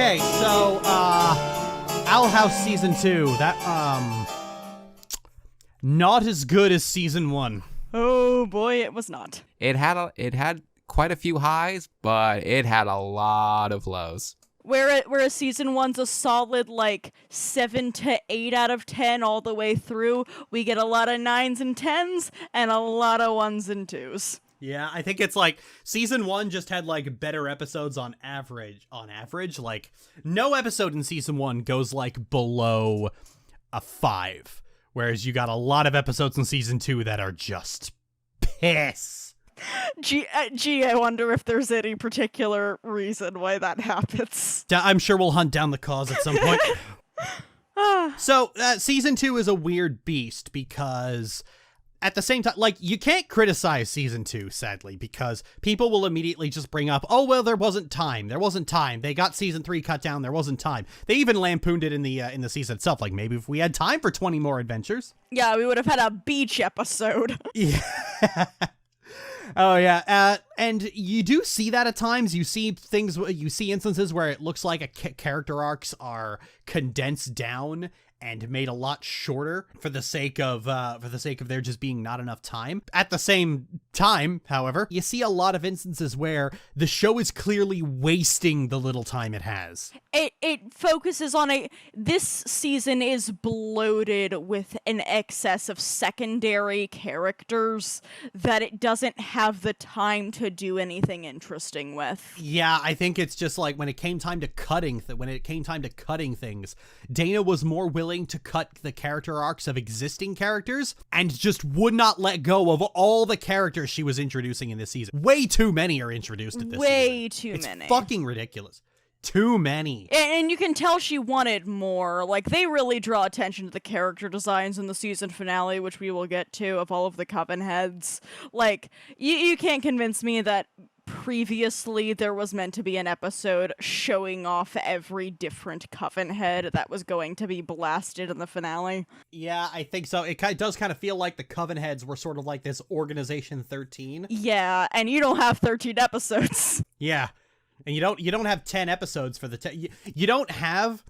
Okay, so, Owl House Season 2, that, not as good as Season 1. Oh boy, it was not. It had quite a few highs, but it had a lot of lows. Whereas Season 1's a solid, 7 to 8 out of 10 all the way through, we get a lot of 9s and 10s, and a lot of 1s and 2s. Yeah, I think it's Season 1 just had better episodes on average. No episode in Season 1 goes below a 5. Whereas you got a lot of episodes in Season 2 that are just piss. Gee, I wonder if there's any particular reason why that happens. I'm sure we'll hunt down the cause at some point. So, Season 2 is a weird beast because at the same time, you can't criticize Season 2, sadly, because people will immediately just bring up, oh, well, there wasn't time. They got Season 3 cut down. There wasn't time. They even lampooned it in the season itself. Maybe if we had time for 20 more adventures. Yeah, we would have had a beach episode. Yeah. Oh, yeah. And you do see that at times. You see instances where it looks like character arcs are condensed down and made a lot shorter for the sake of there just being not enough time. At the same time, however, you see a lot of instances where the show is clearly wasting the little time it has. It focuses on this season is bloated with an excess of secondary characters that it doesn't have the time to do anything interesting with. Yeah, I think it's just when it came time to cutting things, Dana was more willing to cut the character arcs of existing characters and just would not let go of all the characters she was introducing in this season. Way too many are introduced in this season. Way too many. It's fucking ridiculous. Too many. And you can tell she wanted more. They really draw attention to the character designs in the season finale, which we will get to, of all of the Coven heads. You can't convince me that previously there was meant to be an episode showing off every different Coven head that was going to be blasted in the finale. Yeah, I think so. It does kind of feel like the Coven heads were sort of like this Organization 13. Yeah, and you don't have 13 episodes. Yeah. And you don't have 10 episodes for the you don't have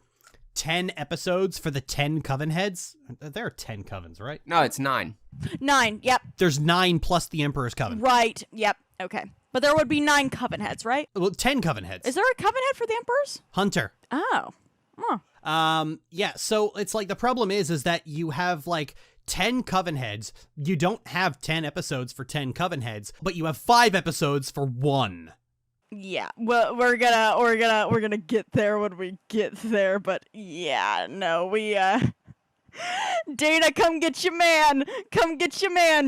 10 episodes for the 10 Coven heads. There are 10 Covens, right? No, it's 9. 9, yep. There's 9 plus the Emperor's Coven. Right, yep, okay. But there would be 9 Coven heads, right? Well, 10 Coven heads. Is there a Coven head for the Emperors? Hunter. Oh. Huh. Yeah, so it's the problem is that you have 10 Coven heads. You don't have 10 episodes for 10 Coven heads, but you have 5 episodes for 1. Yeah, well, we're gonna get there when we get there, but yeah, no, Dana, come get your man,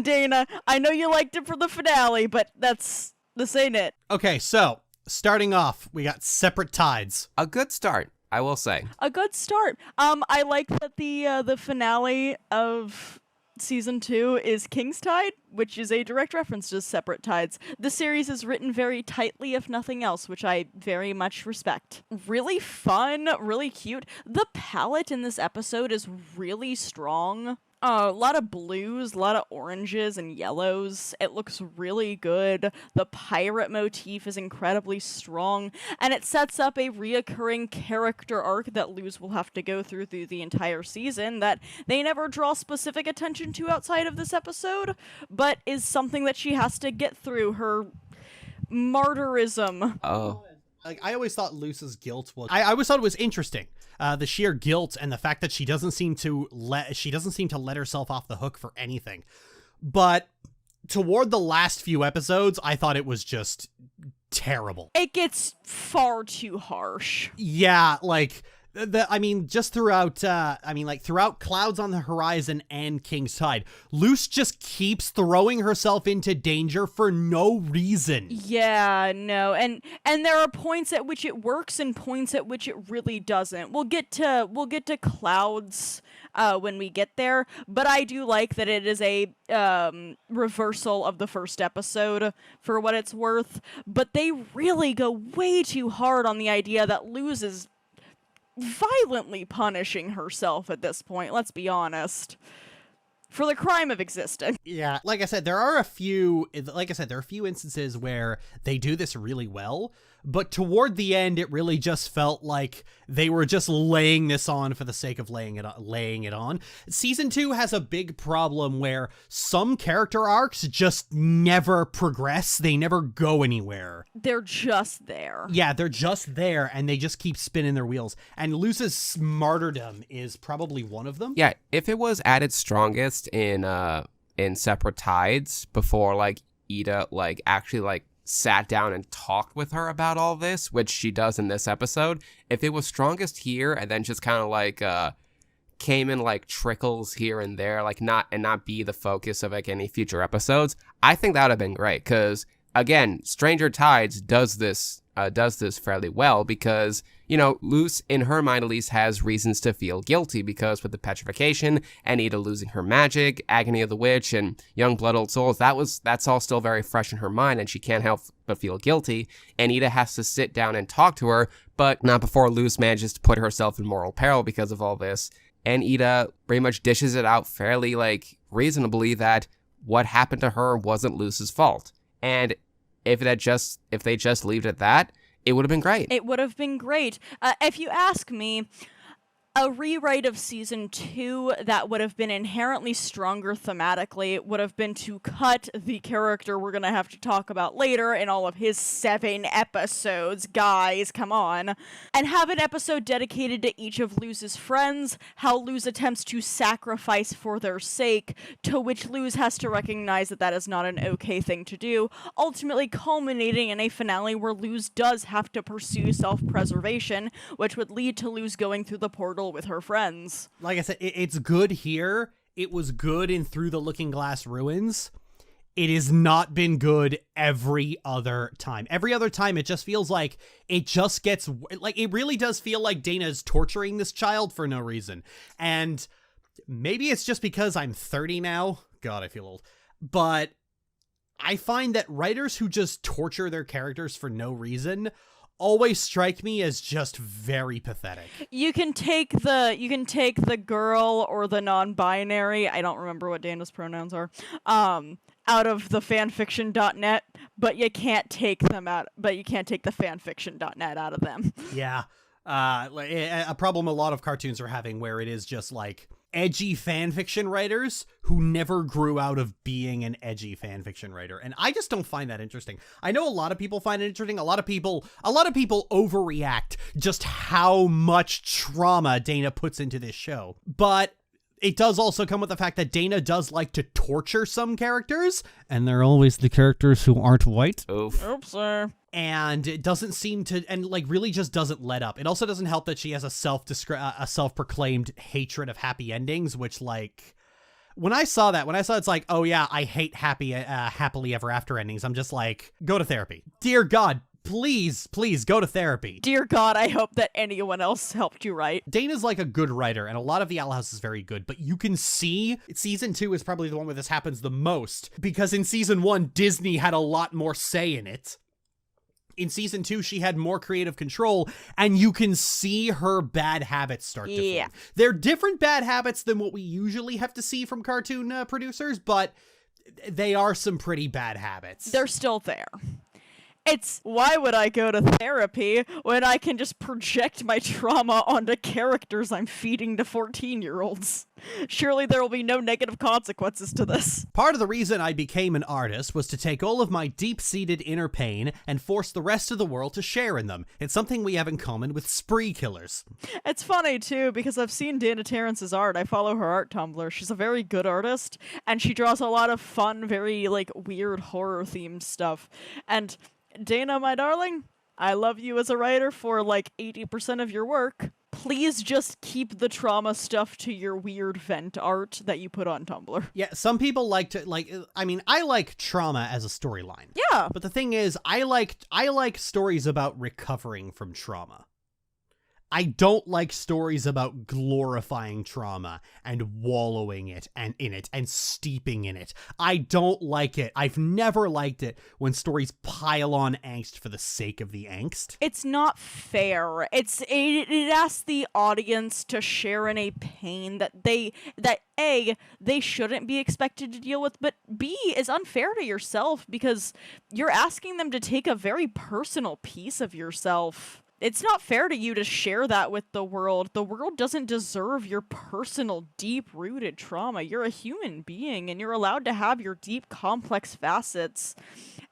Dana. I know you liked it for the finale, but this ain't it. Okay, so, starting off, we got Separate Tides. A good start, I will say. A good start. I like that the finale of Season 2 is King's Tide, which is a direct reference to Separate Tides. The series is written very tightly, if nothing else, which I very much respect. Really fun, really cute. The palette in this episode is really strong. A lot of blues, a lot of oranges and yellows. It looks really good. The pirate motif is incredibly strong, and it sets up a reoccurring character arc that Luz will have to go through the entire season that they never draw specific attention to outside of this episode, but is something that she has to get through, her martyrism. Oh. I always thought Luz's guilt was... I always thought it was interesting. The sheer guilt and the fact that she doesn't seem to let herself off the hook for anything. But toward the last few episodes, I thought it was just terrible. It gets far too harsh. Yeah, just throughout, throughout Clouds on the Horizon and King's Tide, Luz just keeps throwing herself into danger for no reason. Yeah, no, and there are points at which it works and points at which it really doesn't. We'll get to Clouds when we get there, but I do like that it is a reversal of the first episode for what it's worth, but they really go way too hard on the idea that Luz is violently punishing herself at this point, let's be honest, for the crime of existing. Yeah, like I said, there are a few instances where they do this really well, but toward the end, it really just felt like they were just laying this on for the sake of laying it on. Season 2 has a big problem where some character arcs just never progress. They never go anywhere. They're just there. Yeah, they're just there, and they just keep spinning their wheels. And Luz's martyrdom is probably one of them. Yeah, if it was at its strongest in Separate Tides before, like, Ida, like, actually, like, sat down and talked with her about all this, which she does in this episode, if it was strongest here and then just kind of, like, came in, like, trickles here and there, like, not be the focus of, like, any future episodes, I think that would have been great, because, again, Stranger Tides does this fairly well, because, you know, Luz, in her mind at least, has reasons to feel guilty, because with the petrification, Anita losing her magic, Agony of the Witch, and Young Blood Old Souls, that's all still very fresh in her mind, and she can't help but feel guilty. Anita has to sit down and talk to her, but not before Luz manages to put herself in mortal peril because of all this. And Ida pretty much dishes it out fairly, like, reasonably that what happened to her wasn't Luz's fault. And if they just leave it at that, it would have been great. It would have been great. If you ask me, a rewrite of Season 2 that would have been inherently stronger thematically would have been to cut the character we're going to have to talk about later in all of his 7 episodes. Guys, come on. And have an episode dedicated to each of Luz's friends, how Luz attempts to sacrifice for their sake, to which Luz has to recognize that that is not an okay thing to do, ultimately culminating in a finale where Luz does have to pursue self-preservation, which would lead to Luz going through the portal with her friends. Like I said, it's good here. It was good in Through the Looking Glass Ruins. It has not been good every other time. Every other time, it just feels like it just gets, like, it really does feel like Dana's torturing this child for no reason. And maybe it's just because I'm 30 now. God, I feel old. But I find that writers who just torture their characters for no reason always strike me as just very pathetic. You can take the girl or the non-binary, I don't remember what Dana's pronouns are, out of the fanfiction.net, but you can't take the fanfiction.net out of them. Yeah. A problem a lot of cartoons are having, where it is just like edgy fanfiction writers who never grew out of being an edgy fanfiction writer. And I just don't find that interesting. I know a lot of people find it interesting. A lot of people overreact just how much trauma Dana puts into this show. But it does also come with the fact that Dana does like to torture some characters, and they're always the characters who aren't white. Oops, sir. And it doesn't seem to, and like really just doesn't let up. It also doesn't help that she has a self-proclaimed hatred of happy endings, which, like, when I saw it's like, oh yeah, I hate happily ever after endings, I'm just like, go to therapy. Dear God, please go to therapy. Dear God, I hope that anyone else helped you write. Dana's like a good writer, and a lot of the Owl House is very good, but you can see Season 2 is probably the one where this happens the most, because in Season 1, Disney had a lot more say in it. In Season 2, she had more creative control, and you can see her bad habits start to form. They're different bad habits than what we usually have to see from cartoon producers, but they are some pretty bad habits. They're still there. It's, why would I go to therapy when I can just project my trauma onto characters I'm feeding to 14-year-olds? Surely there will be no negative consequences to this. Part of the reason I became an artist was to take all of my deep-seated inner pain and force the rest of the world to share in them. It's something we have in common with spree killers. It's funny, too, because I've seen Dana Terrance's art. I follow her art Tumblr. She's a very good artist, and she draws a lot of fun, very, like, weird horror-themed stuff. And Dana, my darling, I love you as a writer for like 80% of your work. Please just keep the trauma stuff to your weird vent art that you put on Tumblr. Yeah, some people like to, like, I mean, I like trauma as a storyline. Yeah. But the thing is, I like stories about recovering from trauma. I don't like stories about glorifying trauma and wallowing it and in it and steeping in it. I don't like it. I've never liked it when stories pile on angst for the sake of the angst. It's not fair. It asks the audience to share in a pain that A, they shouldn't be expected to deal with, but B, is unfair to yourself because you're asking them to take a very personal piece of yourself. It's not fair to you to share that with the world. The world doesn't deserve your personal, deep-rooted trauma. You're a human being, and you're allowed to have your deep, complex facets.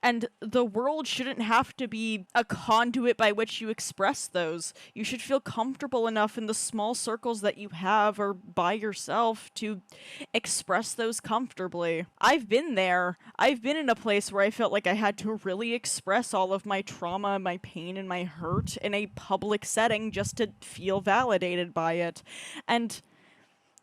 And the world shouldn't have to be a conduit by which you express those. You should feel comfortable enough in the small circles that you have or by yourself to express those comfortably. I've been there. I've been in a place where I felt like I had to really express all of my trauma, my pain, and my hurt in a public setting just to feel validated by it. And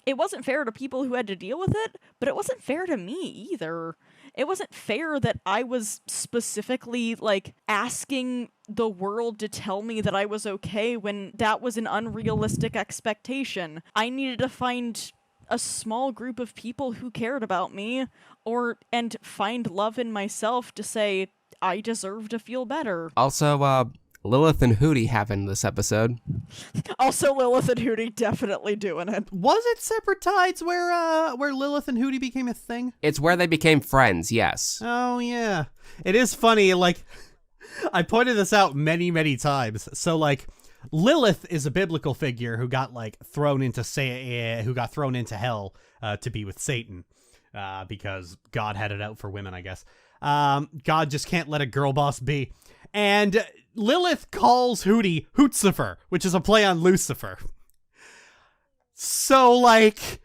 it wasn't fair to people who had to deal with it, but it wasn't fair to me either. It wasn't fair that I was specifically, like, asking the world to tell me that I was okay when that was an unrealistic expectation. I needed to find a small group of people who cared about me, and find love in myself to say, I deserve to feel better. Also, Lilith and Hooty happen this episode. Also, Lilith and Hooty definitely doing it. Was it Separate Tides where Lilith and Hooty became a thing? It's where they became friends, yes. Oh, yeah. It is funny, like, I pointed this out many, many times. So, like, Lilith is a biblical figure who got, like, thrown into hell to be with Satan because God had it out for women, I guess. God just can't let a girl boss be. And Lilith calls Hooty Hootcifer, which is a play on Lucifer. So, like,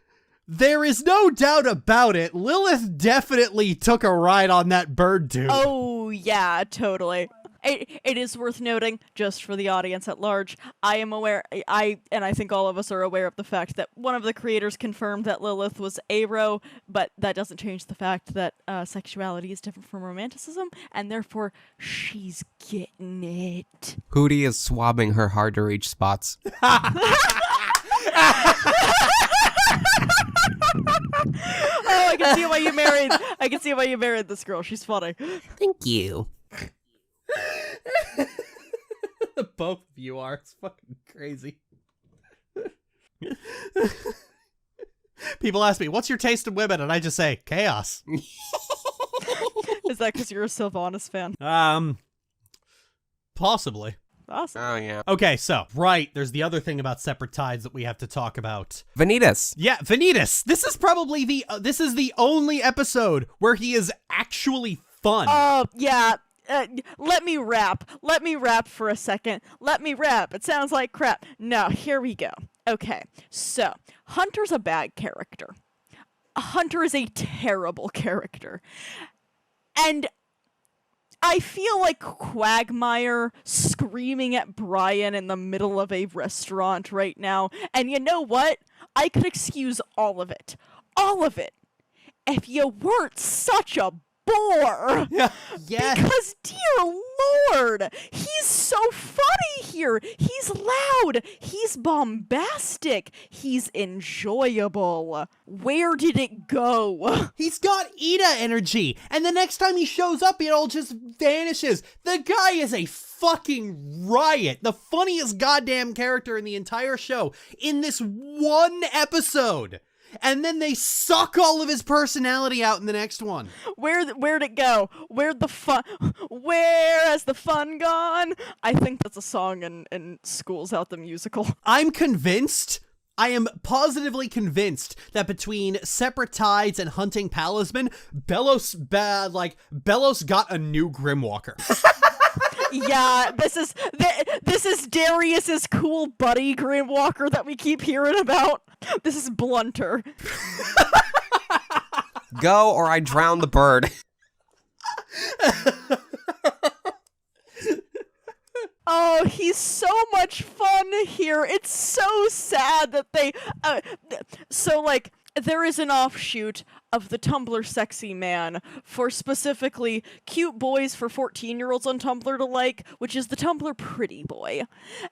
there is no doubt about it. Lilith definitely took a ride on that bird dude. Oh, yeah, totally. It is worth noting, just for the audience at large, I am aware, and I think all of us are aware of the fact that one of the creators confirmed that Lilith was aro, but that doesn't change the fact that sexuality is different from romanticism, and therefore, she's getting it. Hooty is swabbing her hard-to-reach spots. Oh, I can see why you married this girl. She's funny. Thank you. Both of you are. It's fucking crazy. People ask me, what's your taste in women? And I just say, chaos. Is that because you're a Sylvanas fan? Possibly. Awesome. Oh, yeah. Okay, so, right, there's the other thing about Separate Tides that we have to talk about. Vanitas. Yeah, Vanitas. This is probably this is the only episode where he is actually fun. Yeah. Let me rap for a second. Let me rap. It sounds like crap. No, here we go. Okay, so Hunter's a bad character. Hunter is a terrible character. And I feel like Quagmire screaming at Brian in the middle of a restaurant right now. And you know what? I could excuse all of it. All of it. If you weren't such a bore. Yeah. Yes. Because, dear Lord, he's so funny here. He's loud. He's bombastic. He's enjoyable. Where did it go? He's got Ida energy, and the next time he shows up, it all just vanishes. The guy is a fucking riot. The funniest goddamn character in the entire show in this one episode. And then they suck all of his personality out in the next one. Where'd it go? Where has the fun gone? I think that's a song in Schools Out the Musical. I'm convinced, I am positively convinced that between Separate Tides and Hunting Palismen, Belos got a new Grimwalker. Yeah, this is Darius's cool buddy Grimwalker that we keep hearing about. This is Blunter. Go or I drown the bird. Oh, he's so much fun here. It's so sad that they... so, like, there is an offshoot of the Tumblr sexy man for specifically cute boys for 14-year-olds on Tumblr to like, which is the Tumblr pretty boy.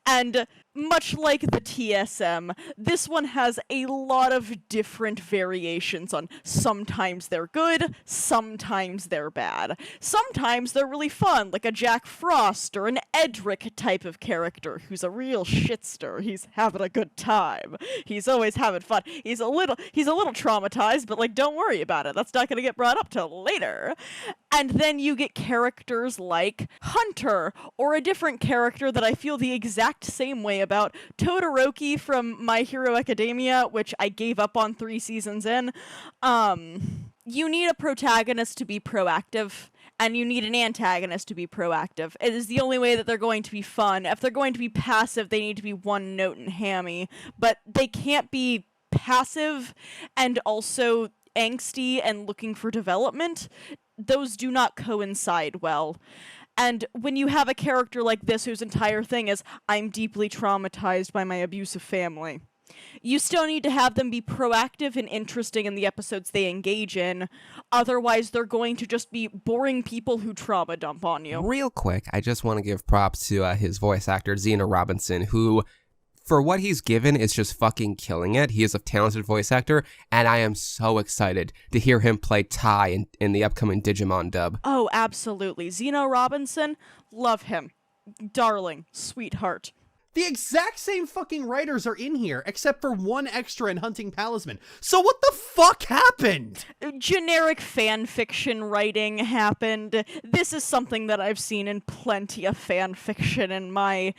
And much like the TSM, this one has a lot of different variations on sometimes they're good, sometimes they're bad. Sometimes they're really fun, like a Jack Frost or an Edric type of character who's a real shitster. He's having a good time. He's always having fun. He's a little traumatized, but like, don't worry about it. That's not going to get brought up till later. And then you get characters like Hunter, or a different character that I feel the exact same way about, Todoroki from My Hero Academia, which I gave up on 3 seasons in. You need a protagonist to be proactive, and you need an antagonist to be proactive. It is the only way that they're going to be fun. If they're going to be passive, they need to be one note and hammy, but they can't be passive and also angsty and looking for development. Those do not coincide well. And when you have a character like this whose entire thing is, I'm deeply traumatized by my abusive family, you still need to have them be proactive and interesting in the episodes they engage in. Otherwise, they're going to just be boring people who trauma dump on you. Real quick, I just want to give props to his voice actor, Zena Robinson, who, for what he's given, is just fucking killing it. He is a talented voice actor, and I am so excited to hear him play Ty in the upcoming Digimon dub. Oh, absolutely. Zeno Robinson, love him. Darling, sweetheart. The exact same fucking writers are in here, except for one extra in Hunting Palismen. So what the fuck happened? Generic fan fiction writing happened. This is something that I've seen in plenty of fan fiction in my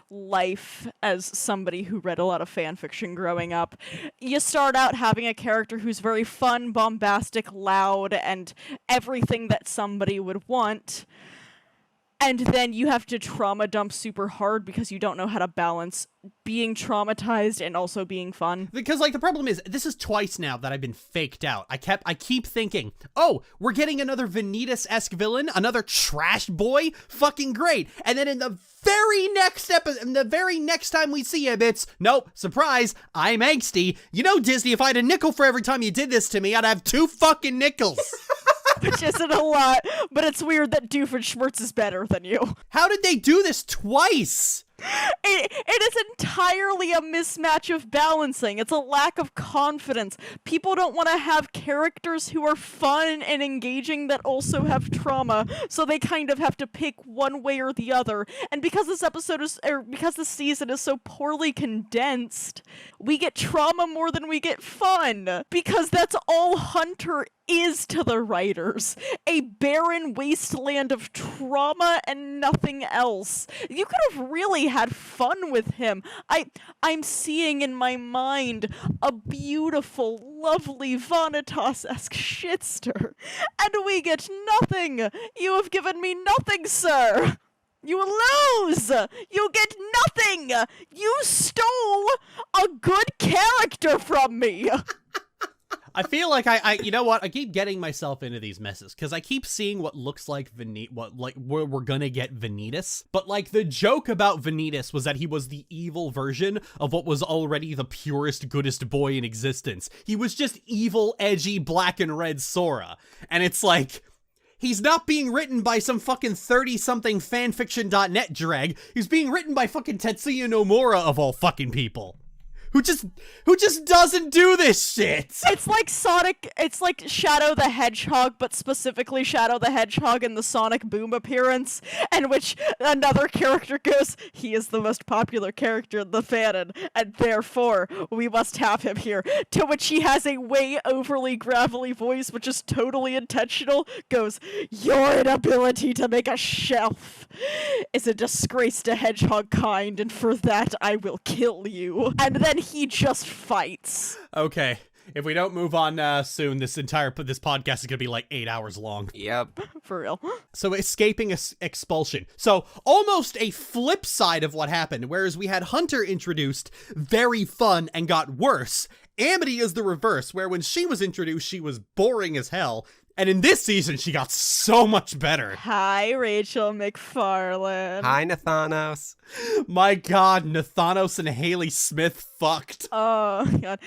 life as somebody who read a lot of fan fiction growing up. You start out having a character who's very fun, bombastic, loud, and everything that somebody would want. And then you have to trauma dump super hard because you don't know how to balance being traumatized and also being fun. Because, like, the problem is, this is twice now that I've been faked out. I keep thinking, oh, we're getting another Vanitas-esque villain, another trash boy, fucking great. And then in the very next episode, the very next time we see him, it's, nope, surprise, I'm angsty. You know, Disney, if I had a nickel for every time you did this to me, I'd have 2 fucking nickels. Which isn't a lot, but it's weird that Doofenshmirtz is better than you. How did they do this twice? It is entirely a mismatch of balancing. It's a lack of confidence. People don't want to have characters who are fun and engaging that also have trauma, so they kind of have to pick one way or the other. And because because this season is so poorly condensed, we get trauma more than we get fun. Because that's all Hunter is to the writers. A barren wasteland of trauma and nothing else. You could have really had fun with him. I'm seeing in my mind a beautiful, lovely Vanitas-esque shitster. And we get nothing. You have given me nothing, sir. You lose! You get nothing! You stole a good character from me! I feel like you know what? I keep getting myself into these messes because I keep seeing what looks like where we're gonna get Vanitas. But like the joke about Vanitas was that he was the evil version of what was already the purest, goodest boy in existence. He was just evil, edgy, black and red Sora. And it's like, he's not being written by some fucking 30-something fanfiction.net drag. He's being written by fucking Tetsuya Nomura of all fucking people. Who just doesn't do this shit. It's like Shadow the Hedgehog, but specifically Shadow the Hedgehog in the Sonic Boom appearance, in which another character goes, he is the most popular character in the fanon, and therefore we must have him here. To which he has a way overly gravelly voice, which is totally intentional, goes, your inability to make a shelf is a disgrace to hedgehog kind, and for that I will kill you. And then he just fights. Okay. If we don't move on soon, this podcast is gonna be like 8 hours long. Yep. For real. So escaping Expulsion. So almost a flip side of what happened. Whereas we had Hunter introduced, very fun and got worse. Amity is the reverse, where when she was introduced, she was boring as hell. And in this season, she got so much better. Hi, Rachel McFarlane. Hi, Nathanos. My god, Nathanos and Haley Smith fucked. Oh, God.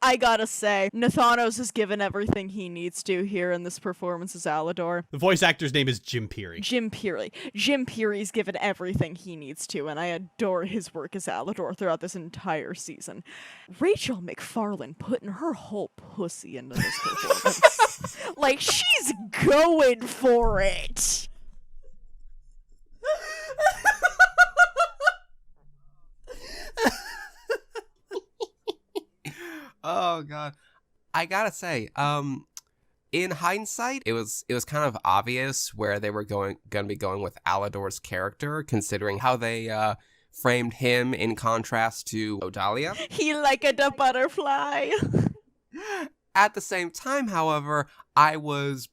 I gotta say, Nathanos has given everything he needs to here in this performance as Alador. The voice actor's name is Jim Peary. Jim Peary's given everything he needs to, and I adore his work as Alador throughout this entire season. Rachel McFarlane putting her whole pussy into this performance. Like, she's going for it. Oh god. I gotta say, in hindsight, it was kind of obvious where they were gonna be going with Alador's character, considering how they framed him in contrast to Odalia. He like a butterfly. At the same time, however, I was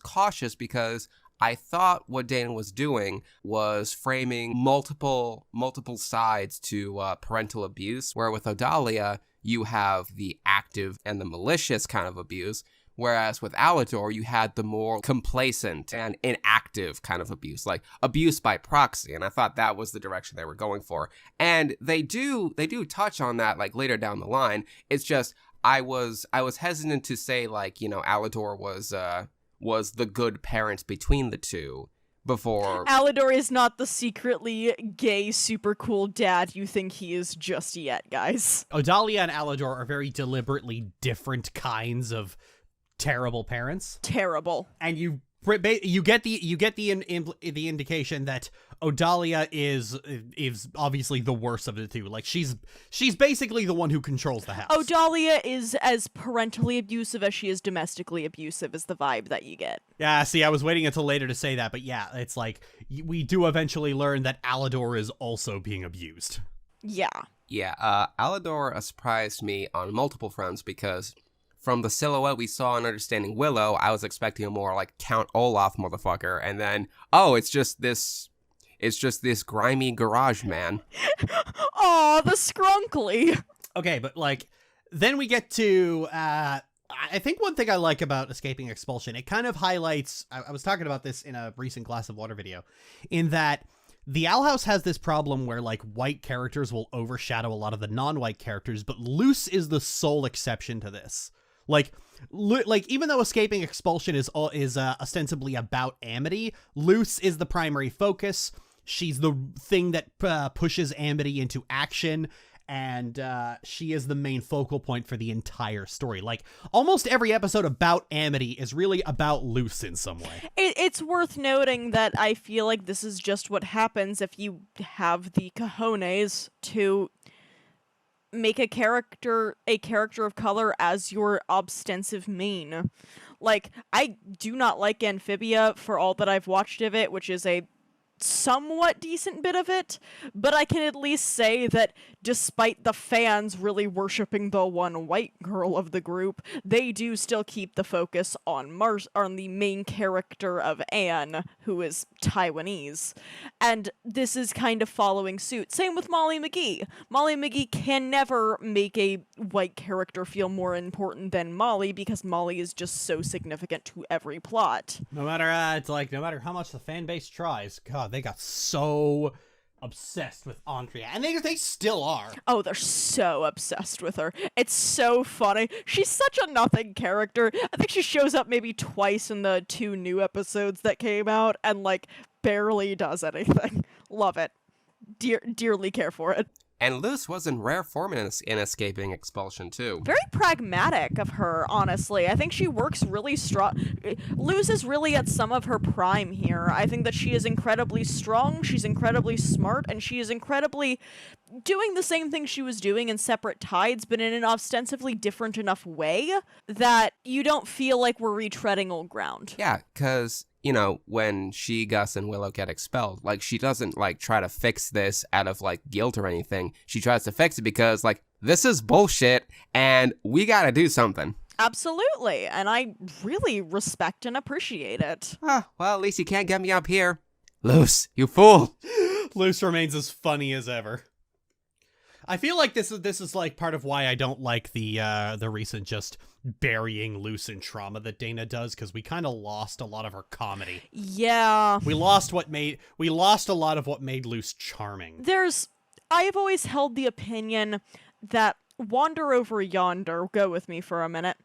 cautious because I thought what Dana was doing was framing multiple sides to parental abuse, where with Odalia, you have the active and the malicious kind of abuse, whereas with Alador, you had the more complacent and inactive kind of abuse, like abuse by proxy, and I thought that was the direction they were going for. And they do touch on that, like, later down the line. It's just, I was hesitant to say, like, you know, Alador was the good parent between the two before. Alador is not the secretly gay, super cool dad you think he is just yet, guys. Odalia and Alador are very deliberately different kinds of terrible parents. Terrible. And you get the indication that Odalia is obviously the worst of the two. Like, she's basically the one who controls the house. Odalia is as parentally abusive as she is domestically abusive, is the vibe that you get. Yeah, see, I was waiting until later to say that, but yeah, it's like, we do eventually learn that Alador is also being abused. Yeah. Yeah, Alador surprised me on multiple fronts because from the silhouette we saw in Understanding Willow, I was expecting a more like Count Olaf motherfucker, and then, oh, it's just this grimy garage man. Aw, the scrunkly. Okay, but like, then we get to, I think one thing I like about Escaping Expulsion, it kind of highlights, I was talking about this in a recent Glass of Water video, in that the Owl House has this problem where, like, white characters will overshadow a lot of the non-white characters, but Luce is the sole exception to this. Like, even though Escaping Expulsion is ostensibly about Amity, Luce is the primary focus. She's the thing that pushes Amity into action, and she is the main focal point for the entire story. Like, almost every episode about Amity is really about Luce in some way. It's worth noting that I feel like this is just what happens if you have the cojones to make a character of color as your ostensive main. Like, I do not like Amphibia for all that I've watched of it, which is a somewhat decent bit of it, but I can at least say that despite the fans really worshipping the one white girl of the group, they do still keep the focus on the main character of Anne, who is Taiwanese. And this is kind of following suit. Same with Molly McGee. Molly McGee can never make a white character feel more important than Molly because Molly is just so significant to every plot. No matter how much the fan base tries, God, they got so obsessed with Andrea, and they still are. Oh, they're so obsessed with her. It's so funny. She's such a nothing character. I think she shows up maybe twice in the 2 new episodes that came out, and like barely does anything. Love it. Dearly care for it. And Luce was in rare form in Escaping Expulsion, too. Very pragmatic of her, honestly. I think she works really strong. Luce is really at some of her prime here. I think that she is incredibly strong, she's incredibly smart, and she is incredibly doing the same thing she was doing in Separate Tides, but in an ostensibly different enough way that you don't feel like we're retreading old ground. Yeah, because, you know, when she, Gus, and Willow get expelled, like, she doesn't, like, try to fix this out of, like, guilt or anything. She tries to fix it because, like, this is bullshit, and we gotta do something. Absolutely, and I really respect and appreciate it. Well, at least you can't get me up here. Luce, you fool! Luce remains as funny as ever. I feel like this is like part of why I don't like the recent just burying Luce in trauma that Dana does, because we kind of lost a lot of her comedy. Yeah. We lost a lot of what made Luce charming. I have always held the opinion that Wander Over Yonder, go with me for a minute,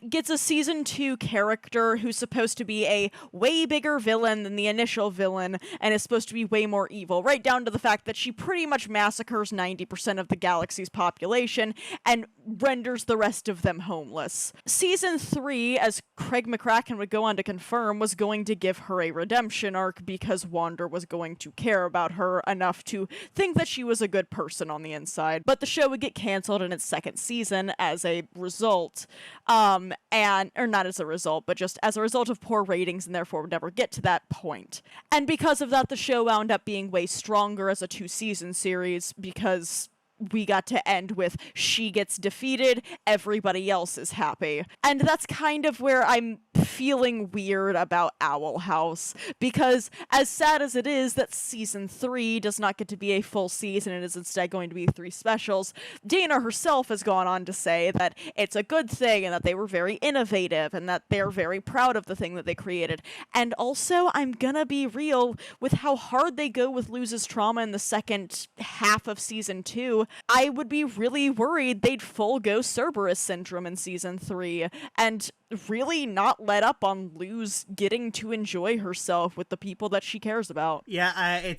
gets a season 2 character who's supposed to be a way bigger villain than the initial villain and is supposed to be way more evil, right down to the fact that she pretty much massacres 90% of the galaxy's population and renders the rest of them homeless. Season 3, as Craig McCracken would go on to confirm, was going to give her a redemption arc because Wander was going to care about her enough to think that she was a good person on the inside. But the show would get canceled in its second season as a result. Or not as a result, but just as a result of poor ratings, and therefore would never get to that point. And because of that, the show wound up being way stronger as a 2-season series, because we got to end with she gets defeated, everybody else is happy. And that's kind of where I'm feeling weird about Owl House, because as sad as it is that season 3 does not get to be a full season and is instead going to be 3 specials, Dana herself has gone on to say that it's a good thing and that they were very innovative and that they're very proud of the thing that they created. And also, I'm gonna be real with how hard they go with Luz's trauma in the second half of season 2. I would be really worried they'd full go Cerberus syndrome in season 3 and really not let up on Luz getting to enjoy herself with the people that she cares about. Yeah, I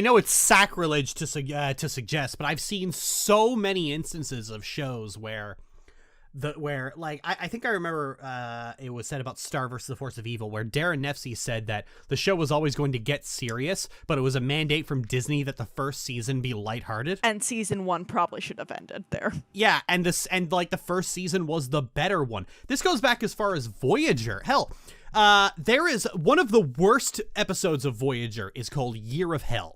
know it's sacrilege to suggest, but I've seen so many instances of shows where I think I remember it was said about Star vs. the Force of Evil, where Darren Nefsey said that the show was always going to get serious, but it was a mandate from Disney that the first season be lighthearted. And season 1 probably should have ended there. Yeah, and the first season was the better one. This goes back as far as Voyager. Hell, there is one of the worst episodes of Voyager is called Year of Hell.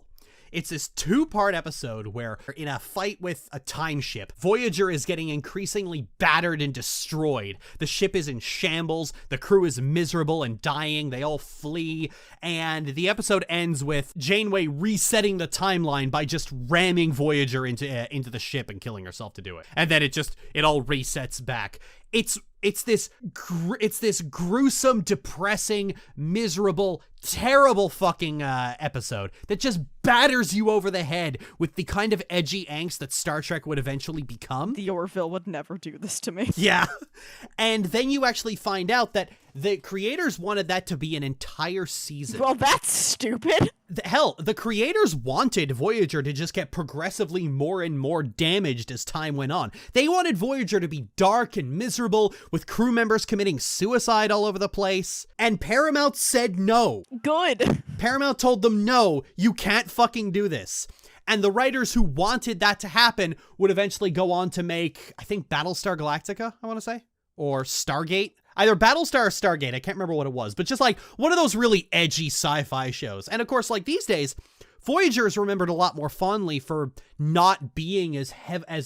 It's this 2-part episode where, in a fight with a time ship, Voyager is getting increasingly battered and destroyed. The ship is in shambles, the crew is miserable and dying, they all flee, and the episode ends with Janeway resetting the timeline by just ramming Voyager into the ship and killing herself to do it. And then it all resets back. It's this gruesome, depressing, miserable, terrible fucking episode that just batters you over the head with the kind of edgy angst that Star Trek would eventually become. The Orville would never do this to me. Yeah. And then you actually find out that the creators wanted that to be an entire season. Well, that's stupid. Hell, the creators wanted Voyager to just get progressively more and more damaged as time went on. They wanted Voyager to be dark and miserable, with crew members committing suicide all over the place. And Paramount said no. Good. Paramount told them, no, you can't fucking do this. And the writers who wanted that to happen would eventually go on to make, I think, Battlestar Galactica, I want to say, or Stargate. Either Battlestar or Stargate, I can't remember what it was, but just like one of those really edgy sci-fi shows. And of course, like these days, Voyager is remembered a lot more fondly for not being as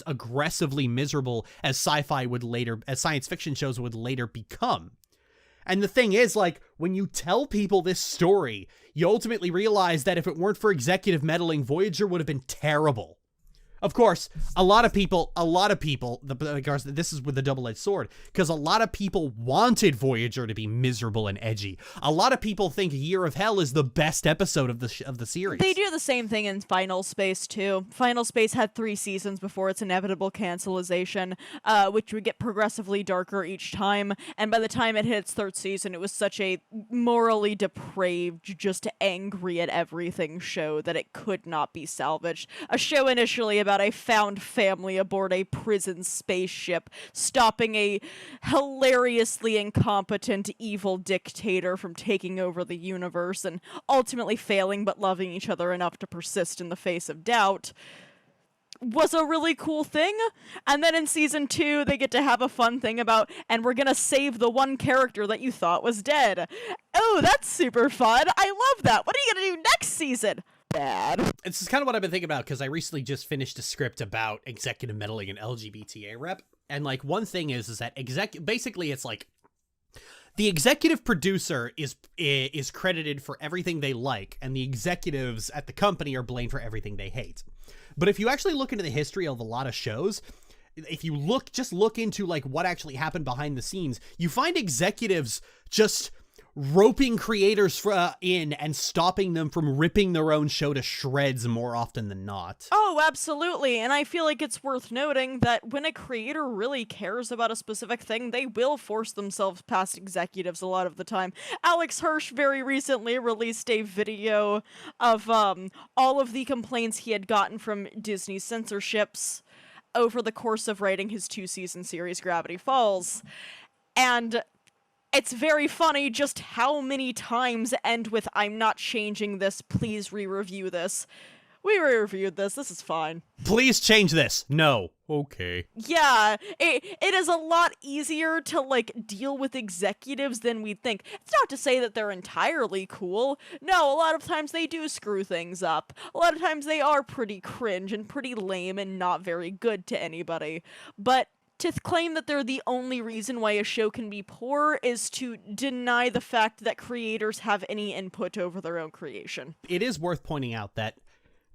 aggressively miserable as science fiction shows would later become. And the thing is, like, when you tell people this story, you ultimately realize that if it weren't for executive meddling, Voyager would have been terrible. Of course, a lot of people, this is with the double-edged sword, because a lot of people wanted Voyager to be miserable and edgy. A lot of people think Year of Hell is the best episode of the series. They do the same thing in Final Space, too. Final Space had 3 seasons before its inevitable cancelization, which would get progressively darker each time, and by the time it hit its 3rd season, it was such a morally depraved, just angry at everything show that it could not be salvaged. A show initially about a found family aboard a prison spaceship, stopping a hilariously incompetent evil dictator from taking over the universe, and ultimately failing but loving each other enough to persist in the face of doubt, was a really cool thing. And then in season 2, they get to have a fun thing about, and we're gonna save the one character that you thought was dead. Oh, that's super fun. I love that. What are you gonna do next season? Bad. This is kind of what I've been thinking about, because I recently just finished a script about executive meddling and LGBTA rep. And like one thing is that basically it's like the executive producer is credited for everything they like, and the executives at the company are blamed for everything they hate. But if you actually look into the history of a lot of shows, if you look into like what actually happened behind the scenes, you find executives just roping creators in and stopping them from ripping their own show to shreds more often than not. Oh, absolutely. And I feel like it's worth noting that when a creator really cares about a specific thing, they will force themselves past executives a lot of the time. Alex Hirsch very recently released a video of all of the complaints he had gotten from Disney censorships over the course of writing his 2-season series Gravity Falls. And it's very funny just how many times end with, "I'm not changing this, please re-review this." We re-reviewed this is fine. Please change this. No. Okay. Yeah, it is a lot easier to, like, deal with executives than we'd think. It's not to say that they're entirely cool. No, a lot of times they do screw things up. A lot of times they are pretty cringe and pretty lame and not very good to anybody. But to claim that they're the only reason why a show can be poor is to deny the fact that creators have any input over their own creation. It is worth pointing out that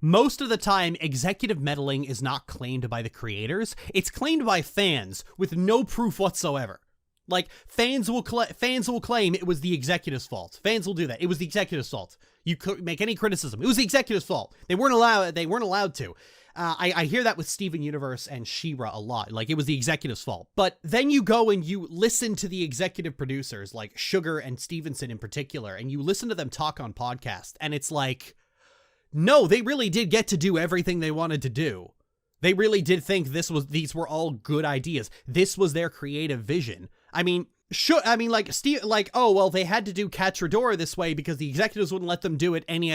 most of the time, executive meddling is not claimed by the creators. It's claimed by fans with no proof whatsoever. Like, fans will claim it was the executive's fault. Fans will do that. It was the executive's fault. You could make any criticism. It was the executive's fault. They weren't allowed to. I hear that with Steven Universe and She-Ra a lot. Like, it was the executive's fault. But then you go and you listen to the executive producers, like Sugar and Stevenson in particular, and you listen to them talk on podcasts, and it's like, no, they really did get to do everything they wanted to do. They really did think these were all good ideas. This was their creative vision. I mean, oh, well, they had to do Catch Dora this way because the executives wouldn't let them do it any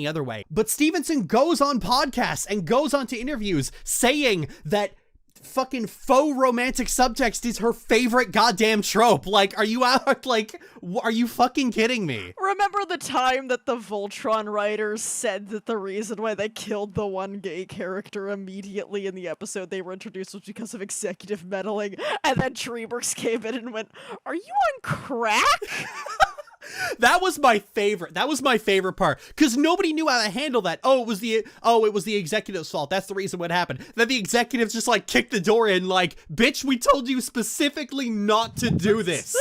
other way. But Stevenson goes on podcasts and goes on to interviews saying that fucking faux romantic subtext is her favorite goddamn trope. Like, are you out? Like, are you fucking kidding me? Remember the time that the Voltron writers said that the reason why they killed the one gay character immediately in the episode they were introduced was because of executive meddling, and then DreamWorks came in and went, "Are you on crack?" That was my favorite. That was my favorite part, because nobody knew how to handle that. It was the executive's fault. That's the reason what happened. Then the executives just like kicked the door in, like, bitch, we told you specifically not to do this.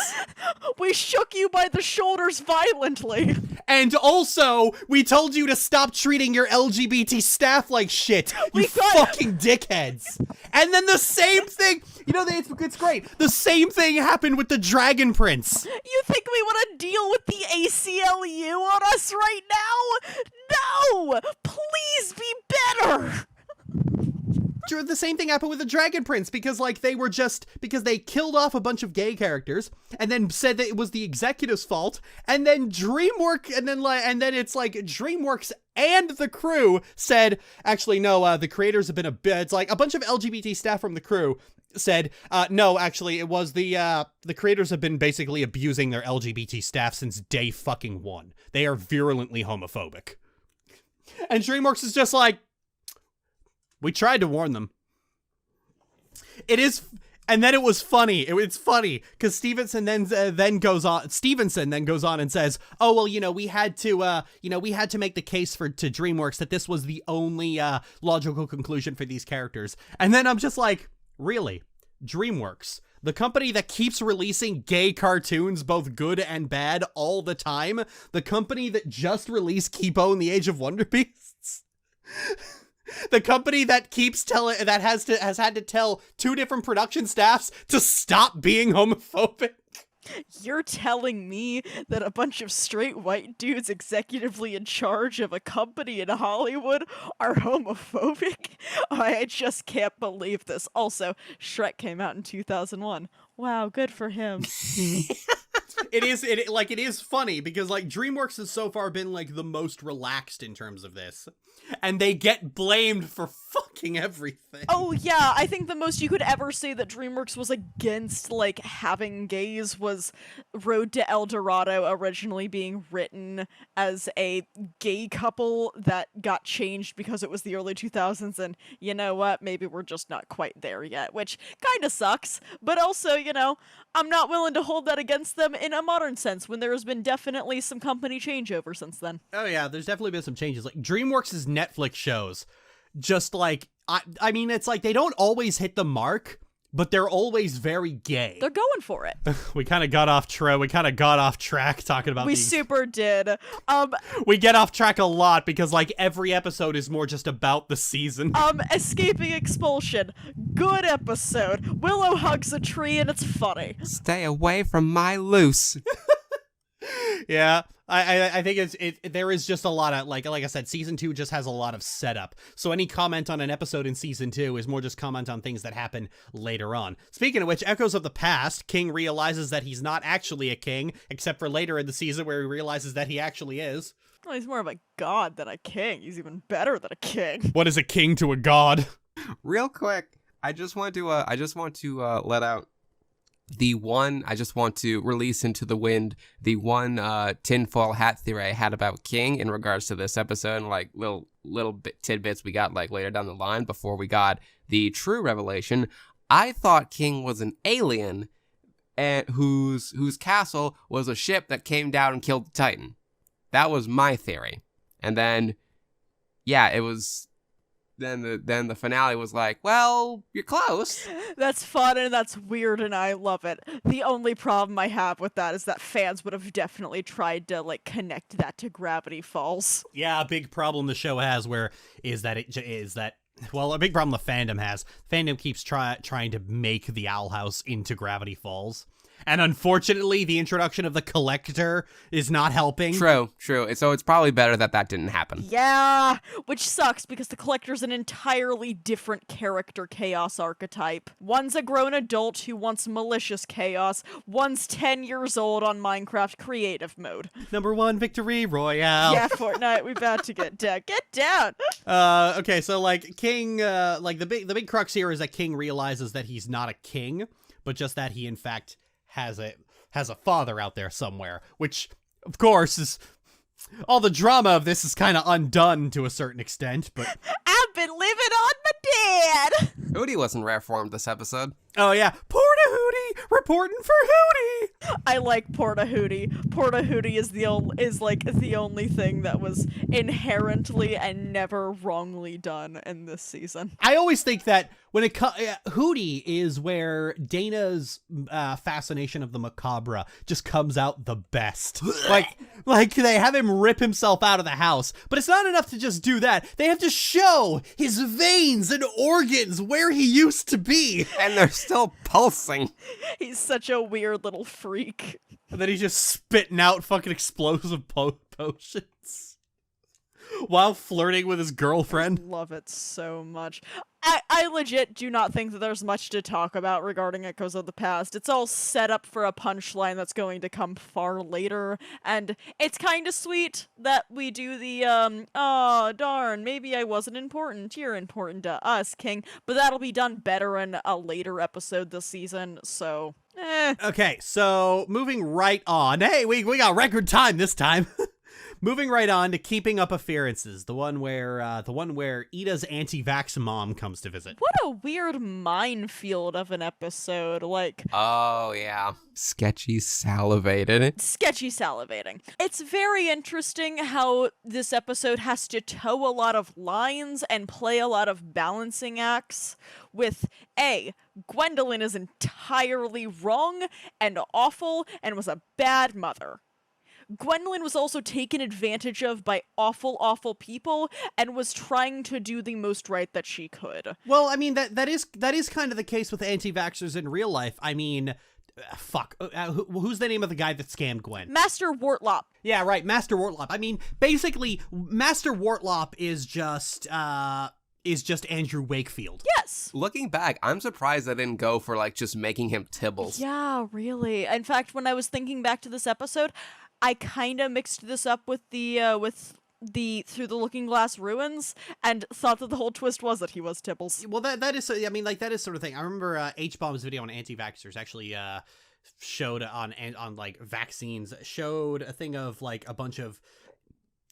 We shook you by the shoulders violently. And also, we told you to stop treating your LGBT staff like shit. You fucking dickheads. And then the same thing, it's great. The same thing happened with the Dragon Prince. You think we want to deal with the ACLU on us right now? No! Please be better! The same thing happened with the Dragon Prince, because because they killed off a bunch of gay characters and then said that it was the executive's fault, and then DreamWorks and the crew said, actually no, the creators have been it's like a bunch of LGBT staff from the crew said, no, actually it was the creators have been basically abusing their LGBT staff since day fucking one. They are virulently homophobic. And DreamWorks is just like, we tried to warn them. And then it was funny. It's funny because Stevenson then goes on and says, "Oh well, we had to make the case to DreamWorks that this was the only logical conclusion for these characters." And then I'm just like, really, DreamWorks, the company that keeps releasing gay cartoons, both good and bad, all the time, the company that just released Kipo and the Age of Wonder Beasts. The company that has had to tell two different production staffs to stop being homophobic. You're telling me that a bunch of straight white dudes executively in charge of a company in Hollywood are homophobic? I just can't believe this. Also, Shrek came out in 2001. Wow, good for him. It is funny because like DreamWorks has so far been like the most relaxed in terms of this, and they get blamed for fucking everything. Oh yeah, I think the most you could ever say that DreamWorks was against like having gays was Road to El Dorado originally being written as a gay couple that got changed because it was the early 2000s, and you know what, maybe we're just not quite there yet, which kind of sucks, but also, I'm not willing to hold that against them in a modern sense when there has been definitely some company changeover since then. Oh yeah, there's definitely been some changes. Like DreamWorks' Netflix shows, just like, I mean, it's like they don't always hit the mark, but they're always very gay. They're going for it. We kind of got off track talking about We these. super did. We get off track a lot because like every episode is more just about the season. Escaping Expulsion. Good episode. Willow hugs a tree and it's funny. Stay away from my loose. Yeah, I think there is just a lot of like I said, season 2 just has a lot of setup. So any comment on an episode in season 2 is more just comment on things that happen later on. Speaking of which, Echoes of the Past, King realizes that he's not actually a king, except for later in the season where he realizes that he actually is. Well, he's more of a god than a king. He's even better than a king. What is a king to a god? Real quick, I just want to let out I just want to release into the wind the one tinfoil hat theory I had about King in regards to this episode, and like little tidbits we got like later down the line before we got the true revelation. I thought King was an alien and whose castle was a ship that came down and killed the Titan. That was my theory. And then it was then the finale was like, well, you're close. That's fun and that's weird and I love it. The only problem I have with that is that fans would have definitely tried to like connect that to Gravity Falls. Yeah, a big problem the show has well, a big problem the fandom has. Fandom keeps trying to make the Owl House into Gravity Falls. And unfortunately, the introduction of the Collector is not helping. True. So it's probably better that didn't happen. Yeah, which sucks because the Collector's an entirely different character chaos archetype. One's a grown adult who wants malicious chaos. One's 10 years old on Minecraft creative mode. Number 1 victory royale. Yeah, Fortnite, we about to get down. Get down! Okay, so like King, like the big crux here is that King realizes that he's not a king, but just that he in fact has a father out there somewhere, which of course is all the drama of this is kind of undone to a certain extent, but I've been living on my dad. Hooty wasn't rare formed this episode. Oh yeah, Porta Hooty reporting for Hooty. I like Porta Hooty. Porta Hooty is the only thing that was inherently and never wrongly done in this season. I always think that when it Hooty is where Dana's fascination of the macabre just comes out the best. like they have him rip himself out of the house, but it's not enough to just do that. They have to show his veins and organs where he used to be, and they're still pulsing. He's such a weird little freak. And then he's just spitting out fucking explosive potions while flirting with his girlfriend. Love it so much. I legit do not think that there's much to talk about regarding Echoes of the Past. It's all set up for a punchline that's going to come far later, and it's kind of sweet that we do the, oh, darn, maybe I wasn't important. You're important to us, King. But that'll be done better in a later episode this season, so, Okay, so moving right on. Hey, we got record time this time. Moving right on to Keeping Up A-Fearances, the one where Ida's anti-vax mom comes to visit. What a weird minefield of an episode, like... Oh, yeah. Sketchy salivated. Sketchy salivating. It's very interesting how this episode has to toe a lot of lines and play a lot of balancing acts with, A, Gwendolyn is entirely wrong and awful and was a bad mother. Gwendolyn was also taken advantage of by awful, awful people and was trying to do the most right that she could. Well, I mean, that is kind of the case with anti-vaxxers in real life. I mean, who's the name of the guy that scammed Gwen? Master Wortlop. Yeah, right, Master Wortlop. I mean, basically, Master Wortlop is just Andrew Wakefield. Yes. Looking back, I'm surprised I didn't go for like just making him Tibbles. Yeah, really. In fact, when I was thinking back to this episode, I kind of mixed this up with the Through the Looking Glass Ruins and thought that the whole twist was that he was Tibbles. Well, that is, I mean, like, that is sort of thing. I remember H-Bomb's video on anti-vaxxers actually showed on like vaccines, showed a thing of like a bunch of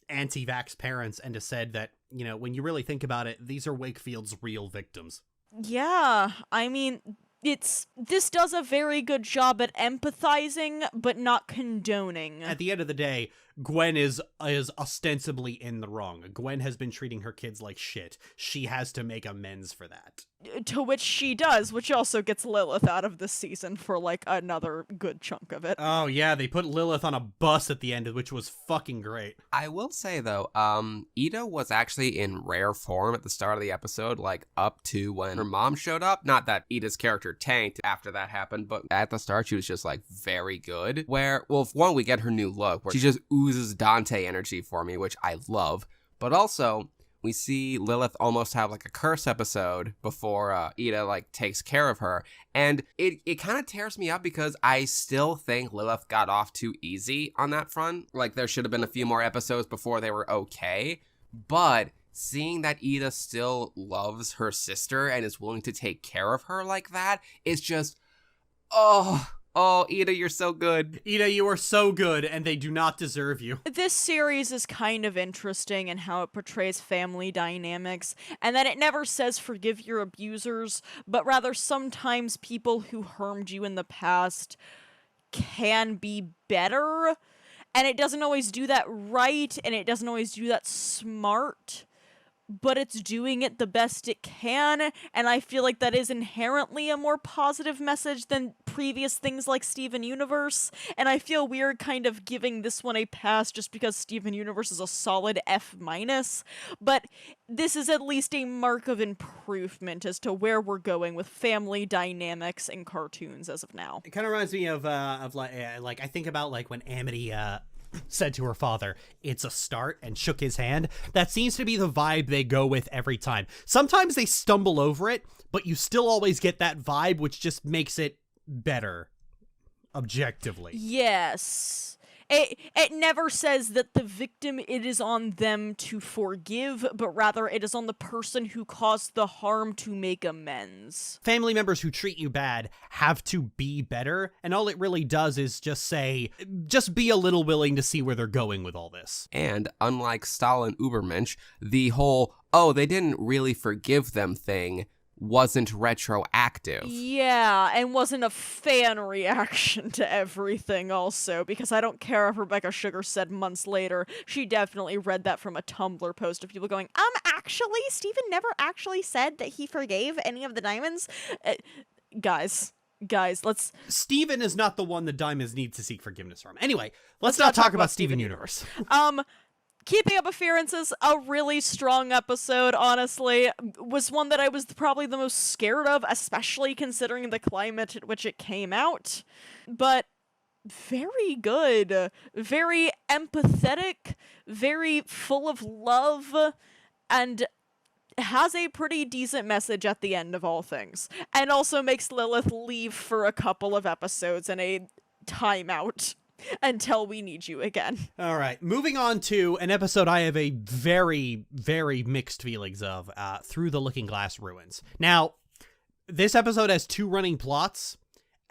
anti-vax parents and just said that, you know, when you really think about it, these are Wakefield's real victims. Yeah, I mean, this does a very good job at empathizing, but not condoning. At the end of the day, Gwen is ostensibly in the wrong. Gwen has been treating her kids like shit. She has to make amends for that. To which she does, which also gets Lilith out of this season for like another good chunk of it. Oh yeah, they put Lilith on a bus at the end, which was fucking great. I will say though, Ida was actually in rare form at the start of the episode, like up to when her mom showed up. Not that Ida's character tanked after that happened, but at the start she was just like very good. Where, well, for one, we get her new look where she just oozes Dante energy for me, which I love. But also, we see Lilith almost have like a curse episode before Ida like takes care of her. And it kind of tears me up because I still think Lilith got off too easy on that front. Like there should have been a few more episodes before they were okay. But seeing that Ida still loves her sister and is willing to take care of her like that is just, Oh, Ida, you're so good. Ida, you are so good, and they do not deserve you. This series is kind of interesting in how it portrays family dynamics, and that it never says forgive your abusers, but rather sometimes people who harmed you in the past can be better, and it doesn't always do that right, and it doesn't always do that smart, but it's doing it the best it can, and I feel like that is inherently a more positive message than previous things like Steven Universe, and I feel weird kind of giving this one a pass just because Steven Universe is a solid F-, but this is at least a mark of improvement as to where we're going with family dynamics in cartoons as of now. It kind of reminds me of like I think about like when Amity said to her father, "It's a start," and shook his hand. That seems to be the vibe they go with every time. Sometimes they stumble over it, but you still always get that vibe, which just makes it better, objectively. Yes. It never says that the victim, it is on them to forgive, but rather it is on the person who caused the harm to make amends. Family members who treat you bad have to be better, and all it really does is just say, just be a little willing to see where they're going with all this. And unlike Stalin Ubermensch, the whole, oh, they didn't really forgive them thing wasn't retroactive. Yeah, and wasn't a fan reaction to everything also, because I don't care if Rebecca Sugar said months later, she definitely read that from a Tumblr post of people going, actually, Steven never actually said that he forgave any of the diamonds. Guys, let's... Steven is not the one the diamonds need to seek forgiveness from. Anyway, let's not talk about Steven Universe. Keeping Up A-Fearances, a really strong episode, honestly. Was one that I was probably the most scared of, especially considering the climate at which it came out. But very good. Very empathetic, very full of love, and has a pretty decent message at the end of all things. And also makes Lilith leave for a couple of episodes in a timeout until we need you again. All right, moving on to an episode I have a very, very mixed feelings of, Through the Looking Glass Ruins. Now, this episode has two running plots,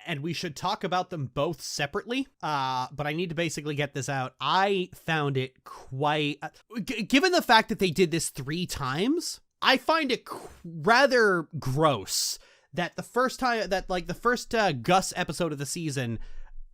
and we should talk about them both separately, but I need to basically get this out. I found it quite... given the fact that they did this 3 times, I find it rather gross that the first time, that like the first Gus episode of the season...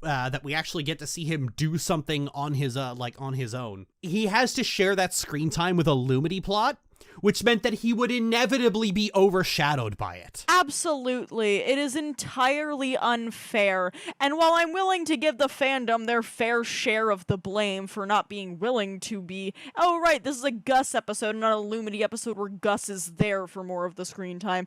that we actually get to see him do something on his own. He has to share that screen time with a Lumity plot, which meant that he would inevitably be overshadowed by it. Absolutely. It is entirely unfair. And while I'm willing to give the fandom their fair share of the blame for not being willing to be, oh right, this is a Gus episode, not a Lumity episode where Gus is there for more of the screen time,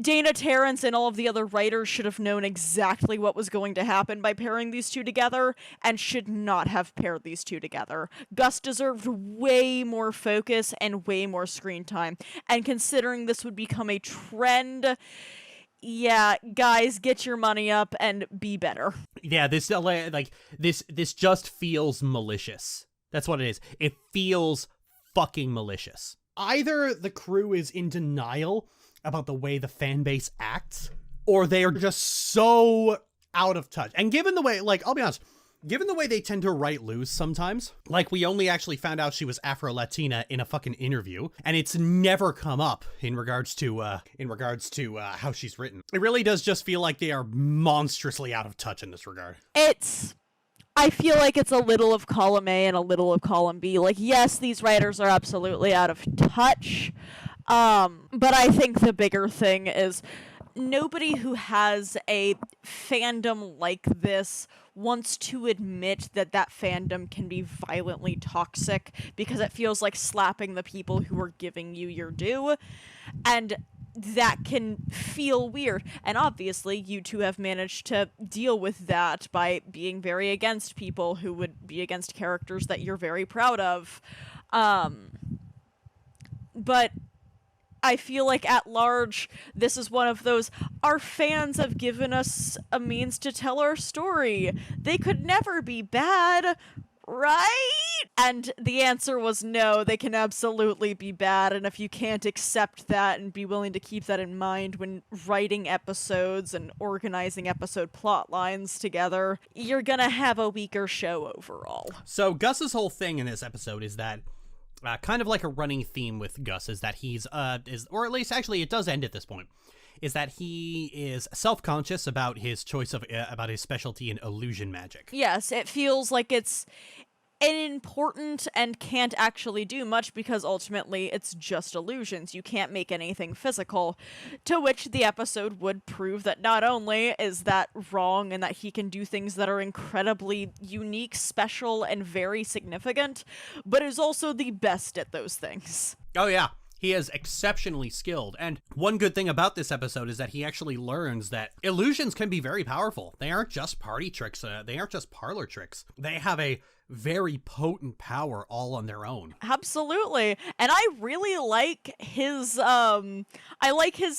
Dana Terrence and all of the other writers should have known exactly what was going to happen by pairing these two together, and should not have paired these two together. Gus deserved way more focus and way more screen time, and considering this would become a trend, yeah, guys, get your money up and be better. Yeah, this just feels malicious. That's what it is. It feels fucking malicious. Either the crew is in denial about the way the fan base acts, or they are just so out of touch. And given the way, like, I'll be honest, given the way they tend to write loose sometimes, like we only actually found out she was Afro-Latina in a fucking interview, and it's never come up in regards to how she's written. It really does just feel like they are monstrously out of touch in this regard. I feel like it's a little of column A and a little of column B. Like, yes, these writers are absolutely out of touch, But I think the bigger thing is nobody who has a fandom like this wants to admit that that fandom can be violently toxic because it feels like slapping the people who are giving you your due. And that can feel weird. And obviously, you two have managed to deal with that by being very against people who would be against characters that you're very proud of. But I feel like at large, this is one of those, our fans have given us a means to tell our story. They could never be bad, right? And the answer was no, they can absolutely be bad, and if you can't accept that and be willing to keep that in mind when writing episodes and organizing episode plot lines together, you're gonna have a weaker show overall. So Gus's whole thing in this episode is that kind of like a running theme with Gus is that he's or at least actually it does end at this point, is that he is self-conscious about his choice of about his specialty in illusion magic. Yes, it feels like it's important and can't actually do much because ultimately it's just illusions. You can't make anything physical. To which the episode would prove that not only is that wrong and that he can do things that are incredibly unique, special, and very significant, but is also the best at those things. Oh yeah. He is exceptionally skilled, and one good thing about this episode is that he actually learns that illusions can be very powerful. They aren't just party tricks, they aren't just parlor tricks. They have a very potent power all on their own. Absolutely. And I really like his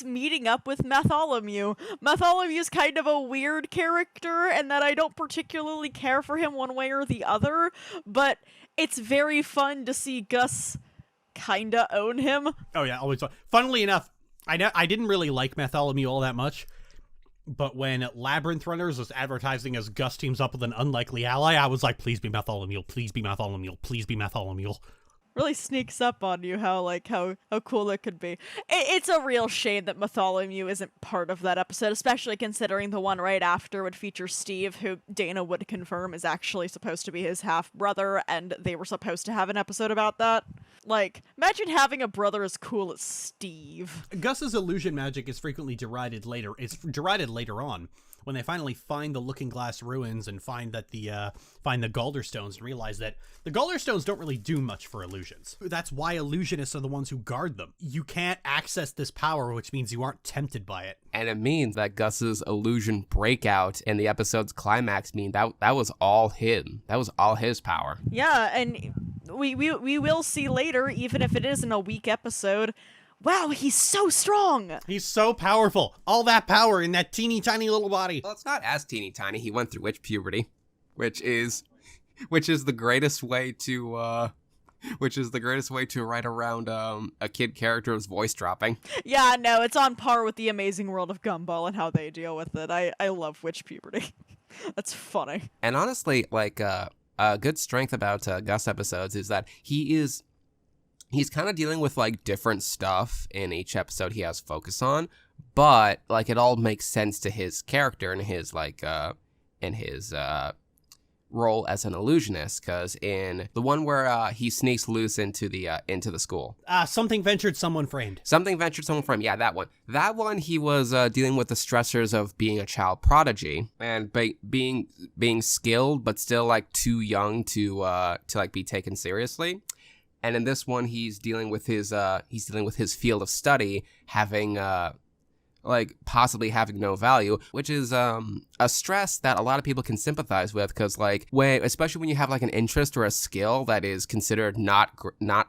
meeting up with Bartholomew. Bartholomew's kind of a weird character and that I don't particularly care for him one way or the other, but it's very fun to see Gus kinda own him. Oh yeah, always fun. Funnily enough, I didn't really like Bartholomew all that much, but when Labrynth Runners was advertising as Gus teams up with an unlikely ally, I was like, please be Bartholomew, please be Bartholomew, please be Bartholomew. Really sneaks up on you how cool it could be. It's a real shame that Bartholomew isn't part of that episode, especially considering the one right after would feature Steve, who Dana would confirm is actually supposed to be his half-brother, and they were supposed to have an episode about that. Like, imagine having a brother as cool as Steve. Gus's illusion magic is frequently derided later. It's derided later on when they finally find the Looking Glass ruins and find that find the Galderstones and realize that the Galderstones don't really do much for illusions. That's why illusionists are the ones who guard them. You can't access this power, which means you aren't tempted by it. And it means that Gus's illusion breakout in the episode's climax mean that was all him. That was all his power. Yeah, and we will see later, even if it isn't a weak episode, wow, he's so strong! He's so powerful. All that power in that teeny tiny little body. Well, it's not as teeny tiny. He went through witch puberty, which is the greatest way to write around a kid character's voice dropping. Yeah, no, it's on par with the Amazing World of Gumball and how they deal with it. I love witch puberty. That's funny. And honestly, like a good strength about Gus episodes is that he's kind of dealing with like different stuff in each episode he has focus on, but like it all makes sense to his character and his role as an illusionist. Because in the one where he sneaks loose into the school, Something ventured, someone framed. Something ventured, someone framed. Yeah, that one. That one he was dealing with the stressors of being a child prodigy and being skilled but still like too young to like be taken seriously. And in this one, he's dealing with his field of study having possibly having no value, which is a stress that a lot of people can sympathize with, because especially when you have like an interest or a skill that is considered not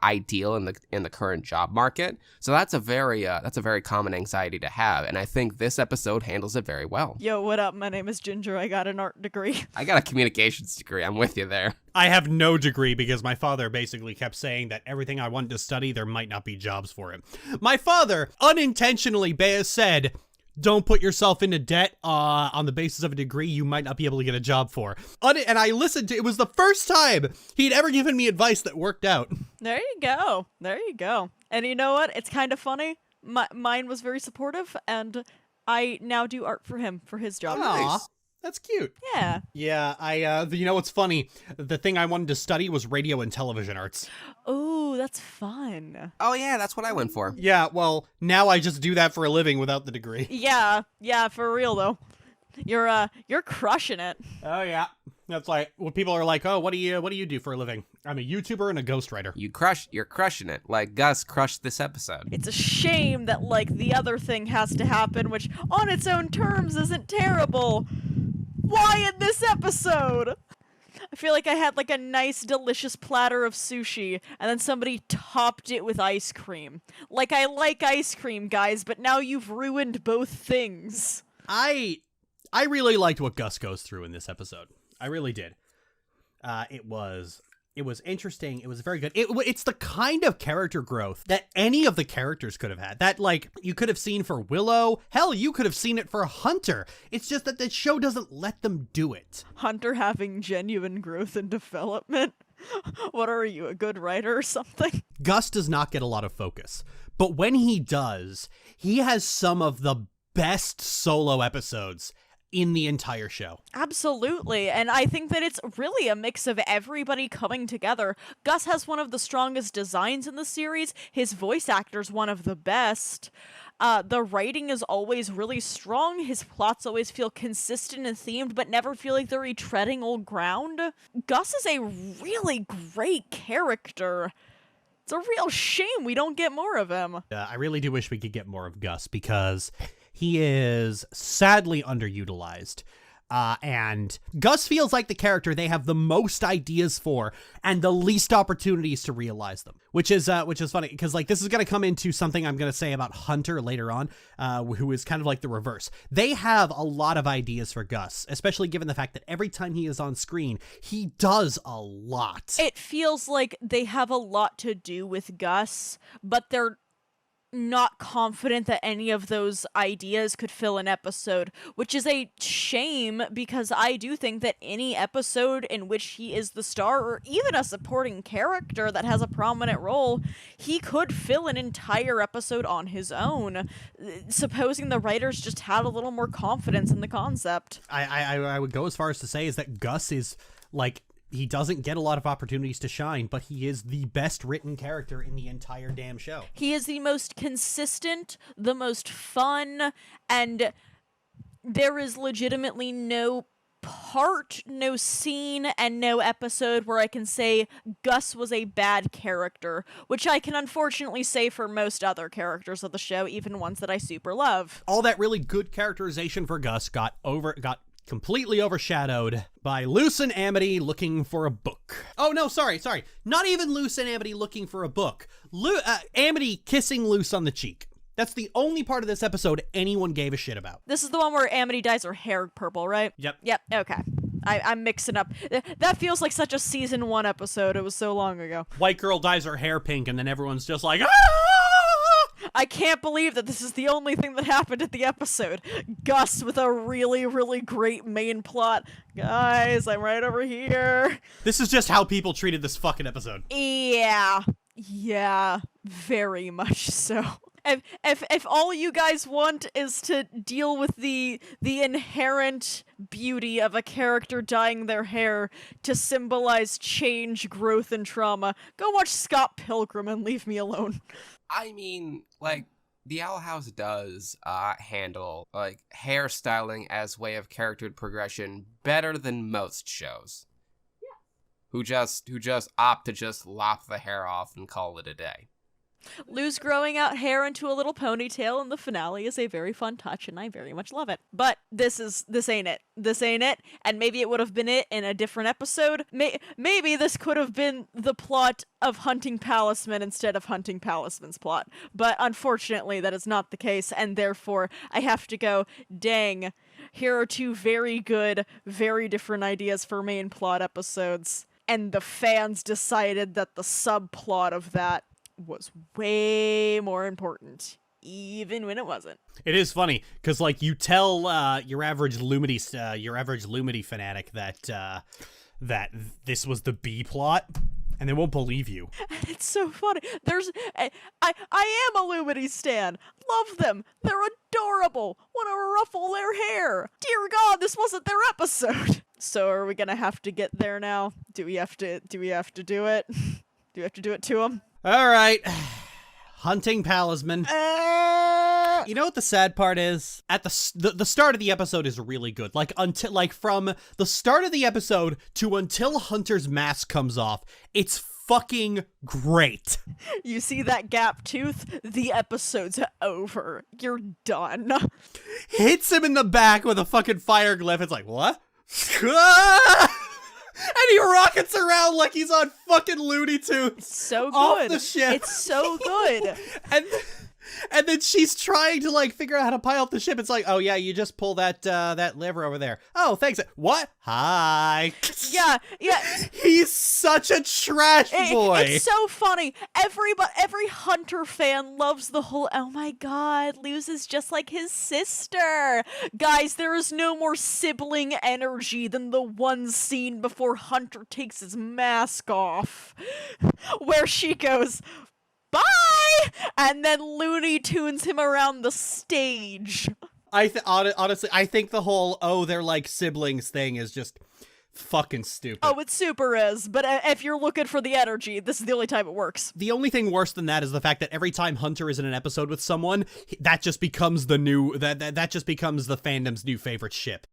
ideal in the current job market. So that's a very common anxiety to have, and I think this episode handles it very well. Yo, what up? My name is Ginger. I got an art degree. I got a communications degree. I'm with you there. I have no degree because my father basically kept saying that everything I wanted to study, there might not be jobs for it. My father unintentionally said, don't put yourself into debt on the basis of a degree you might not be able to get a job for. And I listened to it. Was the first time he'd ever given me advice that worked out. There you go. There you go. And you know what? It's kind of funny. Mine was very supportive, and I now do art for him for his job. Aw, That's cute. Yeah. Yeah, you know what's funny? The thing I wanted to study was radio and television arts. Oh, that's fun. Oh yeah, that's what I went for. Yeah, well, now I just do that for a living without the degree. Yeah, for real though. You're crushing it. Oh yeah. That's like when people are like, "Oh, what do you do for a living?" I'm a YouTuber and a ghostwriter. You're crushing it. Like Gus crushed this episode. It's a shame that like the other thing has to happen, which on its own terms isn't terrible. Why in this episode? I feel like I had like a nice delicious platter of sushi and then somebody topped it with ice cream. Like I like ice cream, guys, but now you've ruined both things. I really liked what Gus goes through in this episode. I really did. It was interesting. It was very good. It's the kind of character growth that any of the characters could have had. That, like, you could have seen for Willow. Hell, you could have seen it for Hunter. It's just that the show doesn't let them do it. Hunter having genuine growth and development. What are you, a good writer or something? Gus does not get a lot of focus. But when he does, he has some of the best solo episodes in the entire show. Absolutely, and I think that it's really a mix of everybody coming together. Gus has one of the strongest designs in the series. His voice actor's one of the best. The writing is always really strong. His plots always feel consistent and themed, but never feel like they're retreading old ground. Gus is a really great character. It's a real shame we don't get more of him. I really do wish we could get more of Gus because he is sadly underutilized. And Gus feels like the character they have the most ideas for and the least opportunities to realize them, which is funny because like this is going to come into something I'm going to say about Hunter later on, who is kind of like the reverse. They have a lot of ideas for Gus, especially given the fact that every time he is on screen, he does a lot. It feels like they have a lot to do with Gus, but they're not confident that any of those ideas could fill an episode, which is a shame because I do think that any episode in which he is the star or even a supporting character that has a prominent role, he could fill an entire episode on his own, supposing the writers just had a little more confidence in the concept. I would go as far as to say is that Gus is like, he doesn't get a lot of opportunities to shine, but he is the best written character in the entire damn show. He is the most consistent, the most fun, and there is legitimately no part, no scene, and no episode where I can say Gus was a bad character, which I can unfortunately say for most other characters of the show, even ones that I super love. All that really good characterization for Gus got completely overshadowed by Luce and Amity looking for a book. Oh, no, sorry. Not even Luce and Amity looking for a book. Amity kissing Luce on the cheek. That's the only part of this episode anyone gave a shit about. This is the one where Amity dyes her hair purple, right? Yep. Okay. I'm mixing up. That feels like such a season 1 episode. It was so long ago. White girl dyes her hair pink, and then everyone's just like, ah! I can't believe that this is the only thing that happened at the episode. Gus with a really, really great main plot. Guys, I'm right over here. This is just how people treated this fucking episode. Yeah, very much so. If all you guys want is to deal with the inherent beauty of a character dyeing their hair to symbolize change, growth, and trauma, go watch Scott Pilgrim and leave me alone. I mean, like, the Owl House does handle, like, hairstyling as way of character progression better than most shows. Yeah. Who just opt to just lop the hair off and call it a day. Lou's growing out hair into a little ponytail in the finale is a very fun touch, and I very much love it. But this ain't it. This ain't it, and maybe it would have been it in a different episode. Maybe this could have been the plot of Hunting Palismen instead of Hunting Palismen's plot. But unfortunately, that is not the case, and therefore, I have to go, dang, here are two very good, very different ideas for main plot episodes, and the fans decided that the subplot of that was way more important, even when it wasn't. It is funny because, like, you tell your average Lumity fanatic that this was the B plot, And they won't believe you. It's so funny. I am a Lumity stan. Love them. They're adorable. Want to ruffle their hair. Dear God, this wasn't their episode. So are we gonna have to get there now? Do we have to do it? Do we have to do it to them? All right. Hunting Palismen. You know what the sad part is? At the start of the episode is really good. From the start of the episode to until Hunter's mask comes off, it's fucking great. You see that gap tooth? The episode's over. You're done. Hits him in the back with a fucking fire glyph. It's like, what? And he rockets around like he's on fucking Looney Tunes. So good. Off the ship. It's so good. And then she's trying to like figure out how to pile up the ship. It's like, oh yeah, you just pull that lever over there. Oh, thanks. What? Hi. Yeah. He's such a trash boy. It's so funny. Every Hunter fan loves the whole, oh my God, Luz is just like his sister. Guys, there is no more sibling energy than the one scene before Hunter takes his mask off, where she goes, bye! And then Looney Tunes him around the stage. Honestly, I think the whole, they're like siblings thing is just fucking stupid. Oh, it super is, but if you're looking for the energy, this is the only time it works. The only thing worse than that is the fact that every time Hunter is in an episode with someone, that just becomes the new, that just becomes the fandom's new favorite ship.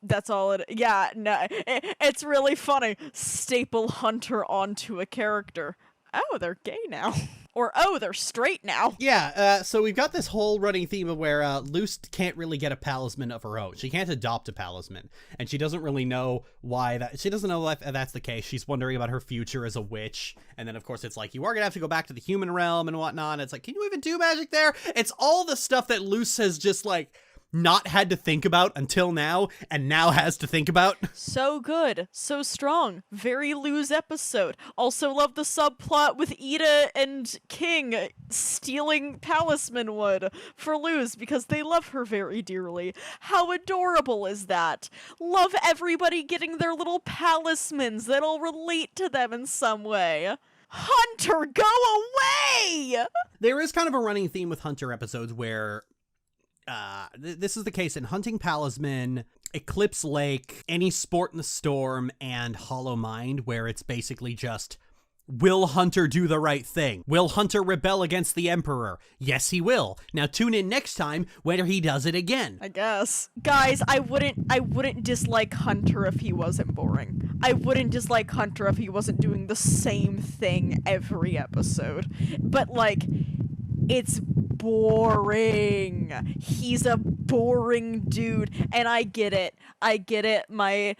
That's all it. Yeah, no, it's really funny. Staple Hunter onto a character. Oh, they're gay now. Or, oh, they're straight now. Yeah, so we've got this whole running theme of where Luce can't really get a Palismen of her own. She can't adopt a Palismen, and she doesn't really know why that. She doesn't know if that's the case. She's wondering about her future as a witch, and then of course it's like, you are gonna have to go back to the human realm and whatnot. And it's like, can you even do magic there? It's all the stuff that Luce has just like not had to think about until now, and now has to think about. So good. So strong. Very Luz episode. Also love the subplot with Ida and King stealing Palismen wood for Luz because they love her very dearly. How adorable is that? Love everybody getting their little Palismens that'll relate to them in some way. Hunter, go away! There is kind of a running theme with Hunter episodes where this is the case in Hunting Palismen, Eclipse Lake, Any Sport in the Storm, and Hollow Mind, where it's basically just, will Hunter do the right thing? Will Hunter rebel against the Emperor? Yes, he will. Now tune in next time where he does it again. I guess. Guys, I wouldn't dislike Hunter if he wasn't boring. I wouldn't dislike Hunter if he wasn't doing the same thing every episode. But like, it's boring. He's a boring dude, and I get it. My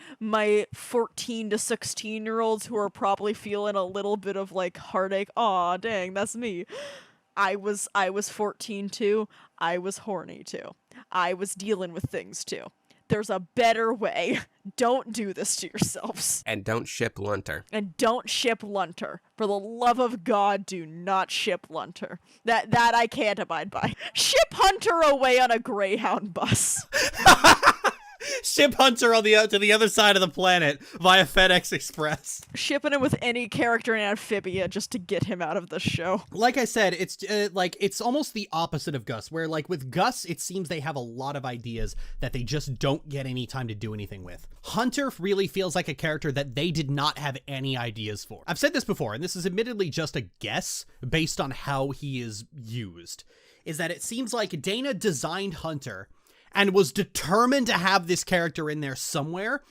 14 to 16-year-olds who are probably feeling a little bit of like heartache. Aw, dang, that's me. I was 14 too. I was horny too. I was dealing with things too. There's a better way. Don't do this to yourselves. And don't ship Lunter. And don't ship Lunter. For the love of God, do not ship Lunter. That I can't abide by. Ship Hunter away on a Greyhound bus. Ship Hunter on to the other side of the planet via FedEx Express. Shipping him with any character in Amphibia just to get him out of the show. Like I said, it's almost the opposite of Gus, where like with Gus, it seems they have a lot of ideas that they just don't get any time to do anything with. Hunter really feels like a character that they did not have any ideas for. I've said this before, and this is admittedly just a guess based on how he is used, is that it seems like Dana designed Hunter and was determined to have this character in there somewhere,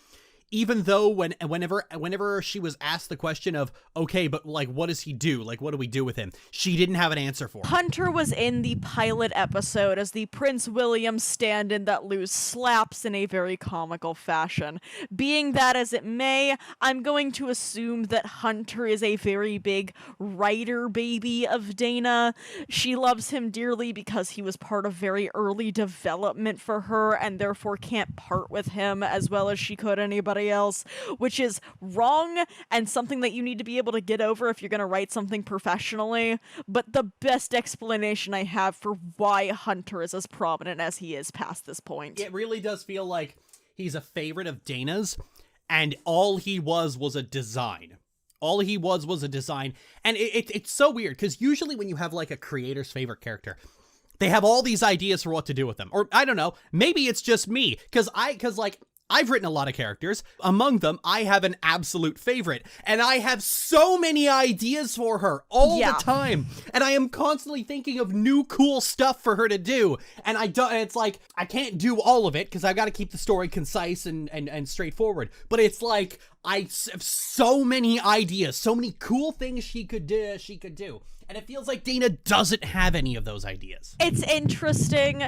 even though whenever she was asked the question of, okay, but like, what does he do? Like, what do we do with him? She didn't have an answer for him. Hunter was in the pilot episode as the Prince William stand-in that Luz slaps in a very comical fashion. Being that as it may, I'm going to assume that Hunter is a very big writer baby of Dana. She loves him dearly because he was part of very early development for her and therefore can't part with him as well as she could anybody else, which is wrong and something that you need to be able to get over if you're going to write something professionally. But the best explanation I have for why Hunter is as prominent as he is past this point. It really does feel like he's a favorite of Dana's, and all he was a design. All he was a design. And it's so weird, because usually when you have, like, a creator's favorite character, they have all these ideas for what to do with them. Or, I don't know, maybe it's just me, because I've written a lot of characters. Among them, I have an absolute favorite, and I have so many ideas for her all the time. And I am constantly thinking of new cool stuff for her to do. And it's like, I can't do all of it because I've got to keep the story concise and straightforward. But it's like, I have so many ideas, so many cool things she could do. And it feels like Dana doesn't have any of those ideas. It's interesting.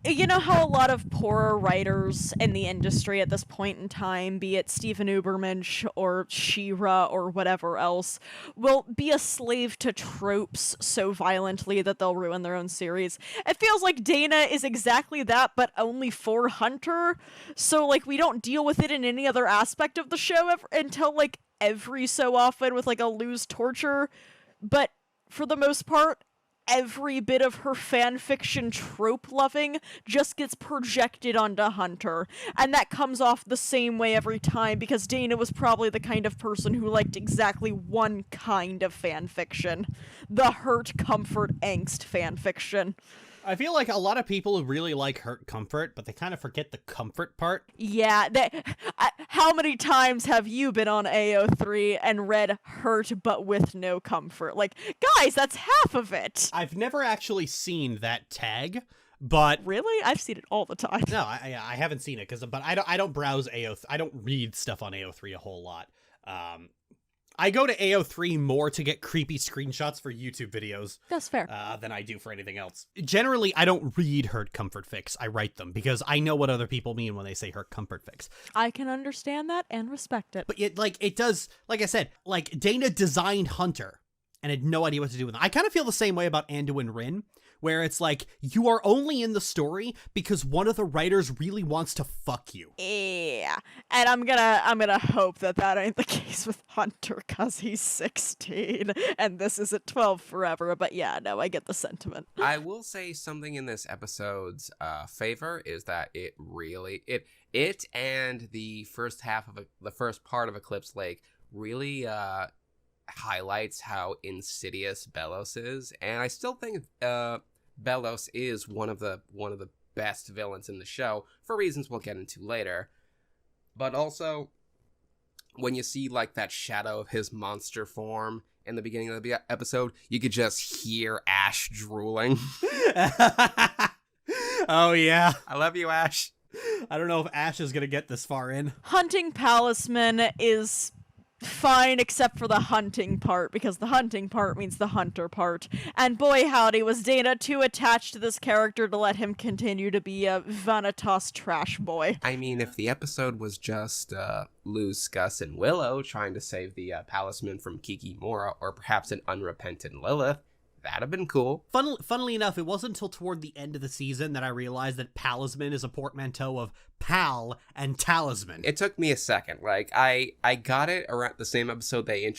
You know how a lot of poorer writers in the industry at this point in time, be it Stephen Uberman or She-Ra or whatever else, will be a slave to tropes so violently that they'll ruin their own series. It feels like Dana is exactly that, but only for Hunter. So, like, we don't deal with it in any other aspect of the show until, like, every so often with, like, a Luz torture. But for the most part, every bit of her fanfiction trope loving just gets projected onto Hunter. And that comes off the same way every time, because Dana was probably the kind of person who liked exactly one kind of fanfiction. The hurt, comfort, angst fanfiction. I feel like a lot of people really like hurt comfort, but they kind of forget the comfort part. Yeah, how many times have you been on AO3 and read hurt but with no comfort? Like, guys, that's half of it. I've never actually seen that tag, but really, I've seen it all the time. No, I haven't seen it but I don't browse AO3. I don't read stuff on AO3 a whole lot. I go to AO3 more to get creepy screenshots for YouTube videos. That's fair. Than I do for anything else. Generally, I don't read hurt comfort fics. I write them because I know what other people mean when they say hurt comfort fics. I can understand that and respect it. But it does, like I said, like Dana designed Hunter and had no idea what to do with him. I kind of feel the same way about Anduin Rin, where it's like, you are only in the story because one of the writers really wants to fuck you. Yeah, and I'm gonna hope that ain't the case with Hunter, cause he's 16, and this is at 12 forever, but yeah, no, I get the sentiment. I will say something in this episode's favor is that it really, it and the first part of Eclipse Lake really, highlights how insidious Belos is, and I still think Belos is one of the best villains in the show for reasons we'll get into later. But also, when you see like that shadow of his monster form in the beginning of the episode, you could just hear Ash drooling. Oh yeah, I love you, Ash. I don't know if Ash is gonna get this far in. Hunting Palismen is fine except for the hunting part, because the hunting part means the hunter part. And boy howdy, was Dana too attached to this character to let him continue to be a Vanitas trash boy. I mean, if the episode was just Luz, Gus, and Willow trying to save the Palismen from Kiki Mora, or perhaps an unrepentant Lilith, that'd have been cool. Funnily enough, it wasn't until toward the end of the season that I realized that Palismen is a portmanteau of pal and talisman. It took me a second. Like I got it around the same episode they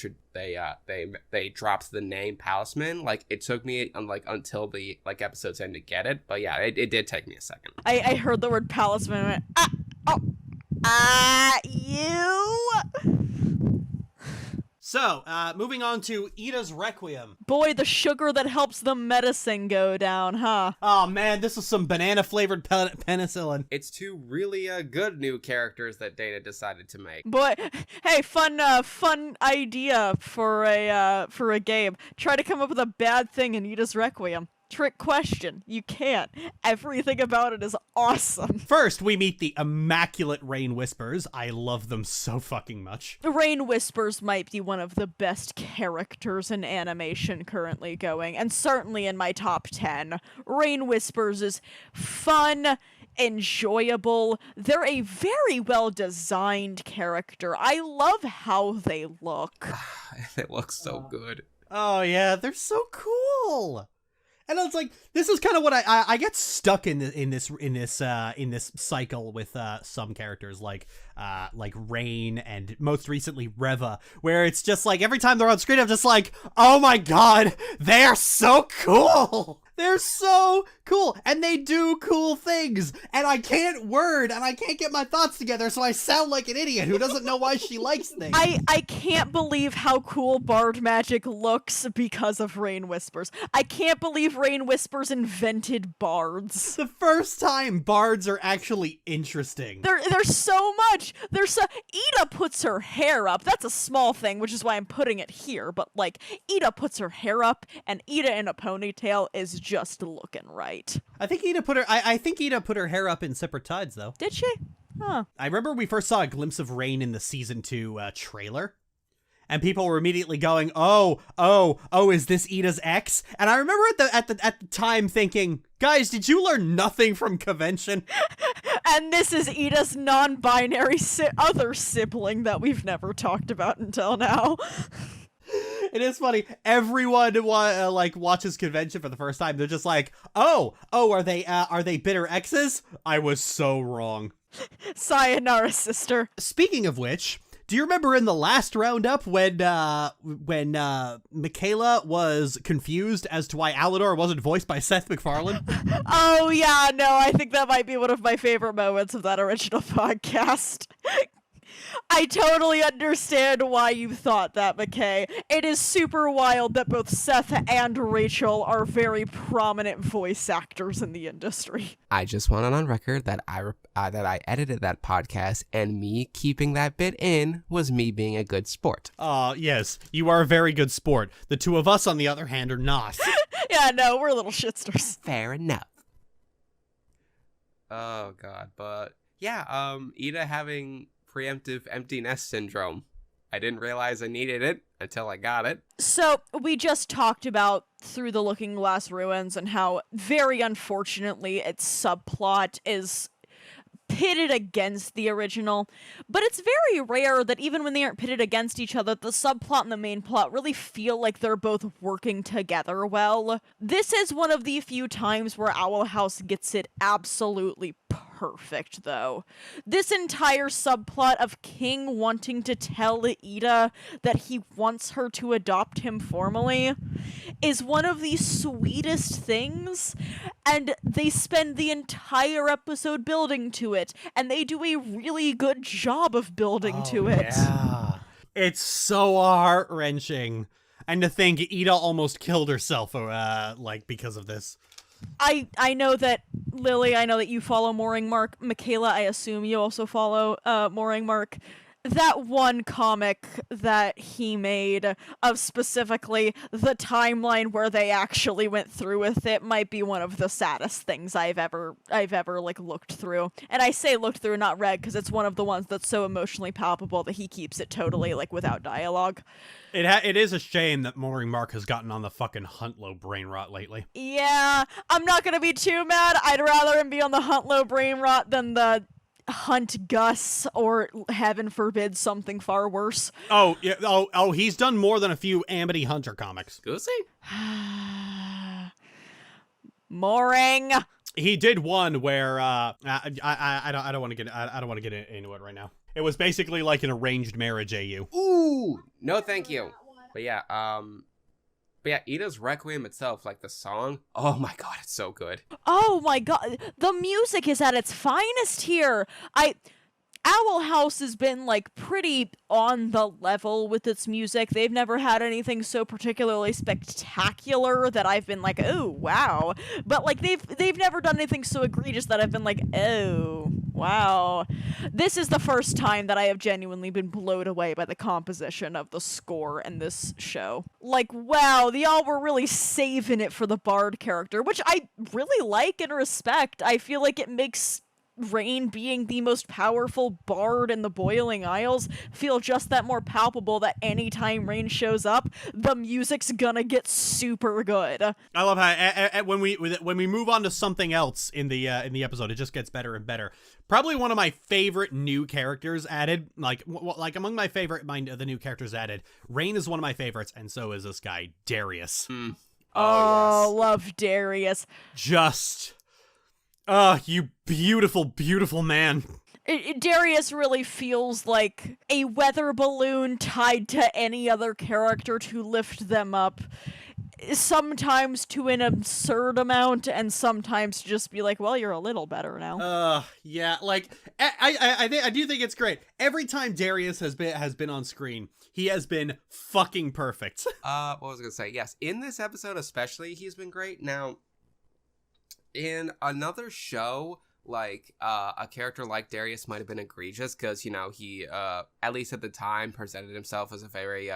dropped the name Palismen. Like it took me until the episode's end to get it. But yeah, it did take me a second. I heard the word Palismen and went, you. So, moving on to Ida's Requiem. Boy, the sugar that helps the medicine go down, huh? Oh man, this is some banana-flavored penicillin. It's two really good new characters that Dana decided to make. Boy, hey, fun idea for a game. Try to come up with a bad thing in Ida's Requiem. Trick question. You can't. Everything about it is awesome. First, we meet the immaculate Rain Whispers. I love them so fucking much. The Rain Whispers might be one of the best characters in animation currently going, and certainly in my top 10. Rain Whispers is fun, enjoyable. They're a very well-designed character. I love how they look. They look so good. Oh yeah, they're so cool. And I was like, this is kind of what I get stuck in this cycle with some characters like Rain and most recently Reva, where it's just like every time they're on screen, I'm just like, oh my god, they're so cool. They're so cool, and they do cool things, and I can't get my thoughts together, so I sound like an idiot who doesn't know why she likes things. I can't believe how cool Bard magic looks because of Rain Whispers. I can't believe Rain Whispers invented bards. The first time bards are actually interesting. There's so much. Ida puts her hair up. That's a small thing, which is why I'm putting it here. But like, Ida puts her hair up, and Ida in a ponytail is just looking right. I think Ida put her hair up in Separate Tides, though. Did she? Huh. I remember we first saw a glimpse of Rain in the season 2 trailer. And people were immediately going, oh, is this Ida's ex? And I remember at the time thinking, guys, did you learn nothing from Convention? And this is Ida's non-binary other sibling that we've never talked about until now. It is funny. Everyone watches Convention for the first time. They're just like, oh, are they bitter exes? I was so wrong. Sayonara, sister. Speaking of which, do you remember in the last Roundup when Michaela was confused as to why Alador wasn't voiced by Seth MacFarlane? Oh yeah, no, I think that might be one of my favorite moments of that original podcast. I totally understand why you thought that, McKay. It is super wild that both Seth and Rachel are very prominent voice actors in the industry. I just want it on record that I edited that podcast, and me keeping that bit in was me being a good sport. Yes, you are a very good sport. The two of us, on the other hand, are not. Yeah, no, we're little shitsters. Fair enough. Oh god, but yeah, Ida having preemptive empty nest syndrome. I didn't realize I needed it until I got it. So, we just talked about Through the Looking Glass Ruins and how, very unfortunately, its subplot is pitted against the original, but it's very rare that even when they aren't pitted against each other, the subplot and the main plot really feel like they're both working together well. This is one of the few times where Owl House gets it absolutely perfect, though. This entire subplot of King wanting to tell Ida that he wants her to adopt him formally is one of the sweetest things, and they spend the entire episode building to it, and they do a really good job of building to it. Yeah. It's so heart-wrenching. And to think Ida almost killed herself because of this. I know that, Lily, I know that you follow Mooring Mark. Michaela, I assume you also follow Mooring Mark. That one comic that he made of specifically the timeline where they actually went through with it might be one of the saddest things I've ever looked through. And I say looked through, not read, because it's one of the ones that's so emotionally palpable that he keeps it totally without dialogue. It is a shame that Mooring Mark has gotten on the fucking Huntlow brain rot lately. Yeah, I'm not gonna be too mad. I'd rather him be on the Huntlow brain rot than the Hunt Gus, or heaven forbid something far worse. Oh, yeah. Oh, he's done more than a few Amity Hunter comics. Goosey? Mooring. He did one where I don't want to get into it right now. It was basically like an arranged marriage AU. Ooh, no thank you. But yeah, Ida's Requiem itself, the song, oh my god, it's so good. Oh my god, the music is at its finest here. Owl House has been pretty on the level with its music. They've never had anything so particularly spectacular that I've been oh wow. But they've never done anything so egregious that I've been oh wow. This is the first time that I have genuinely been blown away by the composition of the score in this show. Wow, y'all were really saving it for the Bard character, which I really like and respect. I feel like it makes Rain being the most powerful bard in the Boiling Isles feel just that more palpable that anytime Rain shows up, the music's gonna get super good. I love how when we move on to something else in the episode, it just gets better and better. Probably one of my favorite new characters added, among my favorite the new characters added, Rain is one of my favorites, and so is this guy Darius. Oh, love Darius. Just, you beautiful, beautiful man. Darius really feels like a weather balloon tied to any other character to lift them up. Sometimes to an absurd amount, and sometimes to just be like, well, you're a little better now. Yeah, like, I do think it's great. Every time Darius has been on screen, he has been fucking perfect. What was I gonna say? Yes, in this episode especially, he's been great. Now, in another show, like, a character like Darius might have been egregious, because, you know, he, at least at the time, presented himself as a very,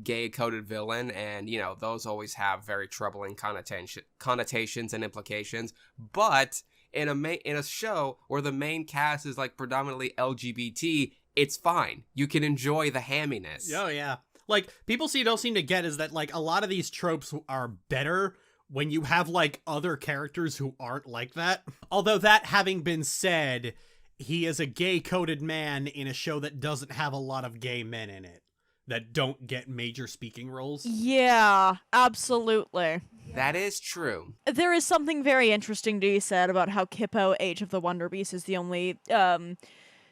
gay-coded villain, and, you know, those always have very troubling connotations and implications. But in a show where the main cast is, like, predominantly LGBT, it's fine. You can enjoy the hamminess. Oh, yeah. Like, people don't seem to get is that, like, a lot of these tropes are better when you have, like, other characters who aren't like that. Although that having been said, he is a gay-coded man in a show that doesn't have a lot of gay men in it, that don't get major speaking roles. Yeah, absolutely. That is true. There is something very interesting to be said about how Kippo Age of the Wonder Beast is the only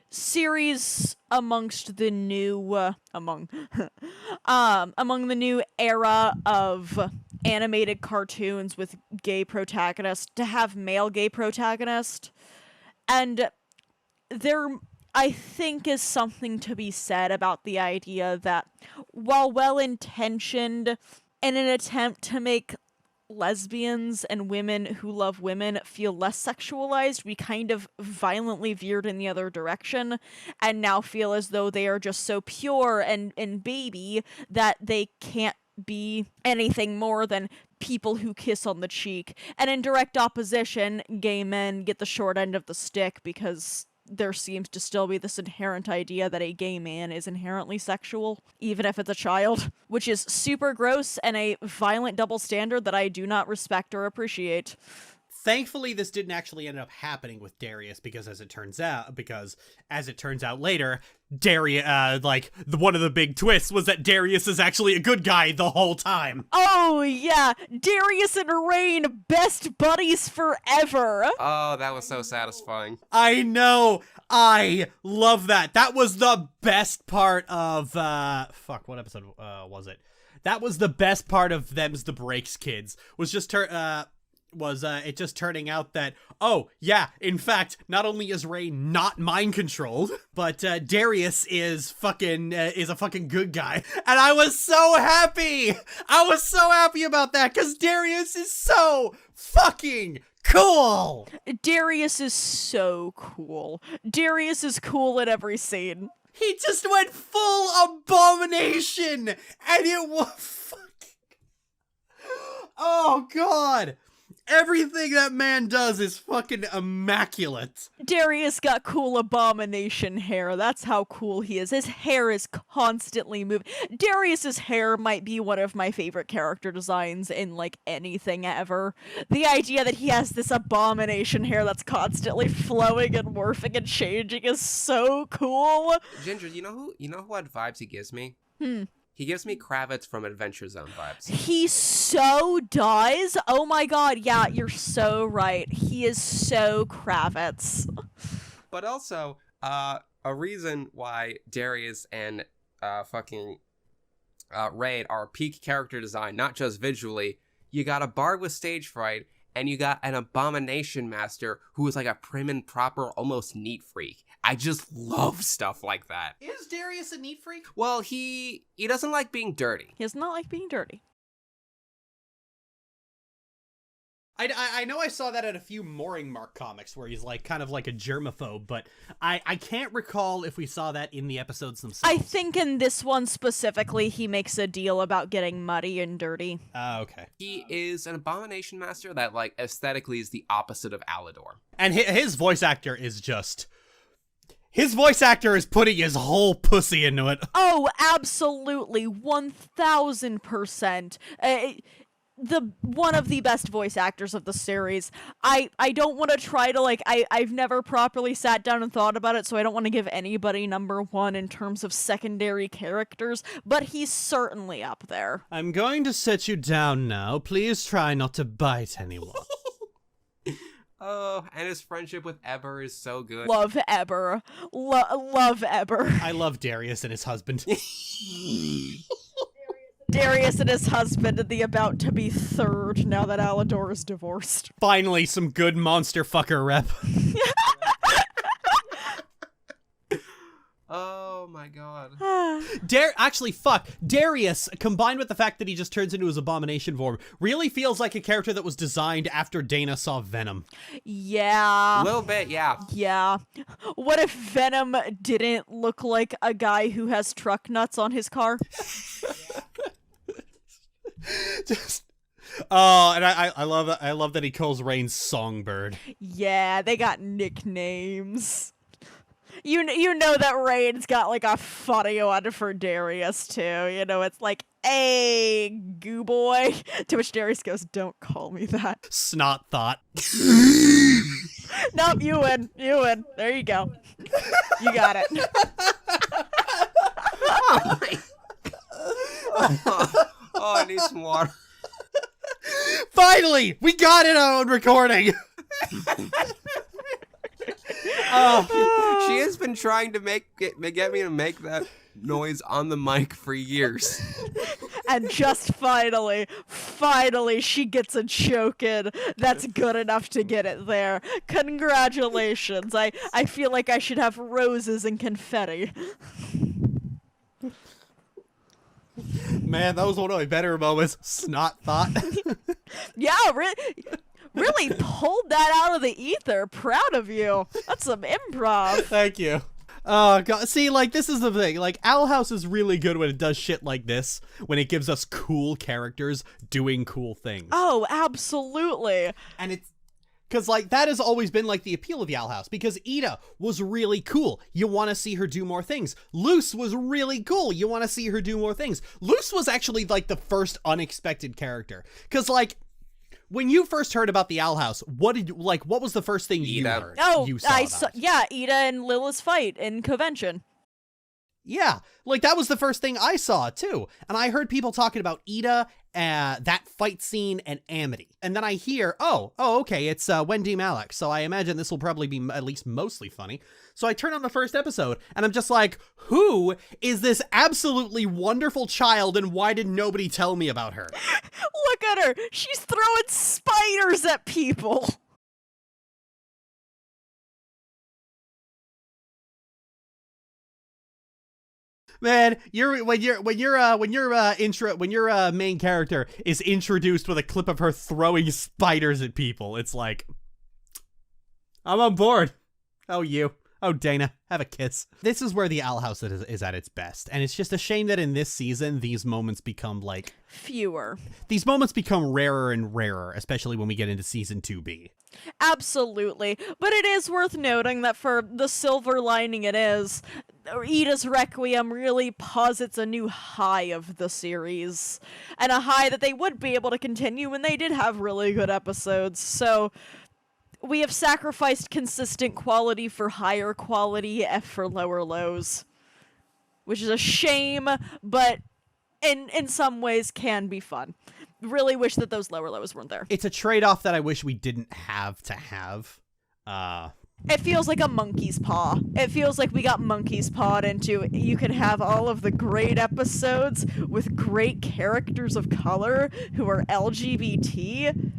series amongst the new among the new era of animated cartoons with gay protagonists to have male gay protagonist. And there, I think, is something to be said about the idea that, while well-intentioned, in an attempt to make lesbians and women who love women feel less sexualized, we kind of violently veered in the other direction, and now feel as though they are just so pure and baby that they can't be anything more than people who kiss on the cheek. And in direct opposition, gay men get the short end of the stick, because there seems to still be this inherent idea that a gay man is inherently sexual, even if it's a child, which is super gross and a violent double standard that I do not respect or appreciate. Thankfully, this didn't actually end up happening with Darius, because as it turns out later, Darius, one of the big twists was that Darius is actually a good guy the whole time. Oh, yeah. Darius and Rain, best buddies forever. Oh, that was so satisfying. I know. I love that. That was the best part of, what episode was it? That was the best part of Them's the Breaks Kids, was just it just turning out that, oh, yeah, in fact, not only is Ray not mind-controlled, but Darius is a fucking good guy. And I was so happy! I was so happy about that, because Darius is so fucking cool! Darius is so cool. Darius is cool at every scene. He just went full abomination! And it was fucking... Oh, God! Everything that man does is fucking immaculate. Darius got cool abomination hair. That's how cool he is. His hair is constantly moving. Darius's hair might be one of my favorite character designs in, like, anything ever. The idea that he has this abomination hair that's constantly flowing and morphing and changing is so cool. Ginger, you know what vibes he gives me? He gives me Kravitz from Adventure Zone vibes. He so does. Oh my god, yeah, you're so right. He is so Kravitz. But also, a reason why Darius and Raid are peak character design, not just visually. You got a bard with stage fright, and you got an abomination master who is like a prim and proper, almost neat freak. I just love stuff like that. Is Darius a neat freak? Well, he doesn't like being dirty. He does not like being dirty. I know I saw that at a few Mooring Mark comics where he's like kind of like a germaphobe, but I can't recall if we saw that in the episodes themselves. I think in this one specifically, he makes a deal about getting muddy and dirty. Okay. He is an abomination master that, like, aesthetically is the opposite of Alador. And his voice actor is just... His voice actor is putting his whole pussy into it. Oh, absolutely. 1000%. one of the best voice actors of the series. I don't want to try to I've never properly sat down and thought about it, so I don't want to give anybody number one in terms of secondary characters, but he's certainly up there. I'm going to set you down now. Please try not to bite anyone. Oh, and his friendship with Eber is so good. Love Eber. Love Eber. I love Darius and his husband. Darius and his husband and the about-to-be third now that Alador is divorced. Finally, some good monster fucker rep. Oh my god. Actually, fuck. Darius, combined with the fact that he just turns into his abomination form, really feels like a character that was designed after Dana saw Venom. Yeah. A little bit, yeah. Yeah. What if Venom didn't look like a guy who has truck nuts on his car? Just... Oh, and I love it. I love that he calls Rain Songbird. Yeah, they got nicknames. You know that Rain's got like a funny one for Darius too. You know, it's like, "Hey, goo boy," to which Darius goes, "Don't call me that." Snot thought. Nope, you win. You win. There you go. You got it. Oh, I need some water. Finally, we got it on recording. She has been trying to get me to make that noise on the mic for years. And just finally, she gets a choke in. That's good enough to get it there. Congratulations. I feel like I should have roses and confetti. Man, that was one of my better moments. Snot thought. Yeah, really pulled that out of the ether. Proud of you. That's some improv. Thank you. Oh, God. See, like, this is the thing. Like, Owl House is really good when it does shit like this, when it gives us cool characters doing cool things. Oh, absolutely. And it's... Because, like, that has always been, like, the appeal of the Owl House. Because Ida was really cool. You want to see her do more things. Luce was really cool. You want to see her do more things. Luce was actually, like, the first unexpected character. Because, like... When you first heard about the Owl House, what was the first thing you heard? Oh, you saw yeah, Ida and Lilith's fight in Convention. Yeah, like that was the first thing I saw too. And I heard people talking about Ida, that fight scene, and Amity. And then I hear, okay, it's Wendy Malick. So I imagine this will probably be at least mostly funny. So I turn on the first episode and I'm just like, who is this absolutely wonderful child and why did nobody tell me about her? Look at her. She's throwing spiders at people. Man, when your main character is introduced with a clip of her throwing spiders at people, it's like, I'm on board. Oh, you. Oh, Dana, have a kiss. This is where the Owl House is at its best. And it's just a shame that in this season, these moments become like... fewer. These moments become rarer and rarer, especially when we get into season 2B. Absolutely. But it is worth noting that for the silver lining it is, Ida's Requiem really posits a new high of the series. And a high that they would be able to continue when they did have really good episodes. So... we have sacrificed consistent quality for higher quality, F for lower lows. Which is a shame, but in some ways can be fun. Really wish that those lower lows weren't there. It's a trade-off that I wish we didn't have to have. It feels like a monkey's paw. It feels like we got monkey's pawed into. You can have all of the great episodes with great characters of color who are LGBT,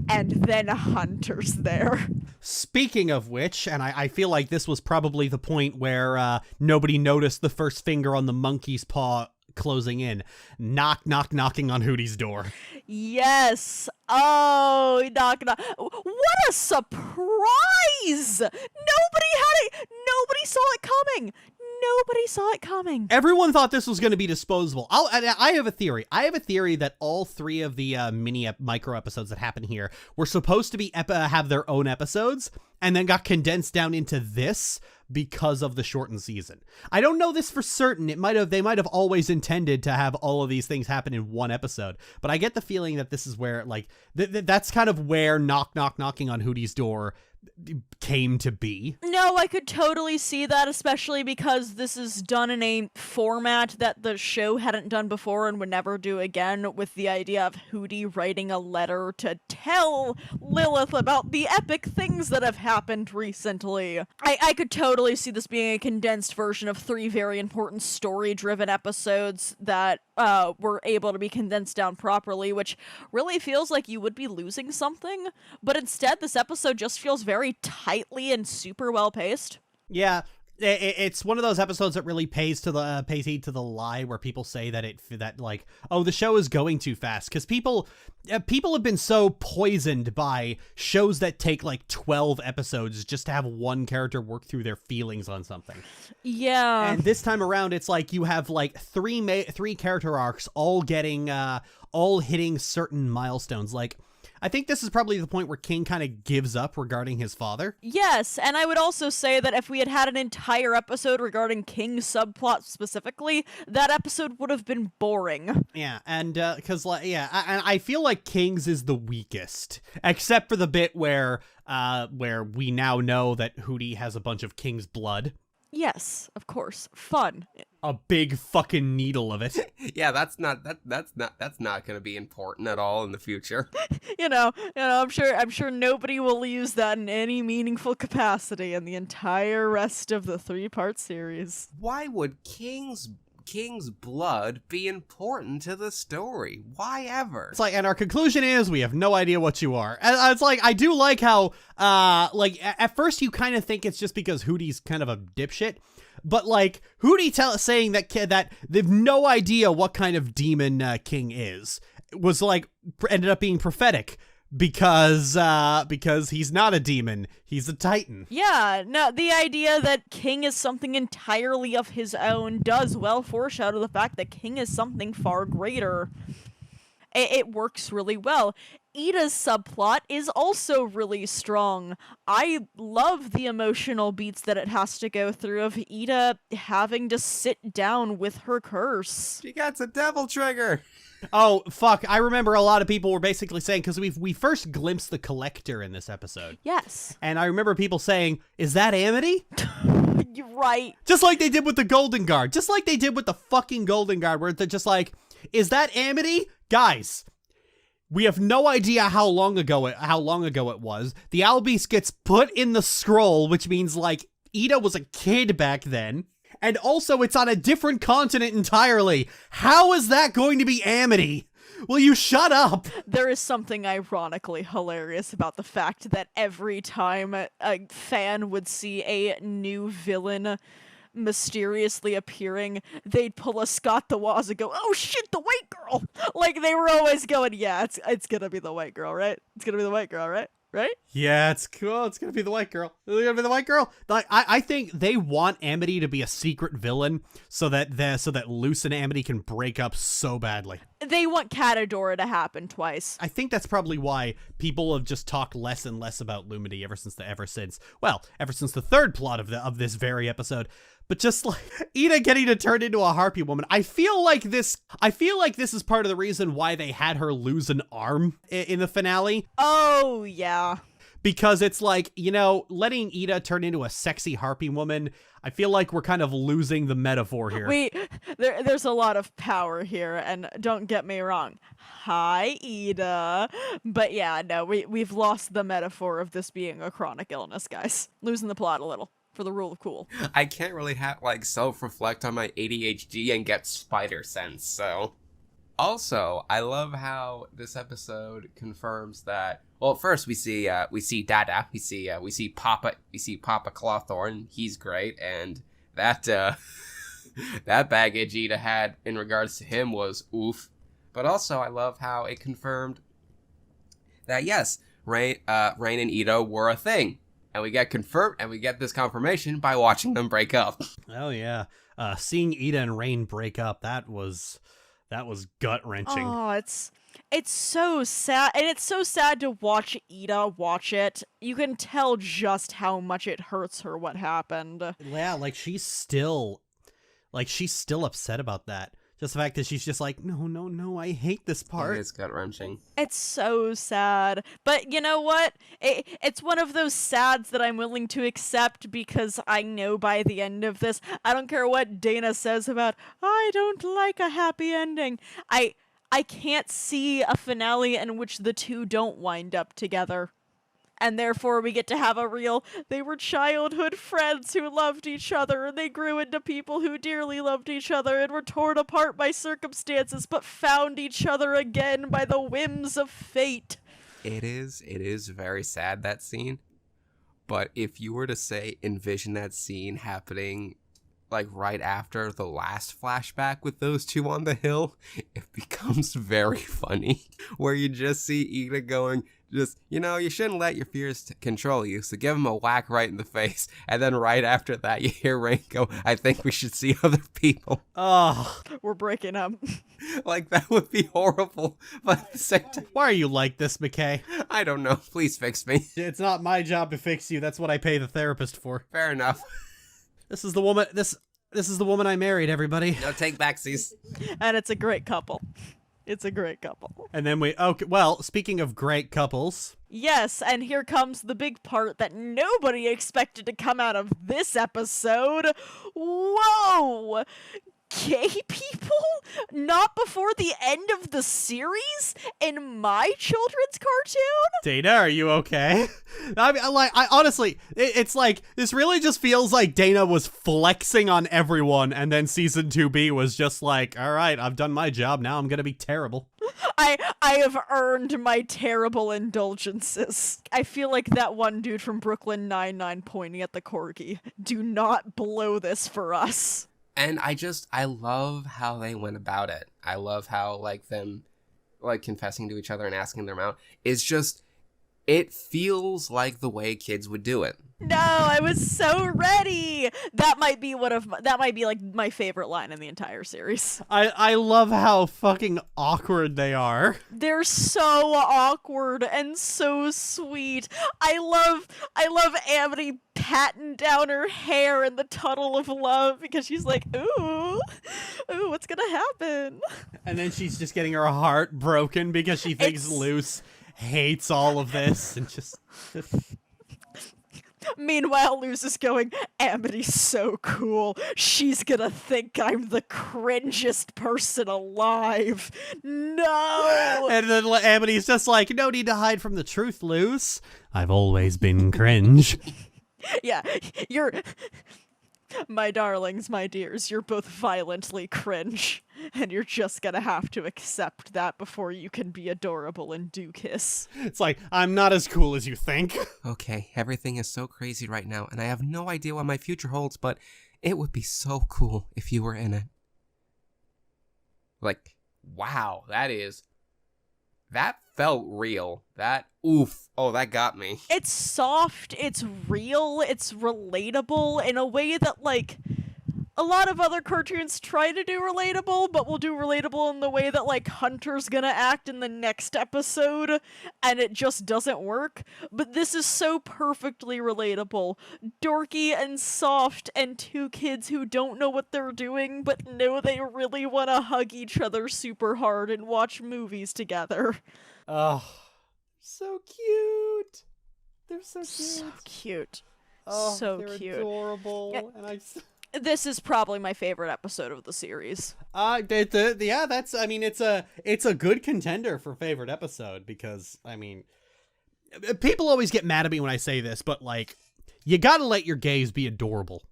and then Hunter's there. Speaking of which, and I feel like this was probably the point where nobody noticed the first finger on the monkey's paw closing in. Knocking on Hooty's door. Yes. Oh, knock. What a surprise! Nobody saw it coming. nobody saw it coming. Everyone thought this was going to be disposable. I have a theory. I have a theory that all 3 of the micro episodes that happen here were supposed to be have their own episodes, and then got condensed down into this because of the shortened season. I don't know this for certain. They might have always intended to have all of these things happen in one episode, but I get the feeling that this is where, like, that's kind of where knocking on Hooty's door came to be. No, I could totally see that, especially because this is done in a format that the show hadn't done before and would never do again, with the idea of Hooty writing a letter to tell Lilith about the epic things that have happened recently. I could totally see this being a condensed version of 3 very important story-driven episodes that were able to be condensed down properly, which really feels like you would be losing something, but instead this episode just feels very tightly and super well paced. Yeah, it's one of those episodes that really pays heed to the lie where people say that like, oh, the show is going too fast, because people have been so poisoned by shows that take like 12 episodes just to have one character work through their feelings on something. Yeah, and this time around it's like you have like three character arcs all hitting certain milestones. Like, I think this is probably the point where King kind of gives up regarding his father. Yes, and I would also say that if we had had an entire episode regarding King's subplot specifically, that episode would have been boring. Yeah, and because I feel like King's is the weakest, except for the bit where we now know that Hooty has a bunch of King's blood. Yes, of course. Fun. A big fucking needle of it. Yeah, that's not going to be important at all in the future. You know, I'm sure nobody will use that in any meaningful capacity in the entire rest of the 3-part series. Why would King's blood be important to the story? Why ever? It's like, and our conclusion is we have no idea what you are. And it's like, I do like how, like, at first you kind of think it's just because Hooty's kind of a dipshit, but like Hooty saying that they've no idea what kind of demon King is was like ended up being prophetic. Because he's not a demon, he's a titan. Yeah, no, the idea that King is something entirely of his own does well foreshadow the fact that King is something far greater. It works really well. Ida's subplot is also really strong. I love the emotional beats that it has to go through of Ida having to sit down with her curse. She got a devil trigger. Oh, fuck. I remember a lot of people were basically saying, because we first glimpsed the Collector in this episode. Yes. And I remember people saying, is that Amity? You're right. Just like they did with the Golden Guard. Just like they did with the fucking Golden Guard, where they're just like, is that Amity? Guys, we have no idea how long ago it was. The Owl Beast gets put in the scroll, which means, like, Ida was a kid back then. And also, it's on a different continent entirely. How is that going to be Amity? Will you shut up? There is something ironically hilarious about the fact that every time a fan would see a new villain mysteriously appearing, they'd pull a Scott the Woz and go, oh shit, the white girl! Like, they were always going, yeah, it's gonna be the white girl, right? It's gonna be the white girl, right? Right? Yeah, it's cool. It's gonna be the white girl. It's gonna be the white girl. Like, I think they want Amity to be a secret villain so that Luce and Amity can break up so badly. They want Catadora to happen twice. I think that's probably why people have just talked less and less about Lumity ever since the third plot of this very episode. But just like Ida getting to turn into a harpy woman, I feel like this is part of the reason why they had her lose an arm in the finale. Oh, yeah. Because it's like, you know, letting Ida turn into a sexy harpy woman, I feel like we're kind of losing the metaphor here. There's a lot of power here, and don't get me wrong. Hi, Ida. But yeah, no, we've lost the metaphor of this being a chronic illness, guys. Losing the plot a little. For the rule of cool. I can't really self-reflect on my ADHD and get spider sense, so. Also, I love how this episode confirms that. Well, first we see Dada, we see Papa Clawthorn. He's great, and that that baggage Ida had in regards to him was oof. But also, I love how it confirmed that yes, Rain and Ida were a thing. And we get this confirmation by watching them break up. Oh yeah. Seeing Ida and Rain break up, that was gut-wrenching. Oh, it's so sad, and it's so sad to watch Ida watch it. You can tell just how much it hurts her what happened. Yeah, like she's still upset about that. Just the fact that she's just like, no, I hate this part. It is gut-wrenching. It's so sad. But you know what? It's one of those sads that I'm willing to accept because I know by the end of this, I don't care what Dana says about, I don't like a happy ending. I can't see a finale in which the two don't wind up together. And therefore we get to have a real, they were childhood friends who loved each other, and they grew into people who dearly loved each other and were torn apart by circumstances, but found each other again by the whims of fate. It is very sad, that scene. But if you were to envision that scene happening like right after the last flashback with those two on the hill, it becomes very funny. Where you just see Ida going, you shouldn't let your fears control you, so give him a whack right in the face. And then right after that, you hear Rain go, I think we should see other people. Oh, we're breaking up. Like, that would be horrible. But at the same time, why are you like this, McKay? I don't know. Please fix me. It's not my job to fix you. That's what I pay the therapist for. Fair enough. This is the woman. This is the woman I married, everybody. No take backsies. And it's a great couple. It's a great couple. And then speaking of great couples. Yes, and here comes the big part that nobody expected to come out of this episode. Whoa! Gay people? Not before the end of the series? In my children's cartoon? Dana, are you okay? I honestly, it's like, this really just feels like Dana was flexing on everyone, and then season 2B was just like, all right, I've done my job, now I'm gonna be terrible. I have earned my terrible indulgences. I feel like that one dude from Brooklyn Nine-Nine pointing at the corgi. Do not blow this for us. And I love how they went about it. I love how, them, confessing to each other and asking them out is just, it feels like the way kids would do it. No, I was so ready. That might be my favorite line in the entire series. I love how fucking awkward they are. They're so awkward and so sweet. I love Amity patting down her hair in the tunnel of love because she's like, ooh, what's gonna happen? And then she's just getting her heart broken because she thinks Luce hates all of this and just... Meanwhile, Luz is going, Amity's so cool. She's gonna think I'm the cringiest person alive. No! And then Amity's just like, no need to hide from the truth, Luz. I've always been cringe. Yeah, you're... My darlings, my dears, you're both violently cringe. And you're just gonna have to accept that before you can be adorable and do kiss. It's like, I'm not as cool as you think. Okay, everything is so crazy right now, and I have no idea what my future holds, but it would be so cool if you were in it. Wow, that felt real. That got me. It's soft, it's real, it's relatable in a way that, a lot of other cartoons try to do relatable, but will do relatable in the way that, Hunter's gonna act in the next episode, and it just doesn't work. But this is so perfectly relatable. Dorky and soft, and two kids who don't know what they're doing, but know they really want to hug each other super hard and watch movies together. Oh, so cute. They're so cute. So cute. Oh, so they're cute. Adorable. Yeah. And This is probably my favorite episode of the series. It's a good contender for favorite episode because, people always get mad at me when I say this, but you gotta let your gays be adorable.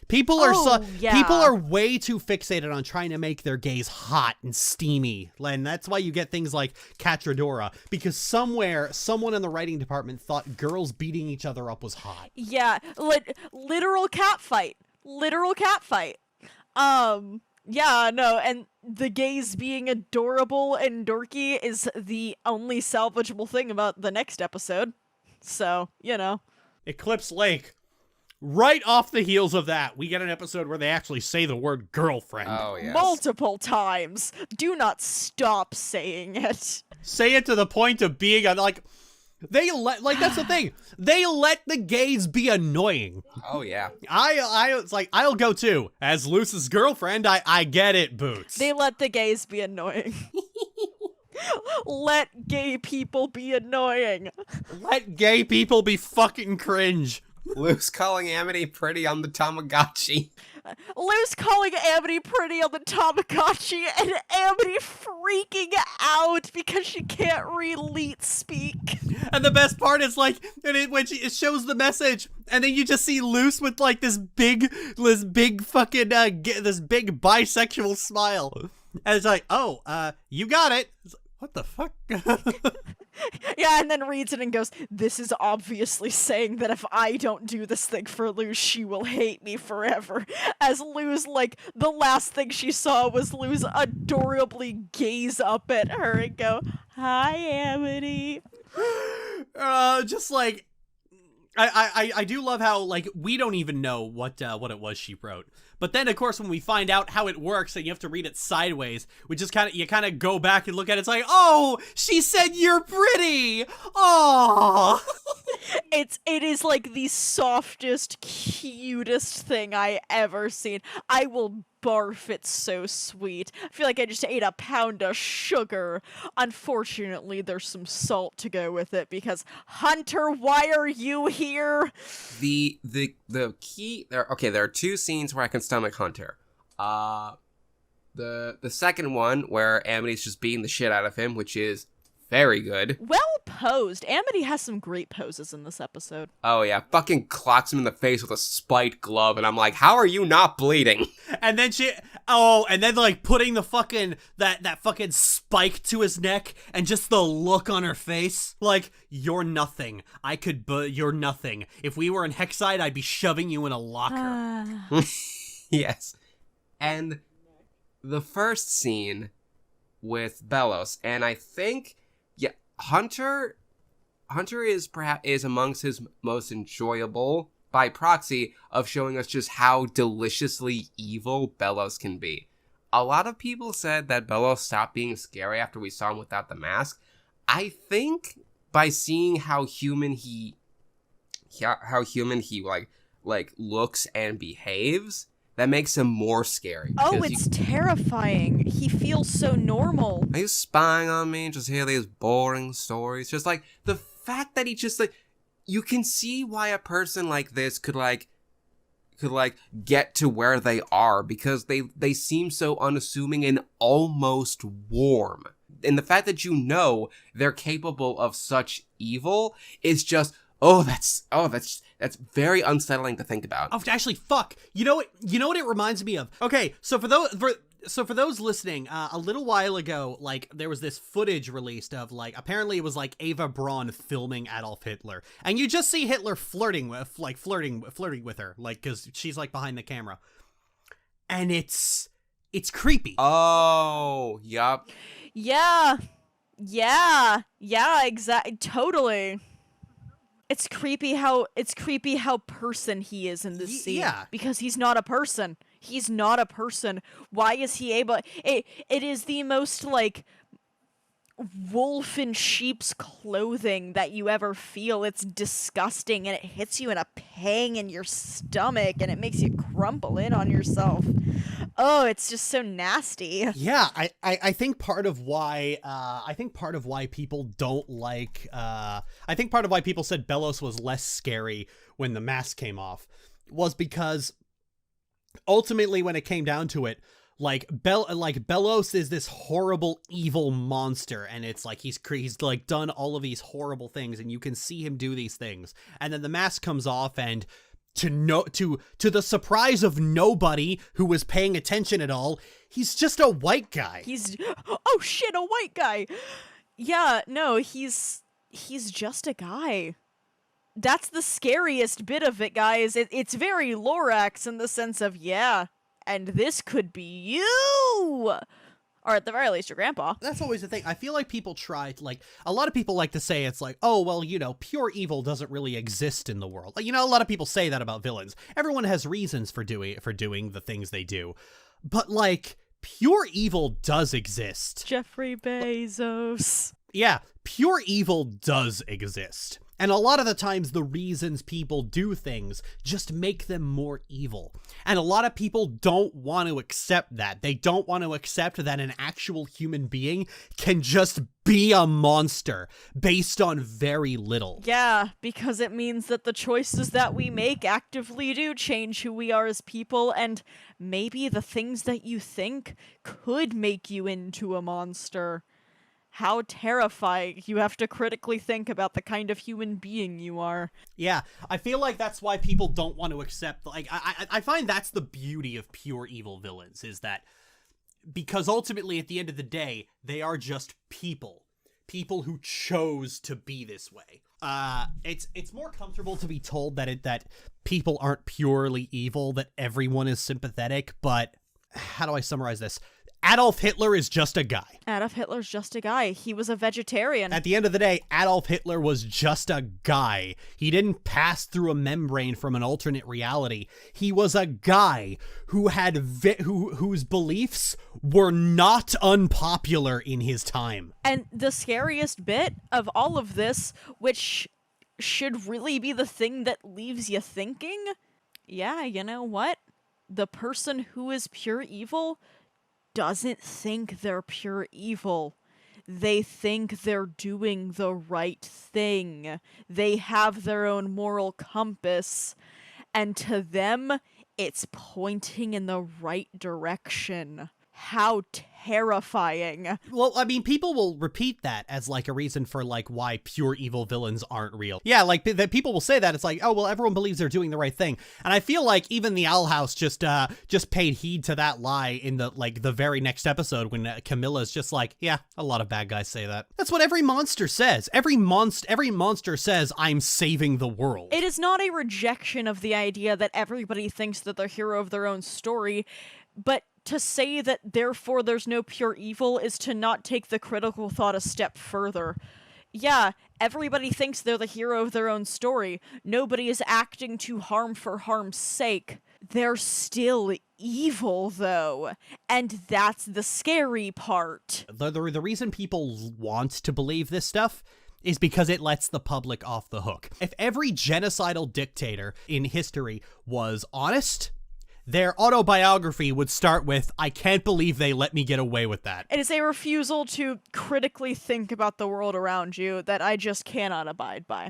People are way too fixated on trying to make their gays hot and steamy, and that's why you get things like Catradora, because somewhere someone in the writing department thought girls beating each other up was hot. Yeah, literal cat fight. Yeah, no, and the gays being adorable and dorky is the only salvageable thing about the next episode. So, Eclipse Lake. Right off the heels of that, we get an episode where they actually say the word girlfriend. Oh, yes. Multiple times. Do not stop saying it. Say it to the point of being like, that's the thing. They let the gays be annoying. Oh, yeah. It's like, I'll go too. As Luce's girlfriend, I get it, Boots. They let the gays be annoying. Let gay people be annoying. Let gay people be fucking cringe. Luce calling Amity pretty on the Tamagotchi. Luce calling Amity pretty on the Tamagotchi, and Amity freaking out because she can't read leet speak. And the best part is like, when it shows the message, and then you just see Luce with like this big fucking this big bisexual smile, and it's like, oh, you got it. It's like, what the fuck? Yeah, and then reads it and goes, this is obviously saying that if I don't do this thing for Luz, she will hate me forever. As Luz, like, the last thing she saw was Luz adorably gaze up at her and go, hi, Amity. Just like, I do love how, like, we don't even know what it was she wrote. But then, of course, when we find out how it works and you have to read it sideways, we just you kind of go back and look at it. It's like, oh, she said you're pretty. Oh. It is like the softest, cutest thing I ever seen. I will barf, it's so sweet. I feel like I just ate a pound of sugar. Unfortunately, there's some salt to go with it because, Hunter, why are you here? The key there. Okay, there are two scenes where I can stomach Hunter. The second one where Amity's just beating the shit out of him, which is very good. Well posed. Amity has some great poses in this episode. Oh yeah, fucking clocks him in the face with a spiked glove, and I'm like, how are you not bleeding? And then and then like putting the fucking that fucking spike to his neck, and just the look on her face, like, you're nothing. You're nothing. If we were in Hexside, I'd be shoving you in a locker. Yes. And the first scene with Bellows, and I think, yeah, Hunter is amongst his most enjoyable by proxy of showing us just how deliciously evil Bellows can be. A lot of people said that Bellows stopped being scary after we saw him without the mask. I think by seeing how human he like looks and behaves, that makes him more scary. Oh, it's terrifying. He feels so normal. Are you spying on me? Just hear these boring stories. Just like the fact that he just like, you can see why a person like this could get to where they are, because they seem so unassuming and almost warm. And the fact that they're capable of such evil is just, that's very unsettling to think about. Oh, actually, fuck. You know what it reminds me of? Okay, so for those listening, a little while ago, like, there was this footage released of, like, apparently it was like Ava Braun filming Adolf Hitler, and you just see Hitler flirting with her, like, because she's like behind the camera, and it's creepy. Oh, yup. Yeah, exactly, totally. It's creepy how person he is in this scene. Yeah. Because he's not a person. He's not a person. Why is he able... It is the most, like, wolf in sheep's clothing that you ever feel. It's disgusting, and it hits you in a pang in your stomach, and it makes you crumple in on yourself. Oh, it's just so nasty. Yeah, I think part of why people don't like I think part of why people said Bellows was less scary when the mask came off was because ultimately, when it came down to it, like Bellows is this horrible evil monster, and it's like he's like done all of these horrible things, and you can see him do these things, and then the mask comes off, and to the surprise of nobody who was paying attention at all, he's just a white guy. Oh shit, a white guy. Yeah, no, he's just a guy. That's the scariest bit of it, guys. It's very Lorax in the sense of, yeah, and this could be you. Or at the very least, your grandpa. That's always the thing. I feel like people try to, like, a lot of people like to say it's like, oh, well, pure evil doesn't really exist in the world. Like, a lot of people say that about villains. Everyone has reasons for doing the things they do. But, like, pure evil does exist. Jeffrey Bezos. Yeah, pure evil does exist. And a lot of the times the reasons people do things just make them more evil. And a lot of people don't want to accept that. They don't want to accept that an actual human being can just be a monster based on very little. Yeah, because it means that the choices that we make actively do change who we are as people, and maybe the things that you think could make you into a monster. How terrifying. You have to critically think about the kind of human being you are. Yeah, I feel like that's why people don't want to accept, like, I find that's the beauty of pure evil villains, is that because ultimately at the end of the day, they are just people who chose to be this way. It's more comfortable to be told that people aren't purely evil, that everyone is sympathetic, but how do I summarize this? Adolf Hitler is just a guy. Adolf Hitler's just a guy. He was a vegetarian. At the end of the day, Adolf Hitler was just a guy. He didn't pass through a membrane from an alternate reality. He was a guy who had whose beliefs were not unpopular in his time. And the scariest bit of all of this, which should really be the thing that leaves you thinking, yeah, you know what? The person who is pure evil doesn't think they're pure evil. They think they're doing the right thing. They have their own moral compass. And to them, it's pointing in the right direction. How terrifying. Well, I mean, people will repeat that as, like, a reason for, like, why pure evil villains aren't real. Yeah, like, that people will say that. It's like, oh, well, everyone believes they're doing the right thing. And I feel like even the Owl House just paid heed to that lie in the very next episode when Camilla's just like, yeah, a lot of bad guys say that. That's what every monster says. Every monster says, I'm saving the world. It is not a rejection of the idea that everybody thinks that they're hero of their own story, but to say that therefore there's no pure evil is to not take the critical thought a step further. Yeah, everybody thinks they're the hero of their own story. Nobody is acting to harm for harm's sake. They're still evil, though. And that's the scary part. The reason people want to believe this stuff is because it lets the public off the hook. If every genocidal dictator in history was honest, their autobiography would start with, I can't believe they let me get away with that. It is a refusal to critically think about the world around you that I just cannot abide by.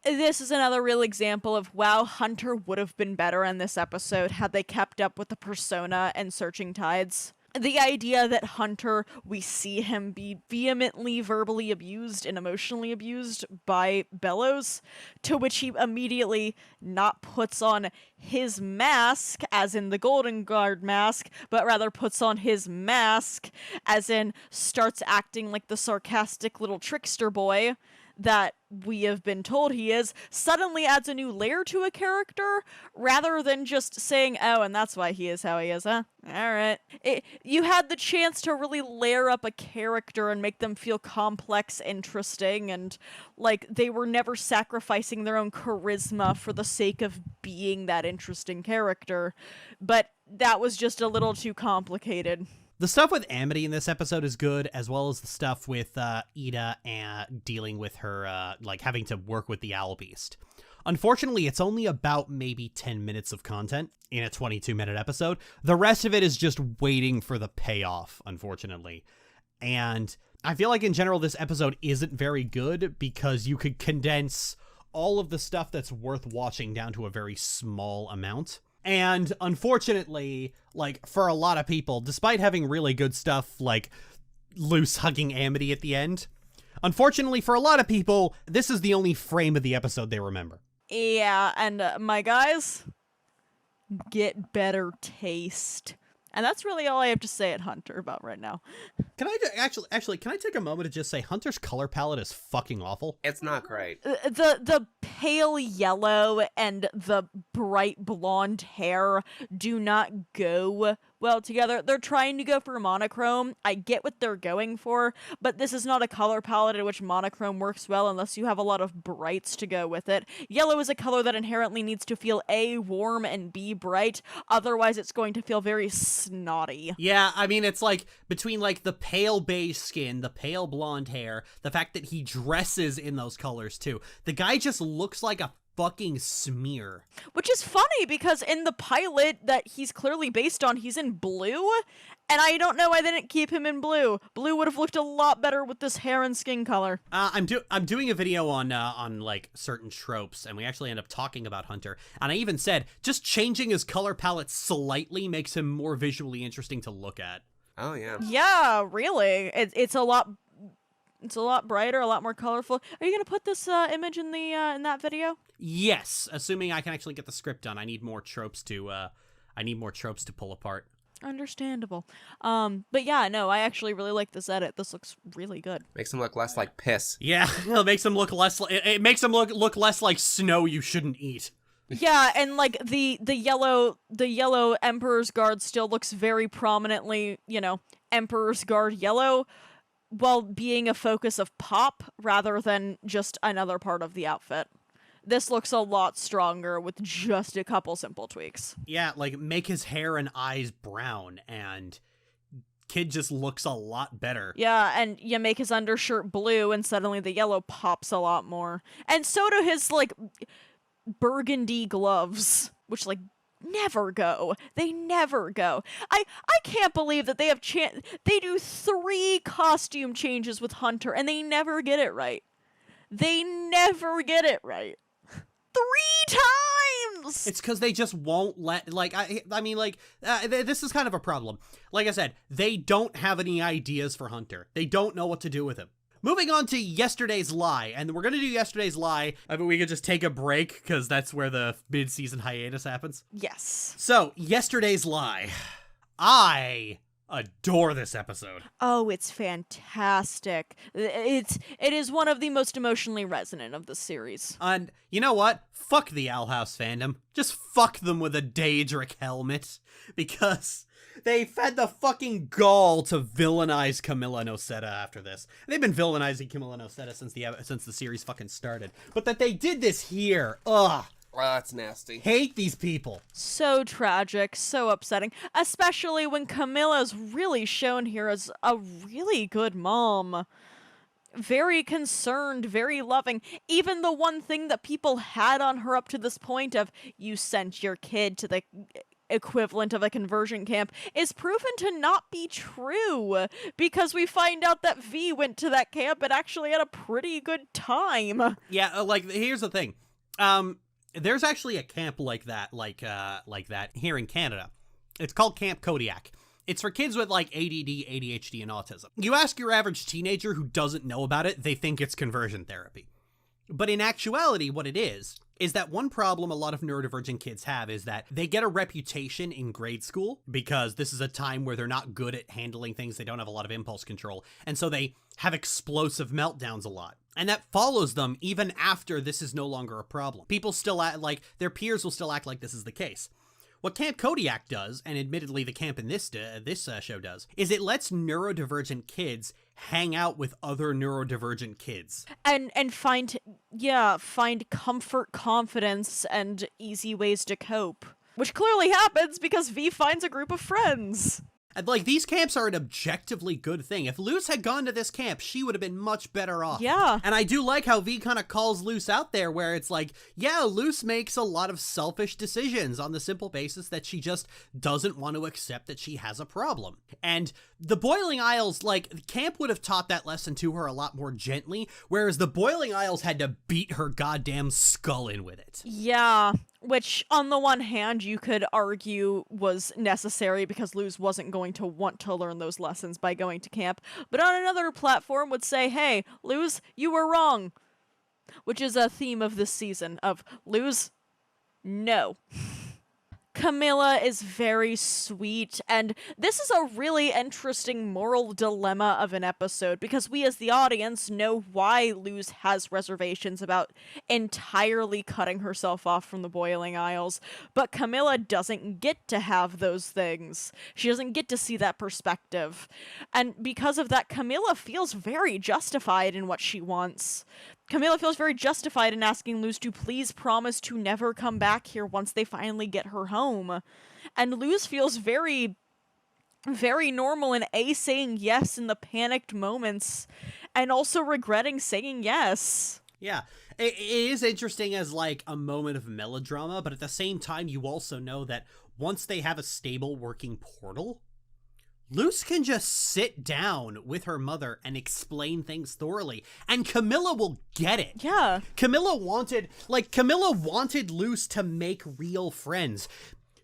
This is another real example of, wow, Hunter would have been better in this episode had they kept up with the persona and Searching Tides. The idea that Hunter, we see him be vehemently verbally abused and emotionally abused by Bellows, to which he immediately not puts on his mask, as in the Golden Guard mask, but rather puts on his mask, as in starts acting like the sarcastic little trickster boy that we have been told he is, suddenly adds a new layer to a character, rather than just saying, oh, and that's why he is how he is, huh? Alright. You had the chance to really layer up a character and make them feel complex, interesting, and like they were never sacrificing their own charisma for the sake of being that interesting character, but that was just a little too complicated. The stuff with Amity in this episode is good, as well as the stuff with Ida and dealing with her, like, having to work with the Owl Beast. Unfortunately, it's only about maybe 10 minutes of content in a 22-minute episode. The rest of it is just waiting for the payoff, unfortunately. And I feel like, in general, this episode isn't very good because you could condense all of the stuff that's worth watching down to a very small amount. And unfortunately, like, for a lot of people, despite having really good stuff like Luce hugging Amity at the end, unfortunately for a lot of people, this is the only frame of the episode they remember. Yeah, and my guys, get better taste. And that's really all I have to say at Hunter about right now. Can I actually can I take a moment to just say Hunter's color palette is fucking awful? It's not great. The pale yellow and the bright blonde hair do not go well together. They're trying to go for monochrome. I get what they're going for, but this is not a color palette in which monochrome works well unless you have a lot of brights to go with it. Yellow is a color that inherently needs to feel A, warm, and B, bright. Otherwise, it's going to feel very snotty. Yeah, I mean, it's like between like the pale beige skin, the pale blonde hair, the fact that he dresses in those colors too. The guy just looks like a fucking smear. Which is funny because in the pilot that he's clearly based on, he's in blue, and I don't know why they didn't keep him in blue. Blue would have looked a lot better with this hair and skin color. I'm doing a video on like certain tropes, and we actually end up talking about Hunter. And I even said just changing his color palette slightly makes him more visually interesting to look at. Oh yeah. Yeah, really. It's a lot brighter, a lot more colorful. Are you gonna put this image in the in that video? Yes, assuming I can actually get the script done. I need more tropes to pull apart. Understandable. But yeah, no, I actually really like this edit. This looks really good. Makes him look less like piss. Yeah, it makes him look less. It makes him look less like snow you shouldn't eat. Yeah, and like the yellow Emperor's Guard still looks very prominently, Emperor's Guard yellow, while being a focus of pop rather than just another part of the outfit. This looks a lot stronger with just a couple simple tweaks. Yeah, like make his hair and eyes brown, and kid just looks a lot better. Yeah, and you make his undershirt blue, and suddenly the yellow pops a lot more. And so do his, like, burgundy gloves, which, like, never go. They never go. I can't believe that they have they do 3 costume changes with Hunter, and they never get it right. They never get it right. 3 times! It's because they just won't let, like, I mean, like, this is kind of a problem. Like I said, they don't have any ideas for Hunter. They don't know what to do with him. Moving on to Yesterday's Lie, and we're gonna do Yesterday's Lie. I mean, we could just take a break, because that's where the mid-season hiatus happens. Yes. So, Yesterday's Lie. I adore this episode. Oh, it's fantastic. It is one of the most emotionally resonant of the series. And you know what? Fuck the Owl House fandom. Just fuck them with a Daedric helmet. Because they've had the fucking gall to villainize Camilla Noceta after this. They've been villainizing Camilla Noceta since the series fucking started. But that they did this here. Ugh. Oh, that's nasty. Hate these people. So tragic, so upsetting, especially when Camilla's really shown here as a really good mom. Very concerned, very loving. Even the one thing that people had on her up to this point of, you sent your kid to the equivalent of a conversion camp, is proven to not be true, because we find out that V went to that camp and actually had a pretty good time. Yeah, like, here's the thing. There's actually a camp like that here in Canada. It's called Camp Kodiak. It's for kids with, like, ADD, ADHD, and autism. You ask your average teenager who doesn't know about it, they think it's conversion therapy. But in actuality, what it is that one problem a lot of neurodivergent kids have is that they get a reputation in grade school because this is a time where they're not good at handling things, they don't have a lot of impulse control, and so they have explosive meltdowns a lot. And that follows them even after this is no longer a problem. People still act like, their peers will still act like this is the case. What Camp Kodiak does, and admittedly the camp in this show does, is it lets neurodivergent kids hang out with other neurodivergent kids. And find comfort, confidence, and easy ways to cope. Which clearly happens because V finds a group of friends. And, like, these camps are an objectively good thing. If Luce had gone to this camp, she would have been much better off. Yeah. And I do like how V kind of calls Luce out there, where it's like, yeah, Luce makes a lot of selfish decisions on the simple basis that she just doesn't want to accept that she has a problem. And the Boiling Isles, like, camp would have taught that lesson to her a lot more gently, whereas the Boiling Isles had to beat her goddamn skull in with it. Yeah. Which, on the one hand, you could argue was necessary because Luz wasn't going to want to learn those lessons by going to camp, but on another platform would say, hey, Luz, you were wrong. Which is a theme of this season, of Luz, no. Camilla is very sweet, and this is a really interesting moral dilemma of an episode, because we as the audience know why Luz has reservations about entirely cutting herself off from the Boiling Isles, but Camilla doesn't get to have those things. She doesn't get to see that perspective. And because of that, Camilla feels very justified in what she wants. Camilla feels very justified in asking Luz to please promise to never come back here once they finally get her home. And Luz feels very, very normal in saying yes in the panicked moments, and also regretting saying yes. Yeah, it is interesting as like a moment of melodrama, but at the same time, you also know that once they have a stable working portal, Luz can just sit down with her mother and explain things thoroughly, and Camilla will get it. Yeah. Camilla wanted Luz to make real friends.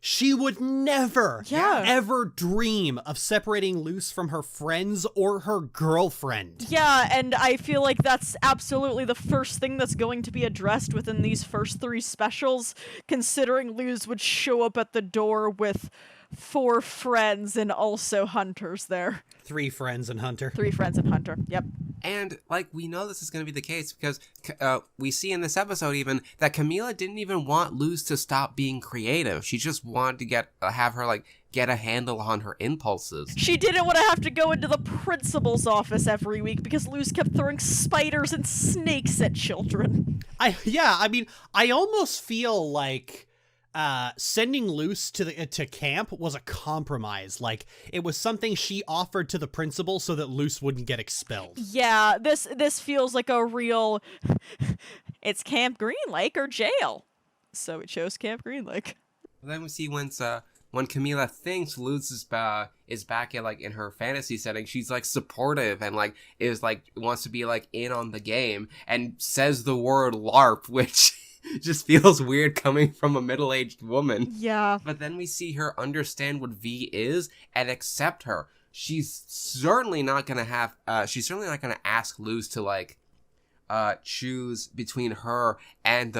She would never, ever dream of separating Luz from her friends or her girlfriend. Yeah, and I feel like that's absolutely the first thing that's going to be addressed within these first 3 specials, considering Luz would show up at the door with 4 friends and also hunters there. 3 friends and Hunter. 3 friends and Hunter, yep. And, like, we know this is going to be the case because we see in this episode even that Camilla didn't even want Luz to stop being creative. She just wanted to have her, like, get a handle on her impulses. She didn't want to have to go into the principal's office every week because Luz kept throwing spiders and snakes at children. I almost feel like sending Luz to camp was a compromise. Like, it was something she offered to the principal so that Luz wouldn't get expelled. Yeah, this feels like a real it's Camp Green Lake or jail. So we chose Camp Green Lake. Then we see when Camilla thinks Luz is back at, like, in her fantasy setting, she's like supportive and like is like wants to be like in on the game and says the word LARP, which just feels weird coming from a middle-aged woman. Yeah. But then we see her understand what V is and accept her. She's certainly not gonna ask Luz to like choose between her and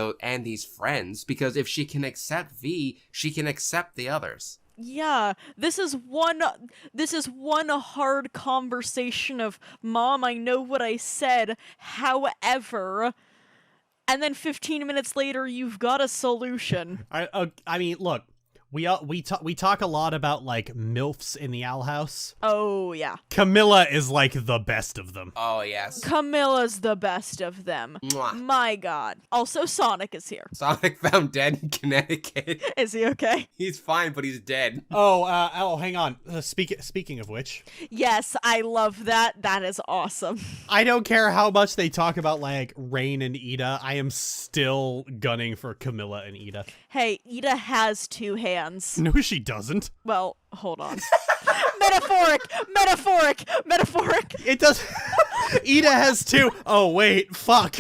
these friends, because if she can accept V, she can accept the others. Yeah, this is one hard conversation of, Mom, I know what I said, however, and then 15 minutes later, you've got a solution. I mean, look, we talk a lot about like MILFs in the Owl House. Oh yeah. Camilla is like the best of them. Oh yes. Camilla's the best of them. Mwah. My God. Also, Sonic is here. Sonic found dead in Connecticut. Is he okay? He's fine, but he's dead. Hang on. Speaking of which, Yes, I love that. That is awesome. I don't care how much they talk about like Rain and Ida. I am still gunning for Camilla and Ida. Hey, Ida has 2 hands. No, she doesn't. Well, hold on. Metaphoric. It does. Ida has 2. Oh wait, fuck.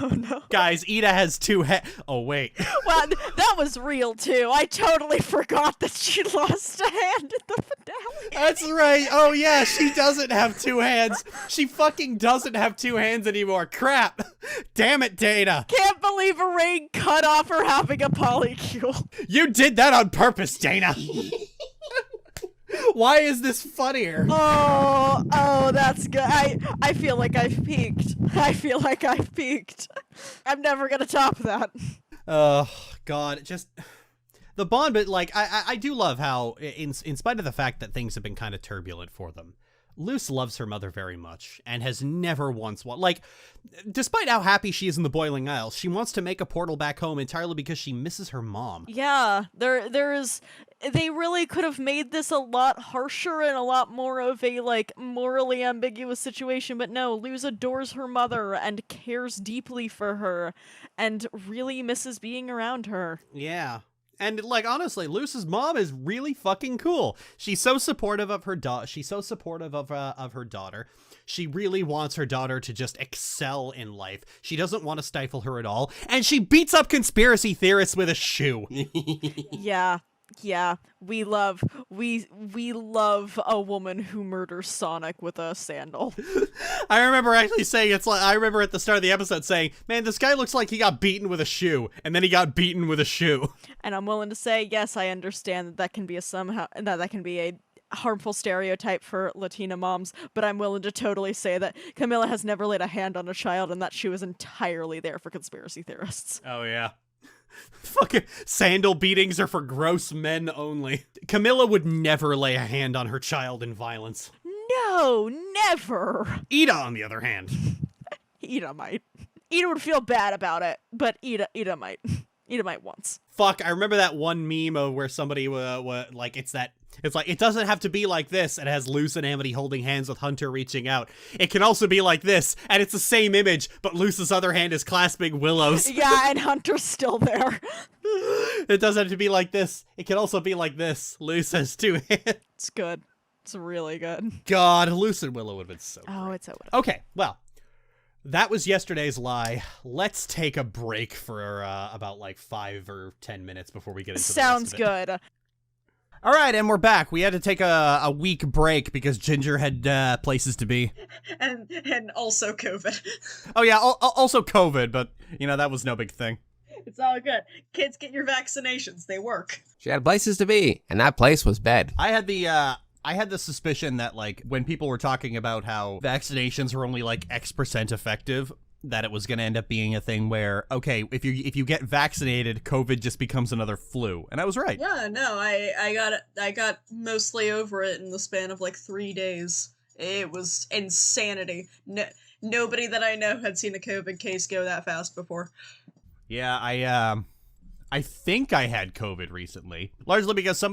Oh no. Guys, Ida has 2 Oh wait. Well, that was real too. I totally forgot that she lost a hand in the finale. That's right. Oh yeah, she doesn't have 2 hands. She fucking doesn't have 2 hands anymore. Crap. Damn it, Dana. Can't believe a ring cut off her having a polycule. You did that on purpose, Dana. Why is this funnier? Oh, that's good. I feel like I've peaked. I'm never gonna top that. Oh, God. Just the bond, but like, I do love how, in spite of the fact that things have been kind of turbulent for them, Luz loves her mother very much and has never once despite how happy she is in the Boiling Isles, she wants to make a portal back home entirely because she misses her mom. Yeah, they really could have made this a lot harsher and a lot more of a, like, morally ambiguous situation, but no, Luz adores her mother and cares deeply for her and really misses being around her. Yeah. And, like, honestly, Luz's mom is really fucking cool. She's so supportive of her daughter. She's so supportive of her daughter. She really wants her daughter to just excel in life. She doesn't want to stifle her at all. And she beats up conspiracy theorists with a shoe. Yeah. Yeah, we love a woman who murders Sonic with a sandal. I remember actually saying I remember at the start of the episode saying, "Man, this guy looks like he got beaten with a shoe," and then he got beaten with a shoe. And I'm willing to say, yes, I understand that can be that can be a harmful stereotype for Latina moms, but I'm willing to totally say that Camilla has never laid a hand on a child, and that shoe is entirely there for conspiracy theorists. Oh yeah. Fucking sandal beatings are for gross men only. Camilla would never lay a hand on her child in violence. No, never. Ida, on the other hand. Ida might. Ida would feel bad about it, but Ida might. Ida might once. Fuck, I remember that one meme of where somebody like it's like it doesn't have to be like this and it has Luce and Amity holding hands with Hunter reaching out. It can also be like this and it's the same image, but Luce's other hand is clasping Willow's. Yeah, and Hunter's still there. It doesn't have to be like this. It can also be like this. Luce has two hands. It's good. It's really good. God, Luce and Willow would have been so Oh, great. it's so good. Okay, well, that was yesterday's lie. Let's take a break for about like 5 or 10 minutes before we get into Sounds the rest of it. good. All right, and we're back. We had to take a week break because Ginger had places to be. And also COVID. Oh yeah, also COVID, but you know that was no big thing. It's all good. Kids, get your vaccinations. They work. She had places to be, and that place was bed. I had the suspicion that like when people were talking about how vaccinations were only like X% effective, that it was going to end up being a thing where, okay, if you get vaccinated, COVID just becomes another flu. And I was right. Yeah, no, I got mostly over it in the span of like 3 days. It was insanity. Nobody that I know had seen a COVID case go that fast before. Yeah, I think I had COVID recently, largely because some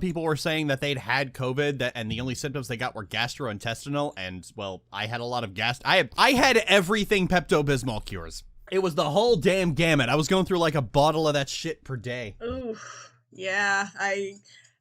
people were saying that they'd had COVID and the only symptoms they got were gastrointestinal, and well, I had a lot of I had everything Pepto-Bismol cures. It was the whole damn gamut. I was going through like a bottle of that shit per day. Ooh, yeah,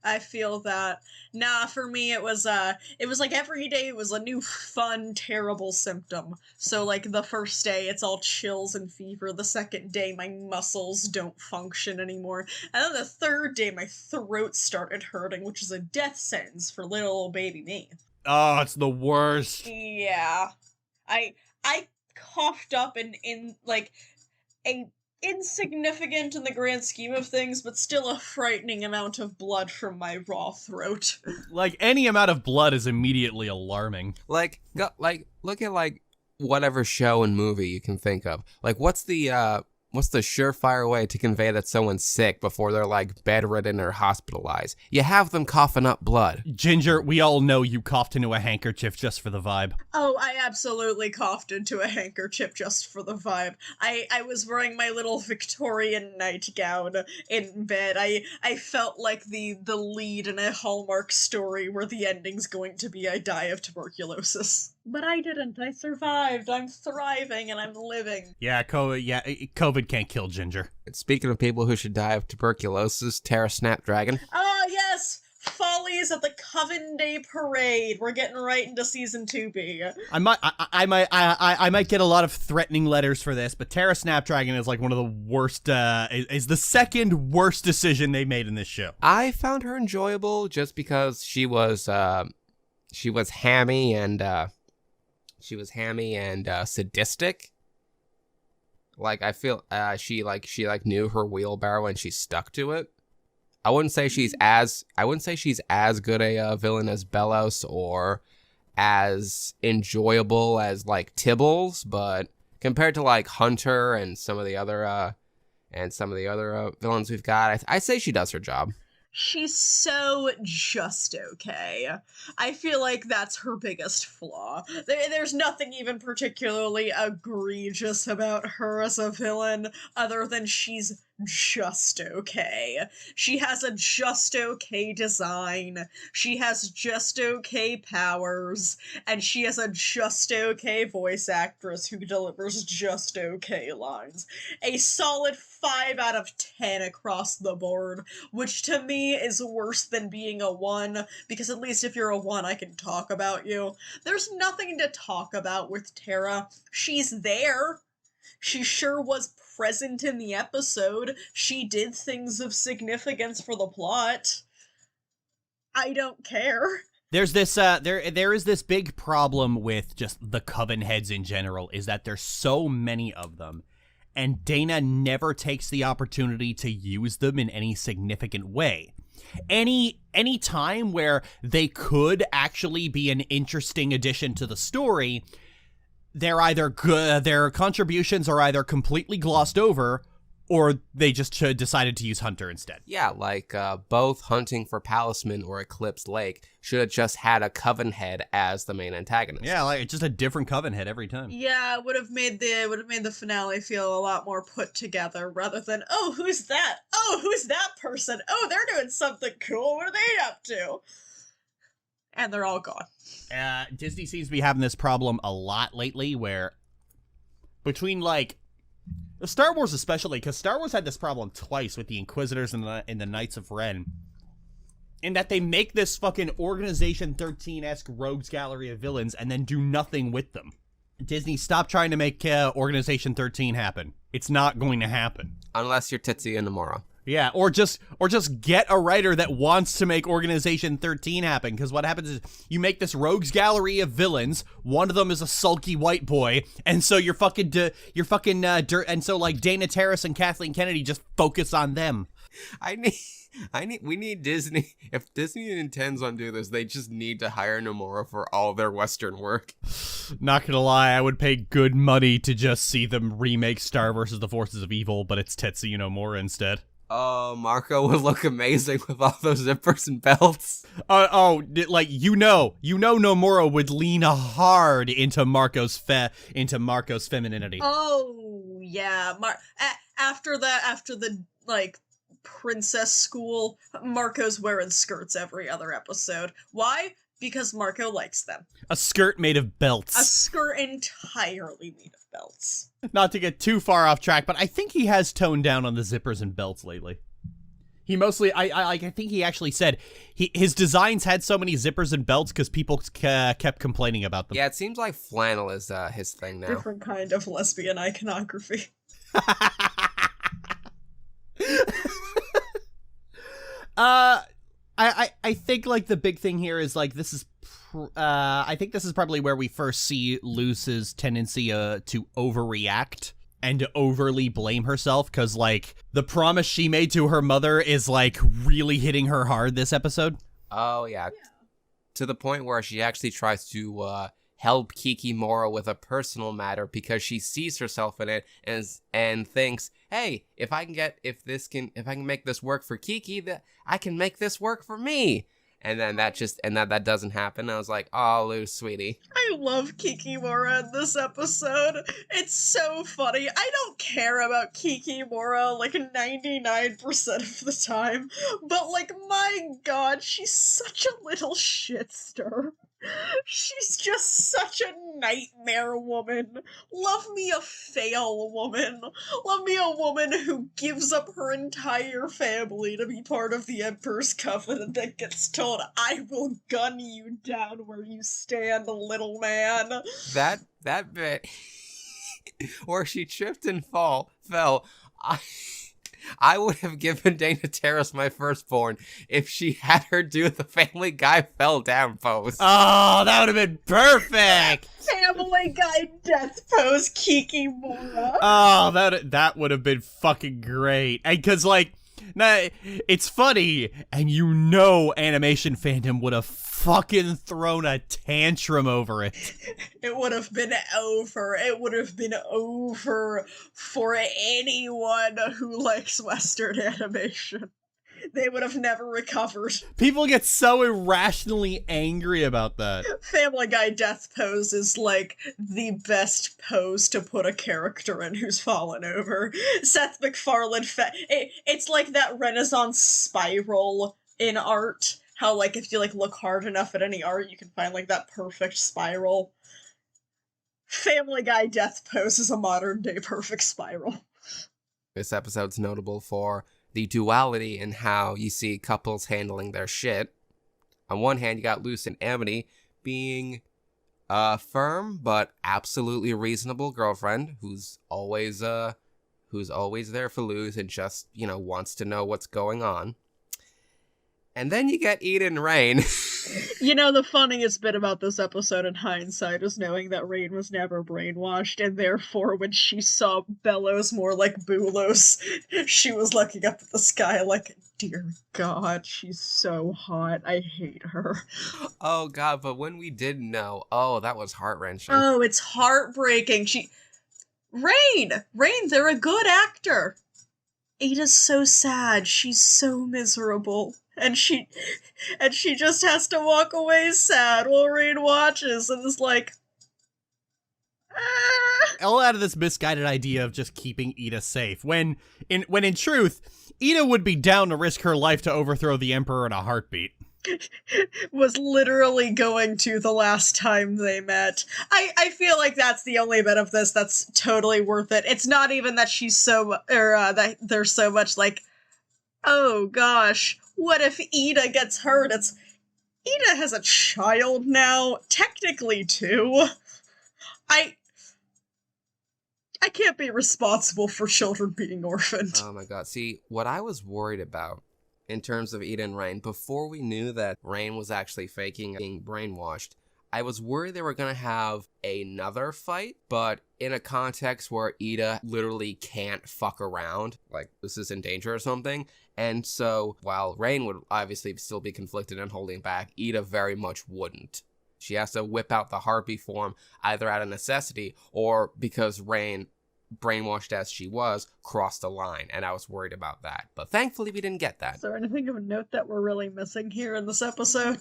I feel that. Nah, for me it was like every day was a new fun, terrible symptom. So like the first day it's all chills and fever, the second day my muscles don't function anymore, and then the third day my throat started hurting, which is a death sentence for little old baby me. Oh, it's the worst. Yeah. I coughed up in like a insignificant in the grand scheme of things, but still a frightening amount of blood from my raw throat. Like any amount of blood is immediately alarming. Like, look at like whatever show and movie you can think of. Like, what's the surefire way to convey that someone's sick before they're like bedridden or hospitalized? You have them coughing up blood. Ginger, we all know you coughed into a handkerchief just for the vibe. Oh, I absolutely coughed into a handkerchief just for the vibe. I was wearing my little Victorian nightgown in bed. I felt like the lead in a Hallmark story where the ending's going to be I die of tuberculosis. But I didn't. I survived. I'm thriving and I'm living. Yeah, COVID can't kill Ginger. Speaking of people who should die of tuberculosis, Terra Snapdragon. Ah, yes! Follies at the Coven Day Parade. We're getting right into season 2B. I might get a lot of threatening letters for this, but Terra Snapdragon is like one of the worst, is the second worst decision they made in this show. I found her enjoyable just because she was hammy and sadistic. Like, I feel she knew her wheelbarrow and she stuck to it. I wouldn't say she's as good a villain as Bellows or as enjoyable as like Tibbles, but compared to like Hunter and some of the other villains we've got, I say she does her job. She's so just okay. I feel like that's her biggest flaw. There's nothing even particularly egregious about her as a villain other than she's just okay. She has a just okay design, she has just okay powers, and she has a just okay voice actress who delivers just okay lines. A solid 5 out of 10 across the board, which to me is worse than being a 1, because at least if you're a 1 I can talk about you. There's nothing to talk about with Terra. She's there. She sure was present in the episode. She did things of significance for the plot. I don't care. There's this there is this big problem with just the Coven heads in general, is that there's so many of them, and Dana never takes the opportunity to use them in any significant way. Any time where they could actually be an interesting addition to the story, they're either good, their contributions are either completely glossed over, or they just decided to use Hunter instead. Yeah, like both Hunting for Palismen or Eclipse Lake should have just had a Coven head as the main antagonist. Yeah, like it's just a different Coven head every time. Yeah, would have made the finale feel a lot more put together rather than, oh, who's that? Oh, who's that person? Oh, they're doing something cool. What are they up to? And they're all gone. Disney seems to be having this problem a lot lately, where between like Star Wars especially, because Star Wars had this problem twice with the Inquisitors and the Knights of Ren, in that they make this fucking Organization 13-esque rogues gallery of villains and then do nothing with them. Disney, stop trying to make Organization 13 happen. It's not going to happen. Unless you're Tetsuya Nomura. Yeah, or just get a writer that wants to make Organization 13 happen, because what happens is you make this rogues gallery of villains, one of them is a sulky white boy, and so and so like Dana Terrace and Kathleen Kennedy just focus on them. We need Disney. If Disney intends on doing this, they just need to hire Nomura for all their Western work. Not gonna lie, I would pay good money to just see them remake Star vs. the Forces of Evil, but it's Tetsuya Nomura instead. Oh, Marco would look amazing with all those zippers and belts. Nomura would lean hard into Marco's femininity. Oh, yeah. After the like princess school, Marco's wearing skirts every other episode. Why? Because Marco likes them. A skirt made of belts. A skirt entirely made of belts. Not to get too far off track, but I think he has toned down on the zippers and belts lately. He mostly, I think he actually said his designs had so many zippers and belts because people kept complaining about them. Yeah, it seems like flannel is his thing now. Different kind of lesbian iconography. I think like the big thing here is like I think this is probably where we first see Luce's tendency to overreact and to overly blame herself, because like the promise she made to her mother is like really hitting her hard this episode. Oh yeah. To the point where she actually tries to help Kikimora with a personal matter because she sees herself in it and thinks, hey, if I can make this work for Kiki, that I can make this work for me. And then that doesn't happen. I was like, oh, Lou, sweetie. I love Kikimora in this episode. It's so funny. I don't care about Kikimora like 99% of the time, but like, my god, she's such a little shitster. She's just such a nightmare woman. Love me a fail woman. Love me a woman who gives up her entire family to be part of the Emperor's Coven and then gets told, I will gun you down where you stand, little man. That bit where she tripped and fell, I would have given Dana Terrace my firstborn if she had her do the Family Guy fell down pose. Oh, that would have been perfect! Family Guy death pose, Kikimora. Oh, that would have been fucking great. And because, like, it's funny, and animation fandom would have fucking thrown a tantrum over it. It would have been over. It would have been over for anyone who likes Western animation. They would have never recovered. People get so irrationally angry about that. Family Guy death pose is like the best pose to put a character in who's fallen over. Seth MacFarlane, it's like that Renaissance spiral in art. How, like, if you, like, look hard enough at any art, you can find, like, that perfect spiral. Family Guy death pose is a modern-day perfect spiral. This episode's notable for the duality in how you see couples handling their shit. On one hand, you got Luce and Amity being firm but absolutely reasonable girlfriend who's always there for Luz and just, wants to know what's going on. And then you get Eda and Rain. The funniest bit about this episode in hindsight is knowing that Rain was never brainwashed, and therefore when she saw Bellows more like Bulos, she was looking up at the sky like, dear God, she's so hot. I hate her. Oh God, but when we did know, that was heart-wrenching. Oh, it's heartbreaking. Rain, they're a good actor. Ada's so sad. She's so miserable. And she just has to walk away sad while Rain watches and is like, All out of this misguided idea of just keeping Eda safe, when in truth, Eda would be down to risk her life to overthrow the Emperor in a heartbeat. Was literally going to the last time they met. I feel like that's the only bit of this that's totally worth it. It's not even that that there's so much like, oh gosh, what if Eda gets hurt? It's, Eda has a child now, technically too. I can't be responsible for children being orphaned. Oh my God. See, what I was worried about in terms of Eda and Rain, before we knew that Rain was actually faking being brainwashed, I was worried they were going to have another fight, but in a context where Eda literally can't fuck around, like this is in danger or something. And so while Rain would obviously still be conflicted and holding back, Eda very much wouldn't. She has to whip out the harpy form either out of necessity or because Rain, brainwashed as she was, crossed the line, and I was worried about that. But thankfully we didn't get that. Is there anything of note that we're really missing here in this episode?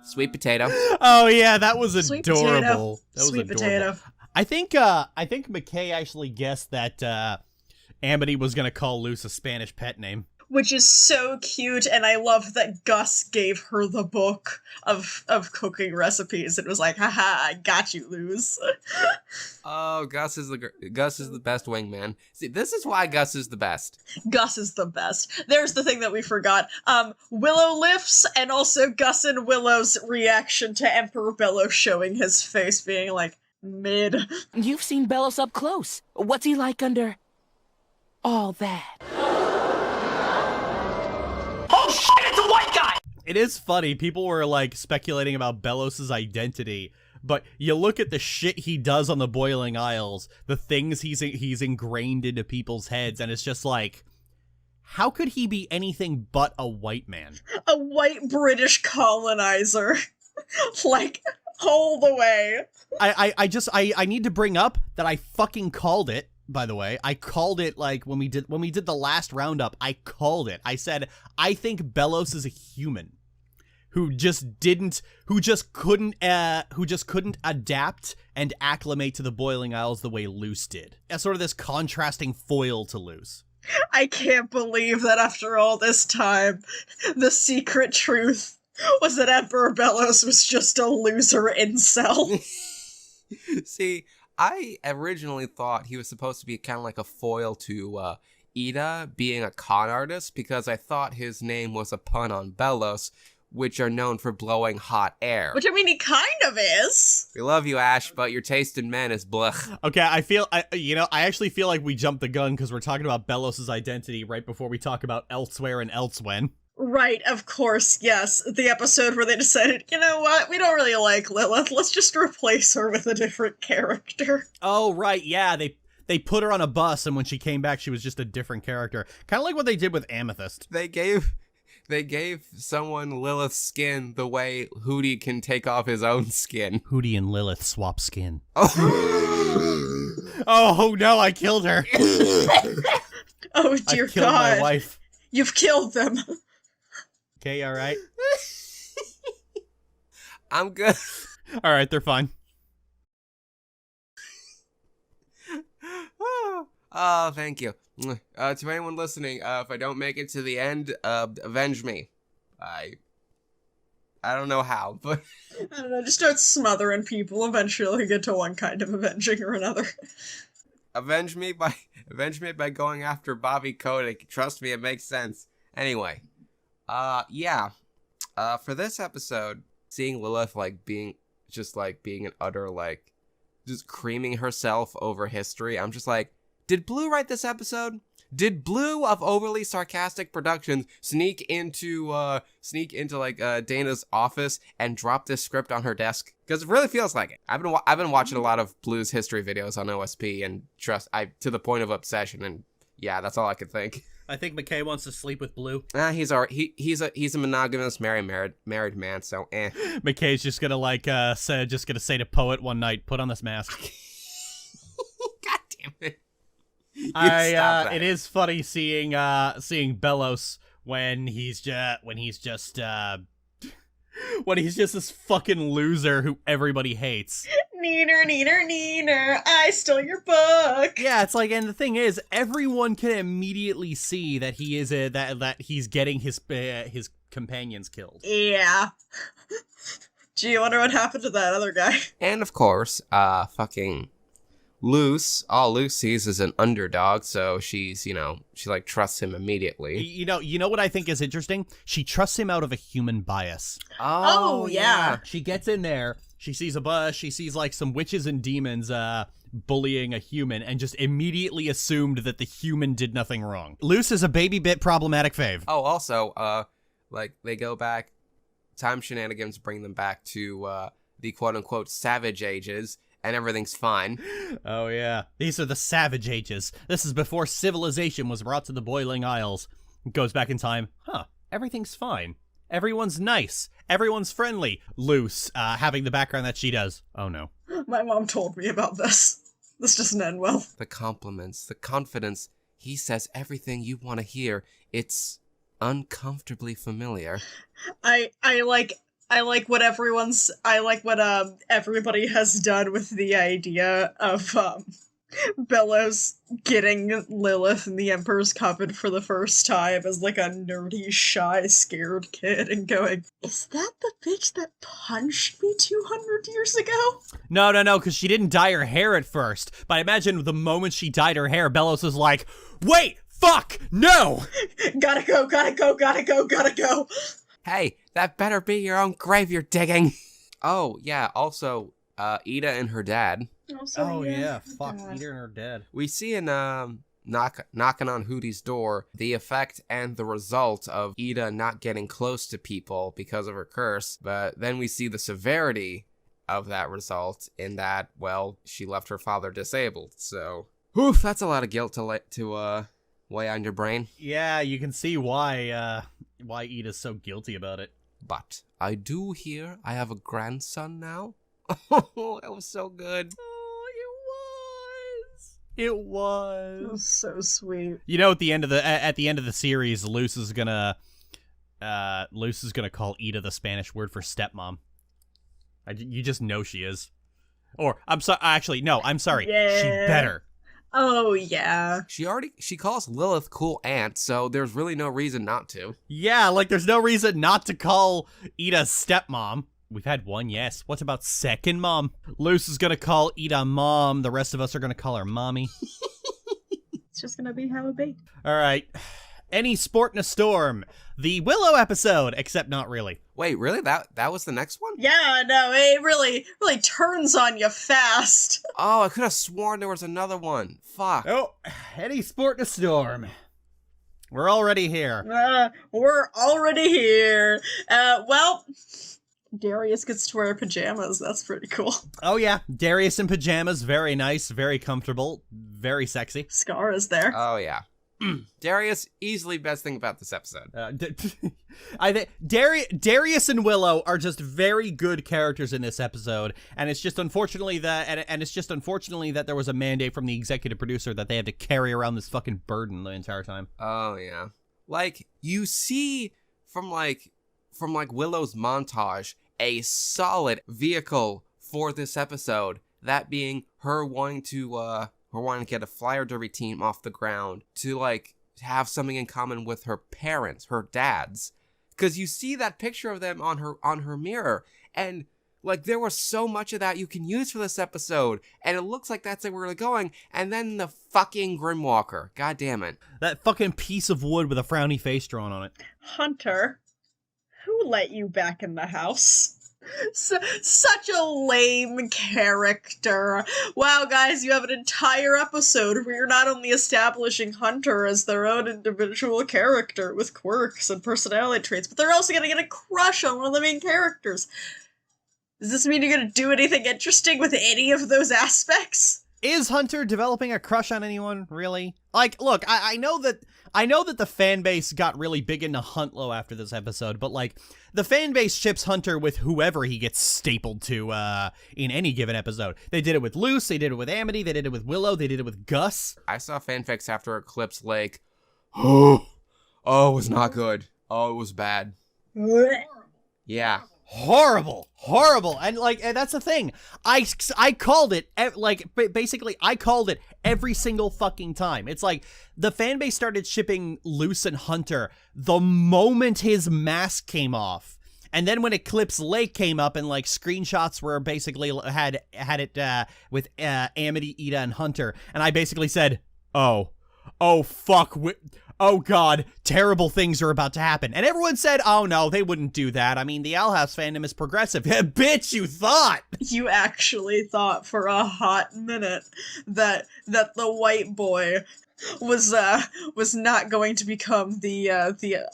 Sweet potato. Oh yeah, that was Sweet adorable. potato. That was Sweet adorable. potato. I think McKay actually guessed that Amity was gonna call Luz a Spanish pet name. Which is so cute, and I love that Gus gave her the book of cooking recipes. It was like, haha, I got you, Luz. Oh, Gus is the best wingman. See, this is why Gus is the best. Gus is the best. There's the thing that we forgot. Willow lifts, and also Gus and Willow's reaction to Emperor Bellows showing his face being like, mid. You've seen Bellows up close. What's he like under all that? Oh shit, it's a white guy! It is funny. People were like speculating about Bellows' identity, but you look at the shit he does on the Boiling Isles, the things he's ingrained into people's heads, and it's just like, how could he be anything but a white man? A white British colonizer. Like, all the way. I need to bring up that I fucking called it. By the way, I called it like when we did the last roundup. I called it. I said I think Bellows is a human who just couldn't adapt and acclimate to the Boiling Isles the way Luz did. As sort of this contrasting foil to Luz. I can't believe that after all this time, the secret truth was that Emperor Bellows was just a loser incel. See, I originally thought he was supposed to be kind of like a foil to Eda being a con artist, because I thought his name was a pun on Bellows, which are known for blowing hot air. Which, I mean, he kind of is. We love you, Ash, but your taste in men is blech. Okay, I actually feel like we jumped the gun because we're talking about Bellows' identity right before we talk about Elsewhere and Elsewhen. Right, of course, yes. The episode where they decided, you know what, we don't really like Lilith, let's just replace her with a different character. Oh, right, yeah, they put her on a bus, and when she came back, she was just a different character. Kind of like what they did with Amethyst. They gave someone Lilith's skin the way Hooty can take off his own skin. Hooty and Lilith swap skin. Oh, oh no, I killed her. Oh, dear I killed God. my wife. You've killed them. Okay, all right. I'm good. All right, they're fine. Oh, thank you. To anyone listening, if I don't make it to the end, avenge me. I don't know how, but I don't know, just start smothering people, eventually get to one kind of avenging or another. avenge me by going after Bobby Kotick. Trust me, it makes sense. Anyway, for this episode, seeing Lilith like being just like being an utter like just creaming herself over history. I'm just like, did Blue write this episode? Did Blue of Overly Sarcastic Productions sneak into like Dana's office and drop this script on her desk? Because it really feels like it. I've been watching a lot of Blue's history videos on OSP and to the point of obsession, and yeah, that's all I could think. I think McKay wants to sleep with Blue. He's a monogamous married man, so eh. McKay's just gonna say to Poet one night, put on this mask. God damn it. It is funny seeing Bellows when he's just this fucking loser who everybody hates. Neener, neener, neener, I stole your book. Yeah, it's like, and the thing is, everyone can immediately see that he is that he's getting his companions killed. Yeah. Gee, I wonder what happened to that other guy. And of course, fucking Luce, all Luce sees is an underdog, so she like trusts him immediately. You know what I think is interesting? She trusts him out of a human bias. Oh yeah. She gets in there, she sees like some witches and demons bullying a human, and just immediately assumed that the human did nothing wrong. Luce is a baby bit problematic fave. Oh, also, like they go back, time shenanigans bring them back to the quote unquote savage ages. And everything's fine. Oh, yeah. These are the Savage Ages. This is before civilization was brought to the Boiling Isles. It goes back in time. Huh. Everything's fine. Everyone's nice. Everyone's friendly. Luce, having the background that she does. Oh, no. My mom told me about this. This doesn't end well. The compliments, the confidence. He says everything you want to hear. It's uncomfortably familiar. I like what everybody has done with the idea of Bellows getting Lilith in the Emperor's Coven for the first time as like a nerdy, shy, scared kid and going, is that the bitch that punched me 200 years ago? No, because she didn't dye her hair at first. But I imagine the moment she dyed her hair, Bellows was like, wait, fuck, no! Gotta go. Hey, that better be your own grave you're digging. Oh, yeah, also, Ida and her dad. Fuck, Ida and her dad. We see in, knocking on Hooty's door, the effect and the result of Ida not getting close to people because of her curse, but then we see the severity of that result in that, well, she left her father disabled, so... Oof, that's a lot of guilt to weigh on your brain. Yeah, you can see why Ida's so guilty about it. But I do hear I have a grandson now. Oh, that was so good. Oh, it was. It was so sweet. You know, at the end of the series, Luce is gonna call Ida the Spanish word for stepmom. You just know she is. Or I'm sorry. Actually, no. I'm sorry. Yeah. She better. Oh, yeah. She calls Lilith cool aunt, so there's really no reason not to. Yeah, like there's no reason not to call Ida stepmom. We've had one, yes. What about second mom? Luce is gonna call Ida mom. The rest of us are gonna call her mommy. It's just gonna be how it be. All right. Any Sport in a Storm. The Willow episode, except not really. Wait, really? That was the next one? Yeah, no, it really turns on you fast. Oh, I could have sworn there was another one. Fuck. Oh, Any Sport in a Storm. We're already here. We're already here. Well, Darius gets to wear pajamas. That's pretty cool. Oh, yeah. Darius in pajamas. Very nice. Very comfortable. Very sexy. Scar is there. Oh, yeah. Darius, easily best thing about this episode. I think Darius and Willow are just very good characters in this episode, and it's just unfortunately that there was a mandate from the executive producer that they had to carry around this fucking burden the entire time. Oh yeah, like you see from Willow's montage a solid vehicle for this episode, that being her wanting to get a flyer derby team off the ground to like have something in common with her parents, her dads, because you see that picture of them on her mirror, and like there was so much of that you can use for this episode, and it looks like that's where we're going. And then the fucking Grimwalker, god damn it, that fucking piece of wood with a frowny face drawn on it. Hunter, who let you back in the house? Such a lame character. Wow, guys, you have an entire episode where you're not only establishing Hunter as their own individual character with quirks and personality traits, but they're also gonna get a crush on one of the main characters. Does this mean you're gonna do anything interesting with any of those aspects? Is Hunter developing a crush on anyone, really? Like, look, I know that the fan base got really big into Huntlow after this episode, but like, the fan base ships Hunter with whoever he gets stapled to in any given episode. They did it with Luce, they did it with Amity, they did it with Willow, they did it with Gus. I saw fanfics after Eclipse Lake. Oh, it was not good. Oh, it was bad. Yeah. Horrible, and that's the thing. I called it, like, basically I called it every single fucking time. It's like the fan base started shipping Luce and Hunter the moment his mask came off, and then when Eclipse Lake came up and like screenshots were basically had it with Amity, Ida, and Hunter, and I basically said, oh fuck. Oh god, terrible things are about to happen. And everyone said, oh no, they wouldn't do that. I mean, the Owl House fandom is progressive. Bitch, you thought! You actually thought for a hot minute that the white boy was not going to become the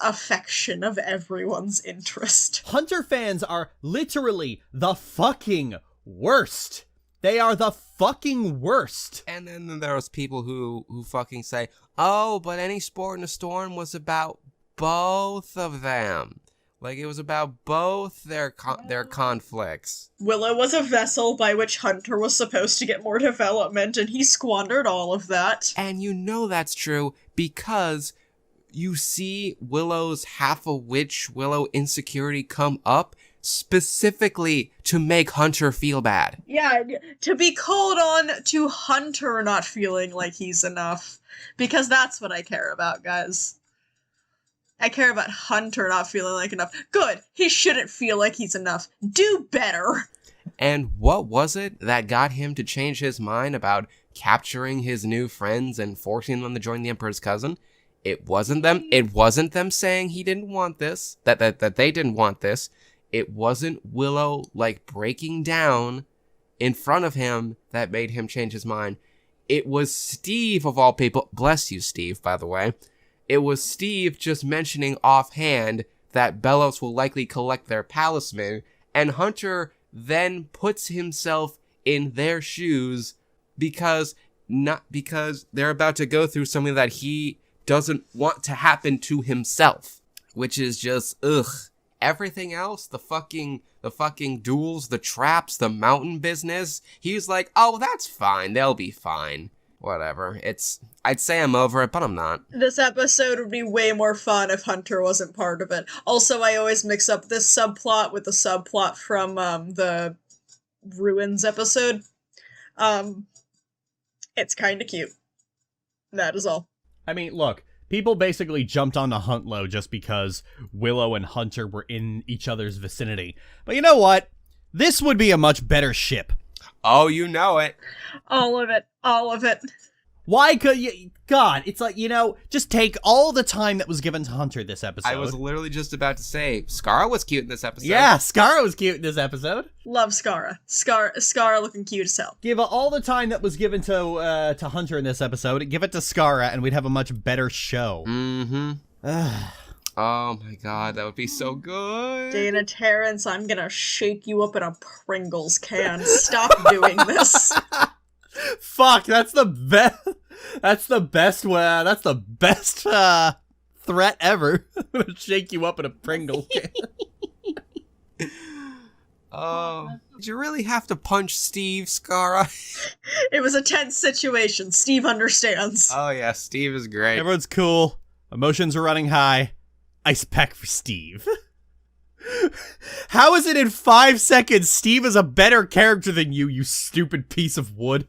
affection of everyone's interest. Hunter fans are literally the fucking worst. They are the fucking worst. And then there was people who fucking say, oh, but Any Sport in a Storm was about both of them. Like, it was about both their conflicts. Willow was a vessel by which Hunter was supposed to get more development, and he squandered all of that. And you know that's true because you see Willow's half-a-witch Willow insecurity come up specifically to make Hunter feel bad. Yeah, to be called on to Hunter not feeling like he's enough. Because that's what I care about, guys. I care about Hunter not feeling like enough. Good, he shouldn't feel like he's enough. Do better! And what was it that got him to change his mind about capturing his new friends and forcing them to join the Emperor's cousin? It wasn't them saying he didn't want this, that they didn't want this. It wasn't Willow, like, breaking down in front of him that made him change his mind. It was Steve, of all people. Bless you, Steve, by the way. It was Steve just mentioning offhand that Belos will likely collect their Palismen, and Hunter then puts himself in their shoes because they're about to go through something that he doesn't want to happen to himself, which is just, ugh. Everything else, the fucking duels, the traps, the mountain business, he's like, oh, that's fine, they'll be fine. Whatever. I'd say I'm over it, but I'm not. This episode would be way more fun if Hunter wasn't part of it. Also, I always mix up this subplot with the subplot from the Ruins episode. It's kinda cute. That is all. I mean, look, people basically jumped onto Huntlow just because Willow and Hunter were in each other's vicinity. But you know what? This would be a much better ship. Oh, you know it. All of it. All of it. Why could you? God, it's like, just take all the time that was given to Hunter this episode. I was literally just about to say, Skara was cute in this episode. Yeah, Skara was cute in this episode. Love Skara. Skara looking cute as hell. Give all the time that was given to Hunter in this episode, give it to Skara, and we'd have a much better show. Mm-hmm. Oh my god, that would be so good. Dana Terrence, I'm gonna shake you up in a Pringles can. Stop doing this. Fuck, that's the best. That's the best. That's the best threat ever. I'm gonna shake you up in a Pringle can. Oh, did you really have to punch Steve, Skara? It was a tense situation. Steve understands. Oh yeah, Steve is great. Everyone's cool. Emotions are running high. Ice pack for Steve. How is it in 5 seconds Steve is a better character than you stupid piece of wood?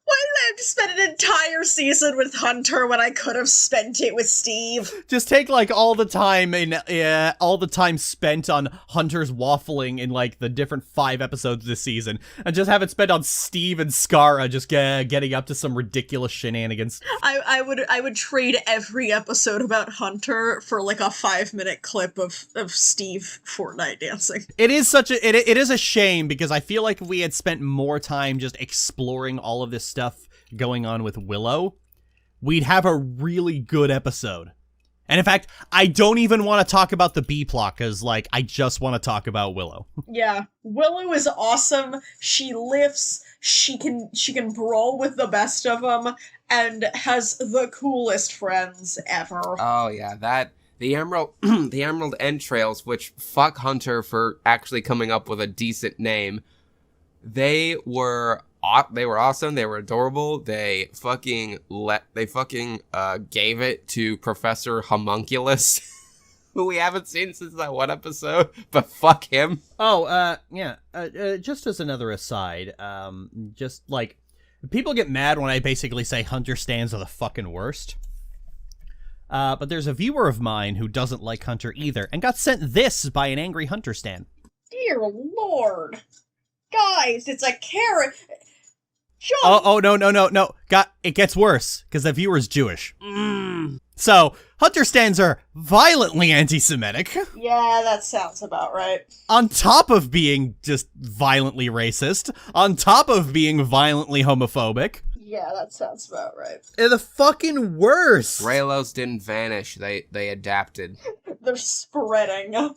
Why time to spend an entire season with Hunter when I could have spent it with Steve. Just take like all the time spent on Hunter's waffling in like the different 5 episodes this season, and just have it spent on Steve and Skara just getting up to some ridiculous shenanigans. I would trade every episode about Hunter for like a 5-minute clip of Steve Fortnite dancing. It is it is a shame, because I feel like if we had spent more time just exploring all of this stuff going on with Willow, we'd have a really good episode. And in fact, I don't even want to talk about the B plot, because like I just want to talk about Willow. Yeah, Willow is awesome. She lifts. She can brawl with the best of them, and has the coolest friends ever. Oh yeah, the Emerald the Emerald Entrails, which fuck Hunter for actually coming up with a decent name. They were awesome. They were adorable. They fucking gave it to Professor Homunculus, who we haven't seen since that one episode, but fuck him. Oh, just as another aside, just like, people get mad when I basically say Hunter stans are the fucking worst. But there's a viewer of mine who doesn't like Hunter either, and got sent this by an angry Hunter stan. Dear Lord. Guys, it's a carrot. No. It gets worse, because the viewer's Jewish. So, Hunter stans are violently anti-Semitic. Yeah, that sounds about right. On top of being just violently racist, on top of being violently homophobic. Yeah, that sounds about right. They're the fucking worst. Raylos didn't vanish. They adapted. They're spreading.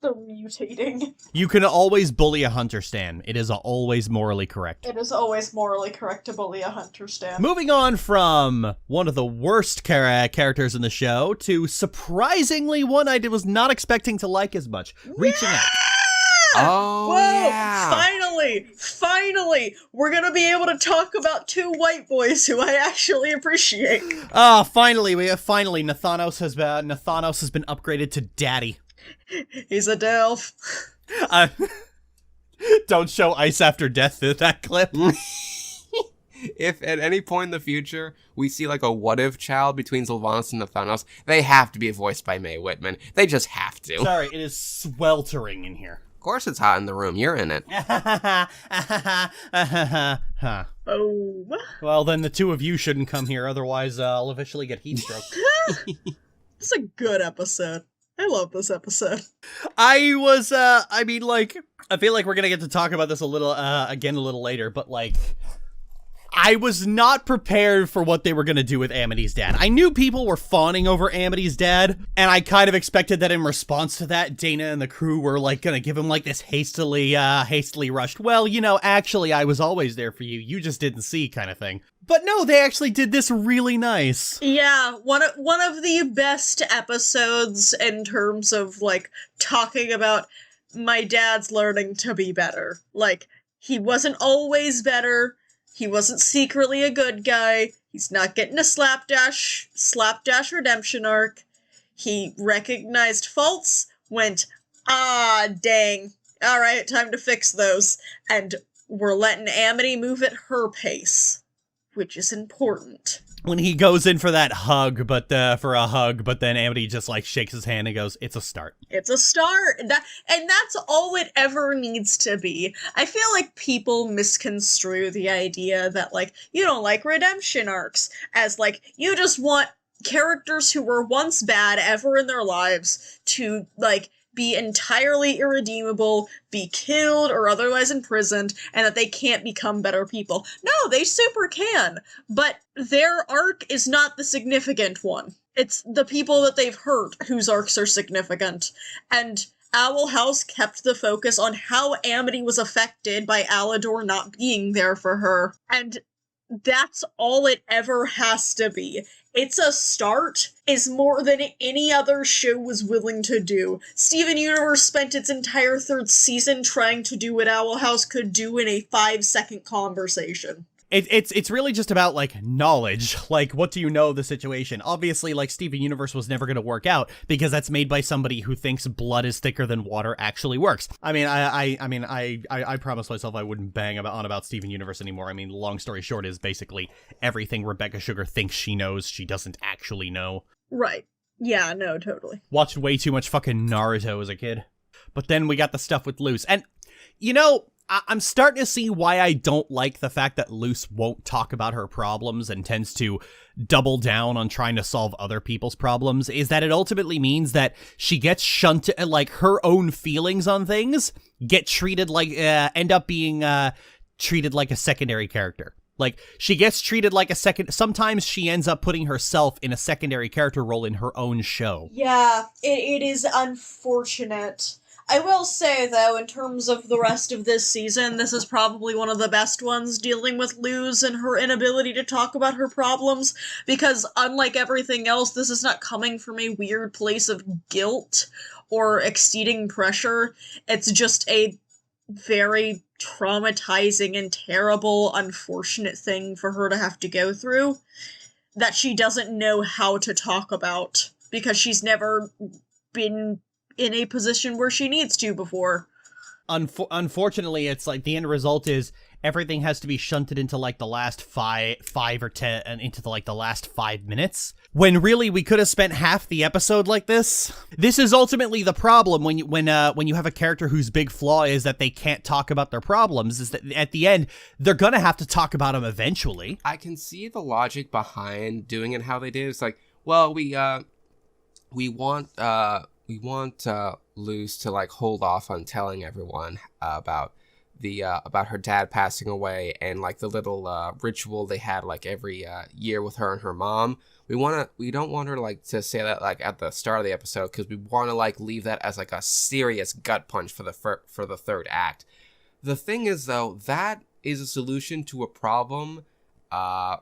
They're mutating. You can always bully a Hunter stan. It is always morally correct. It is always morally correct to bully a Hunter stan. Moving on from one of the worst characters in the show to surprisingly one I was not expecting to like as much. Reaching Out. Oh, whoa! yeah. Finally! We're gonna be able to talk about 2 white boys who I actually appreciate. Finally, Nathanos has been upgraded to Daddy. He's a Delph. Don't show Ice After Death through that clip. If at any point in the future we see like a what-if child between Sylvanas and Nathanos, they have to be voiced by Mae Whitman. They just have to. Sorry, it is sweltering in here. Of course it's hot in the room. You're in it. Oh. Well, then the 2 of you shouldn't come here, otherwise I'll officially get heat stroke. It's a good episode. I love this episode. I feel like we're gonna get to talk about this a little later, but like, I was not prepared for what they were going to do with Amity's dad. I knew people were fawning over Amity's dad, and I kind of expected that in response to that, Dana and the crew were like going to give him like this hastily rushed, well, actually I was always there for you, you just didn't see kind of thing. But no, they actually did this really nice. Yeah, one of the best episodes in terms of like talking about my dad's learning to be better. Like, he wasn't always better. He wasn't secretly a good guy. He's not getting a slapdash redemption arc. He recognized faults, went, dang. Alright, time to fix those. And we're letting Amity move at her pace, which is important. When he goes in for that hug, but then Amity just like shakes his hand and goes, "It's a start." It's a start. And that's all it ever needs to be. I feel like people misconstrue the idea that like you don't like redemption arcs as like you just want characters who were once bad ever in their lives to like be entirely irredeemable, be killed or otherwise imprisoned, and that they can't become better people. No, they super can, but their arc is not the significant one. It's the people that they've hurt whose arcs are significant. And Owl House kept the focus on how Amity was affected by Alador not being there for her. And that's all it ever has to be. It's a start is more than any other show was willing to do. Steven Universe spent its entire 3rd season trying to do what Owl House could do in a 5-second conversation. It's really just about, like, knowledge. Like, what do you know of the situation? Obviously, like, Steven Universe was never going to work out because that's made by somebody who thinks blood is thicker than water actually works. I mean, I promised myself I wouldn't bang on about Steven Universe anymore. I mean, long story short is basically everything Rebecca Sugar thinks she knows, she doesn't actually know. Right. Yeah, no, totally. Watched way too much fucking Naruto as a kid. But then we got the stuff with Luce. And, you know, I'm starting to see why I don't like the fact that Luce won't talk about her problems and tends to double down on trying to solve other people's problems, is that it ultimately means that she gets shunted, like, her own feelings on things get treated like, end up being treated like a secondary character. Like, she gets treated like sometimes she ends up putting herself in a secondary character role in her own show. Yeah, it is unfortunate. I will say, though, in terms of the rest of this season, this is probably one of the best ones dealing with Luz and her inability to talk about her problems, because unlike everything else, this is not coming from a weird place of guilt or exceeding pressure. It's just a very traumatizing and terrible, unfortunate thing for her to have to go through that she doesn't know how to talk about, because she's never been in a position where she needs to before. Unfortunately, it's like the end result is everything has to be shunted into like the last five or 10 and into the last 5 minutes, when really we could have spent half the episode like this. This is ultimately the problem when you have a character whose big flaw is that they can't talk about their problems, is that at the end they're gonna have to talk about them eventually. I can see the logic behind doing it how they did. It's like, well, we want Luz to like hold off on telling everyone about her dad passing away and like the little ritual they had like every year with her and her mom. We don't want her like to say that like at the start of the episode, because we want to like leave that as like a serious gut punch for the third act. The thing is, though, that is a solution to a problem. The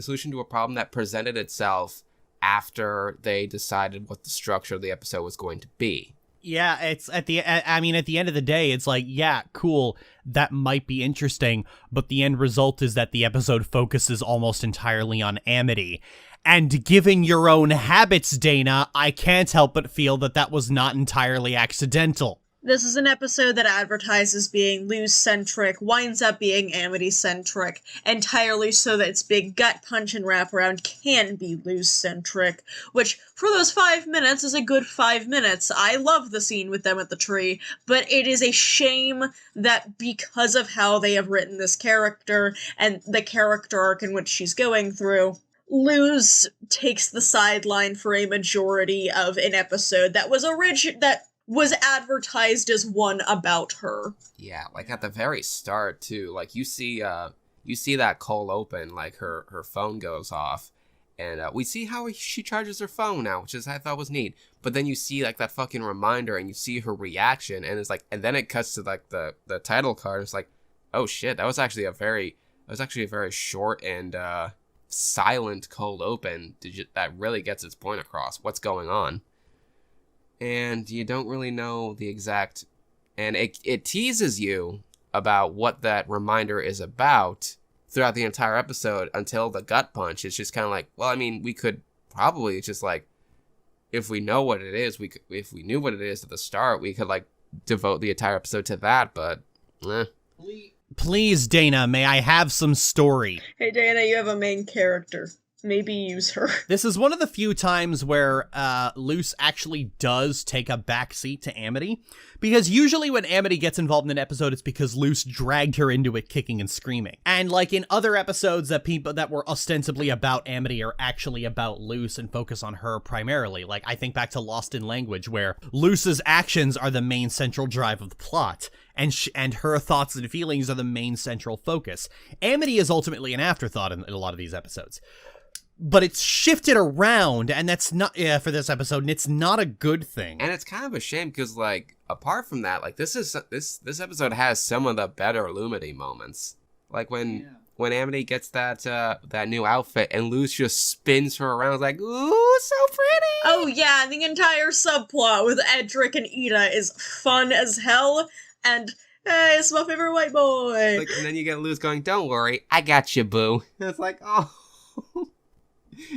solution to a problem that presented itself after they decided what the structure of the episode was going to be. Yeah, it's at the end of the day, it's like, yeah, cool, that might be interesting, but the end result is that the episode focuses almost entirely on Amity. And given your own habits, Dana, I can't help but feel that that was not entirely accidental. This is an episode that advertises being Luz-centric, winds up being Amity-centric, entirely so that its big gut punch and wraparound can be Luz-centric, which, for those 5 minutes, is a good 5 minutes. I love the scene with them at the tree, but it is a shame that because of how they have written this character, and the character arc in which she's going through, Luz takes the sideline for a majority of an episode that was advertised as one about her. Yeah, like at the very start too. Like you see that cold open, like her phone goes off, and we see how she charges her phone now, which I thought was neat. But then you see like that fucking reminder, and you see her reaction, and it's like, and then it cuts to like the title card. It's like, oh shit, that was actually a very short and silent cold open. That really gets its point across. What's going on? And you don't really know the exact, and it teases you about what that reminder is about throughout the entire episode until the gut punch. It's just kind of like, well, I mean, we could probably just like, if we know what it is, if we knew what it is at the start, we could like devote the entire episode to that, but Please, Dana, may I have some story? Hey, Dana, you have a main character. Maybe use her. This is one of the few times where Luce actually does take a backseat to Amity, because usually when Amity gets involved in an episode, it's because Luce dragged her into it kicking and screaming. And like in other episodes that people that were ostensibly about Amity are actually about Luce and focus on her primarily. Like I think back to Lost in Language, where Luce's actions are the main central drive of the plot, and her thoughts and feelings are the main central focus. Amity is ultimately an afterthought in a lot of these episodes. But it's shifted around, and that's not for this episode, and it's not a good thing. And it's kind of a shame because, like, apart from that, like this episode has some of the better Lumity moments. Like when Amity gets that new outfit, and Luce just spins her around, like, ooh, so pretty. Oh yeah, the entire subplot with Edric and Ida is fun as hell, and Hey, it's my favorite white boy. Like, and then you get Luz going, "Don't worry, I got you, boo." And it's like, oh,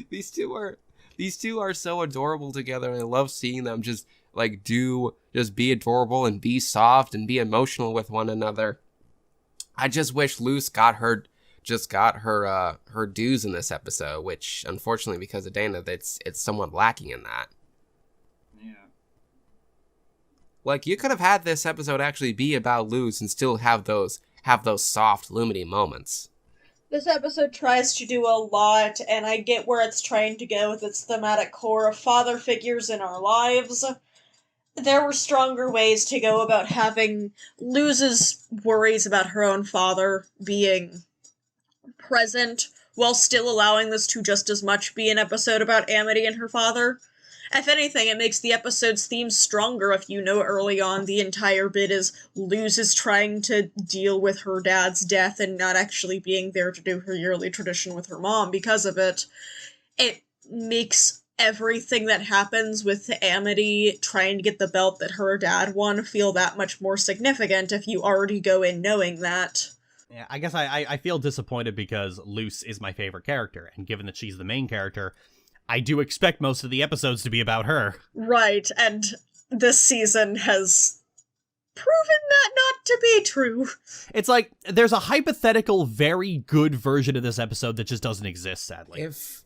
these two are so adorable together, and I love seeing them just be adorable and be soft and be emotional with one another. I just wish Luz got her dues in this episode, which unfortunately because of Dana, it's somewhat lacking in that. Yeah. Like, you could have had this episode actually be about Luz and still have those soft Lumity moments. This episode tries to do a lot, and I get where it's trying to go with its thematic core of father figures in our lives. There were stronger ways to go about having Luz's worries about her own father being present, while still allowing this to just as much be an episode about Amity and her father. If anything, it makes the episode's theme stronger if you know early on the entire bit is Luz is trying to deal with her dad's death and not actually being there to do her yearly tradition with her mom because of it. It makes everything that happens with Amity trying to get the belt that her dad won feel that much more significant if you already go in knowing that. Yeah, I guess I feel disappointed because Luz is my favorite character, and given that she's the main character, I do expect most of the episodes to be about her. Right, and this season has proven that not to be true. It's like, there's a hypothetical, very good version of this episode that just doesn't exist, sadly. If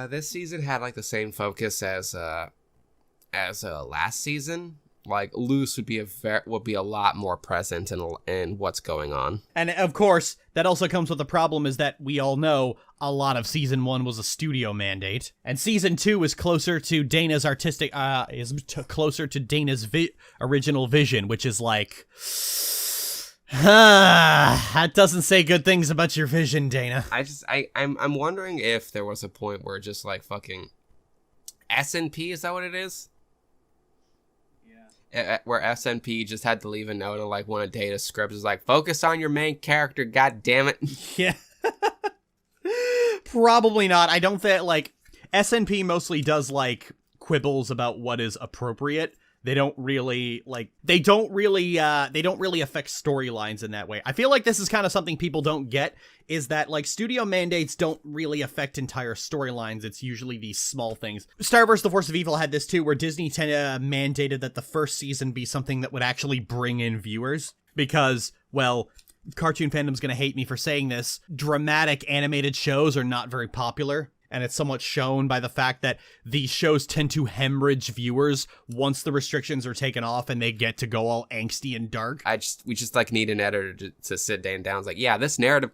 this season had like the same focus as last season, like Luz would be a lot more present in what's going on. And of course, that also comes with the problem is that we all know a lot of season 1 was a studio mandate, and season 2 is closer to Dana's closer to Dana's original vision, which is like, that doesn't say good things about your vision, Dana. I'm wondering if there was a point where just like fucking SNP, is that what it is? Where SNP just had to leave a note of like one of Data's scripts is like, focus on your main character, god damn it. Yeah. Probably not. I don't think, like, SNP mostly does like quibbles about what is appropriate. They don't really affect storylines in that way. I feel like this is kind of something people don't get, is that like studio mandates don't really affect entire storylines. It's usually these small things. Star vs. The Force of Evil had this too, where Disney mandated that the first season be something that would actually bring in viewers because, well, cartoon fandom's gonna hate me for saying this, dramatic animated shows are not very popular. And it's somewhat shown by the fact that these shows tend to hemorrhage viewers once the restrictions are taken off and they get to go all angsty and dark. We just like need an editor to sit down and like, yeah, this narrative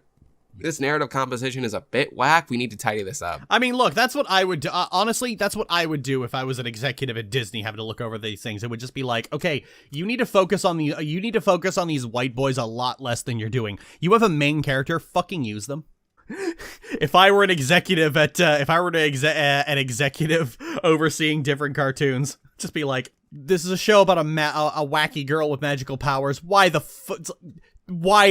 composition is a bit whack. We need to tidy this up. I mean, look, that's what I would do. Honestly, that's what I would do if I was an executive at Disney having to look over these things. It would just be like, okay, you need to focus on these white boys a lot less than you're doing. You have a main character, fucking use them. If I were an executive an executive overseeing different cartoons, just be like, this is a show about a wacky girl with magical powers. Why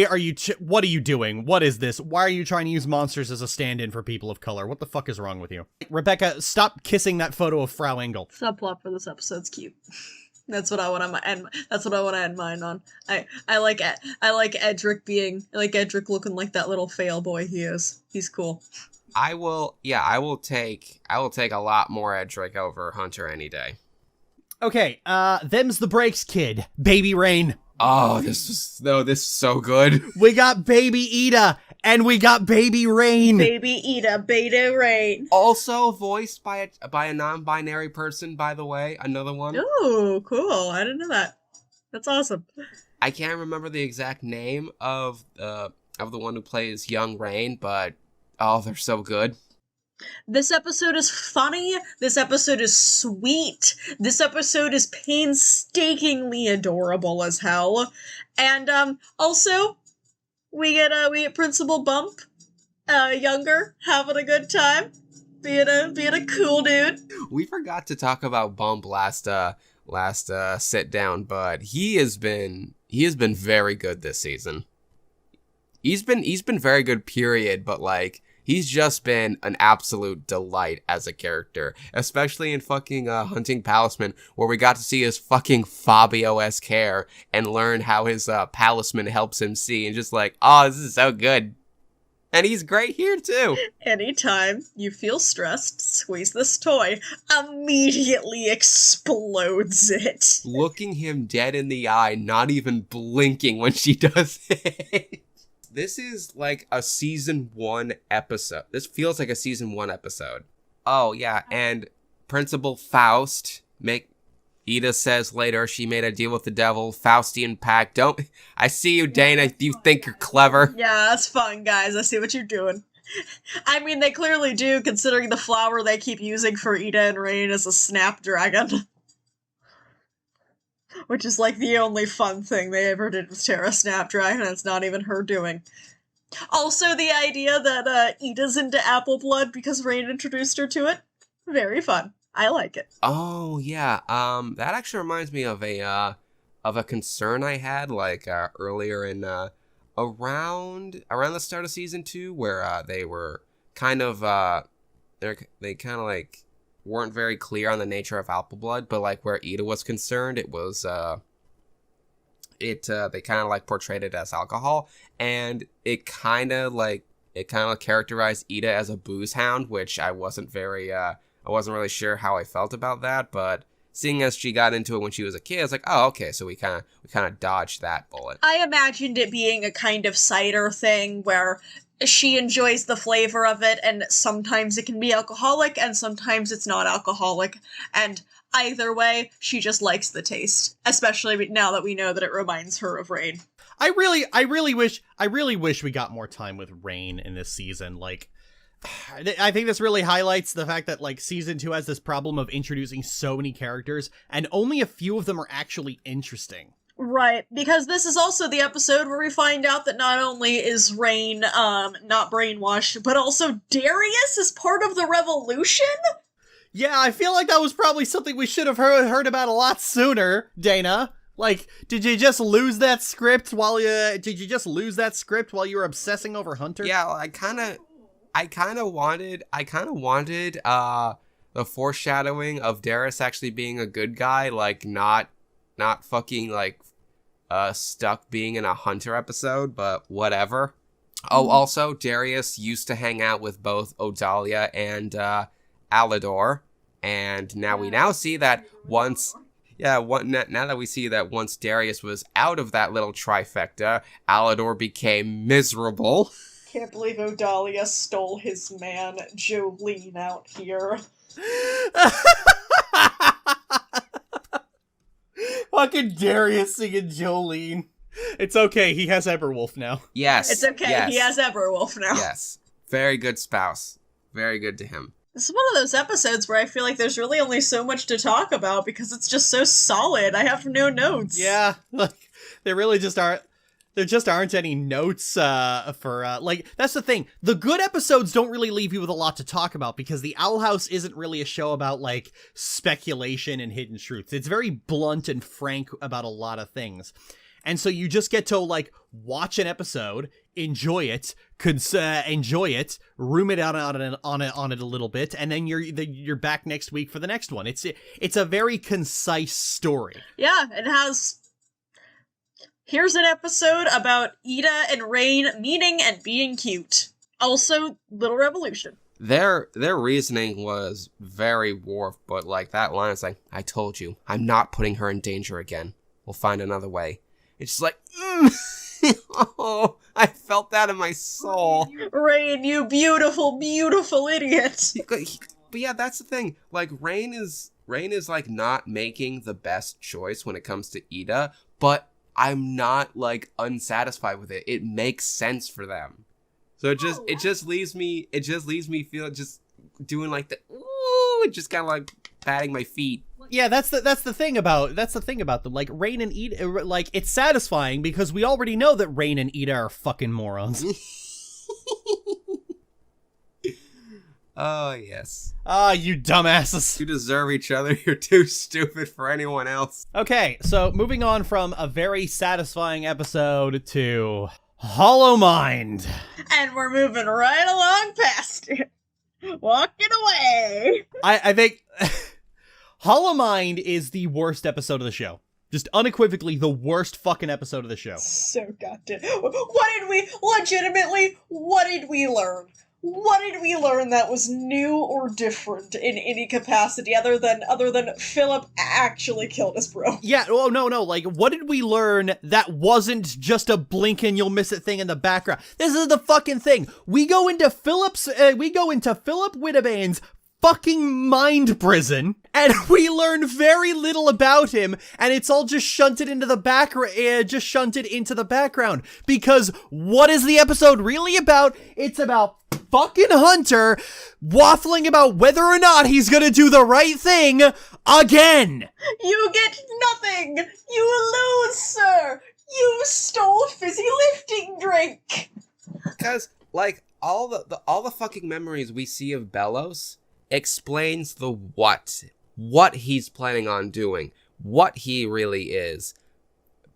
are you, what are you doing? What is this? Why are you trying to use monsters as a stand-in for people of color? What the fuck is wrong with you? Rebecca, stop kissing that photo of Frau Engel. Subplot for this episode's cute. That's what I want to end. That's what I want to end mine on. I like Edric looking like that little fail boy he is. He's cool. I will take a lot more Edric over Hunter any day. Okay, them's the breaks, kid. Baby Rain. Oh, this is so good. We got Baby Ida, and we got Baby Rain. Baby Ida, Beta Rain. Also voiced by a non-binary person, by the way. Another one. Oh, cool. I didn't know that. That's awesome. I can't remember the exact name of the one who plays young Rain, but oh, they're so good. This episode is funny. This episode is sweet. This episode is painstakingly adorable as hell. And also we get Principal Bump, younger, having a good time, being a cool dude. We forgot to talk about Bump last sit down, but he has been very good this season. He's been very good, period, but like He's just been an absolute delight as a character, especially in fucking Hunting Palismen, where we got to see his fucking Fabio-esque hair and learn how his Palismen helps him see, and just like, oh, this is so good. And he's great here too. Anytime you feel stressed, squeeze this toy. Immediately explodes it. Looking him dead in the eye, not even blinking when she does it. This is like a season 1 episode. This feels like a season 1 episode. Oh, yeah, and Principal Faust, Ida says later she made a deal with the devil, Faustian pact. I see you, Dana. You think you're clever. Yeah, that's fun, guys. I see what you're doing. I mean, they clearly do, considering the flower they keep using for Ida and Rain as a snapdragon. Which is like the only fun thing they ever did with Terra Snapdragon, and it's not even her doing. Also, the idea that Ida's into apple blood because Rain introduced her to it, very fun. I like it. Oh yeah, that actually reminds me of a concern I had like earlier in around the start of season 2, where they were kind of they kind of like weren't very clear on the nature of apple blood, but like where Ida was concerned, it was they kind of like portrayed it as alcohol, and it kind of characterized Ida as a booze hound, which I wasn't really sure how I felt about that, but seeing as she got into it when she was a kid, I was like, oh, okay, so we kind of dodged that bullet. I imagined it being a kind of cider thing where she enjoys the flavor of it, and sometimes it can be alcoholic, and sometimes it's not alcoholic, and either way, she just likes the taste, especially now that we know that it reminds her of Rain. I really wish we got more time with Rain in this season. Like, I think this really highlights the fact that, like, season 2 has this problem of introducing so many characters, and only a few of them are actually interesting. Right, because this is also the episode where we find out that not only is Rain, not brainwashed, but also Darius is part of the revolution? Yeah, I feel like that was probably something we should have heard about a lot sooner, Dana. Like, did you just lose that script while you were obsessing over Hunter? Yeah, I kind of wanted the foreshadowing of Darius actually being a good guy, like not fucking like stuck being in a Hunter episode, but whatever. Oh, also Darius used to hang out with both Odalia and Alador, and now we see that once Darius was out of that little trifecta, Alador became miserable. Can't believe Odalia stole his man, Jolene, out here. Fucking Darius singing Jolene. It's okay, he has Everwolf now. Yes. It's okay, yes. He has Everwolf now. Yes. Very good spouse. Very good to him. This is one of those episodes where I feel like there's really only so much to talk about because it's just so solid. I have no notes. Yeah, like, there really just aren't. There just aren't any notes for like, that's the thing. The good episodes don't really leave you with a lot to talk about because the Owl House isn't really a show about like speculation and hidden truths. It's very blunt and frank about a lot of things. And so you just get to like watch an episode, enjoy it, room it out on it a little bit, and then you're back next week for the next one. It's a very concise story. Yeah, it has. Here's an episode about Ida and Rain meeting and being cute. Also, Little Revolution. Their reasoning was very warped, but like that line is like, I told you, I'm not putting her in danger again. We'll find another way. It's just like, oh, I felt that in my soul. Rain, you beautiful, beautiful idiot. But yeah, that's the thing. Like, Rain is like not making the best choice when it comes to Ida, but I'm not like unsatisfied with it. It makes sense for them. So it just leaves me feeling just doing like the ooh, just kind of like patting my feet. Yeah, that's the thing about them. Like, Rain and Ida, like, it's satisfying because we already know that Rain and Ida are fucking morons. Oh, yes. Ah, you dumbasses. You deserve each other. You're too stupid for anyone else. Okay, so moving on from a very satisfying episode to Hollow Mind. And we're moving right along past it. Walking away. I think Hollow Mind is the worst episode of the show. Just unequivocally the worst fucking episode of the show. So goddamn. What did we learn? What did we learn that was new or different in any capacity other than Philip actually killed his bro? Yeah, oh no, like, what did we learn that wasn't just a blink and you'll miss it thing in the background? This is the fucking thing. We go into Philip Whittabane's fucking mind prison, and we learn very little about him, and it's all just shunted into the background, because what is the episode really about? It's about fucking Hunter waffling about whether or not he's gonna do the right thing again. You get nothing. You lose, sir. You stole fizzy lifting drink. Because, like, all the fucking memories we see of Bellows explains the what he's planning on doing, what he really is.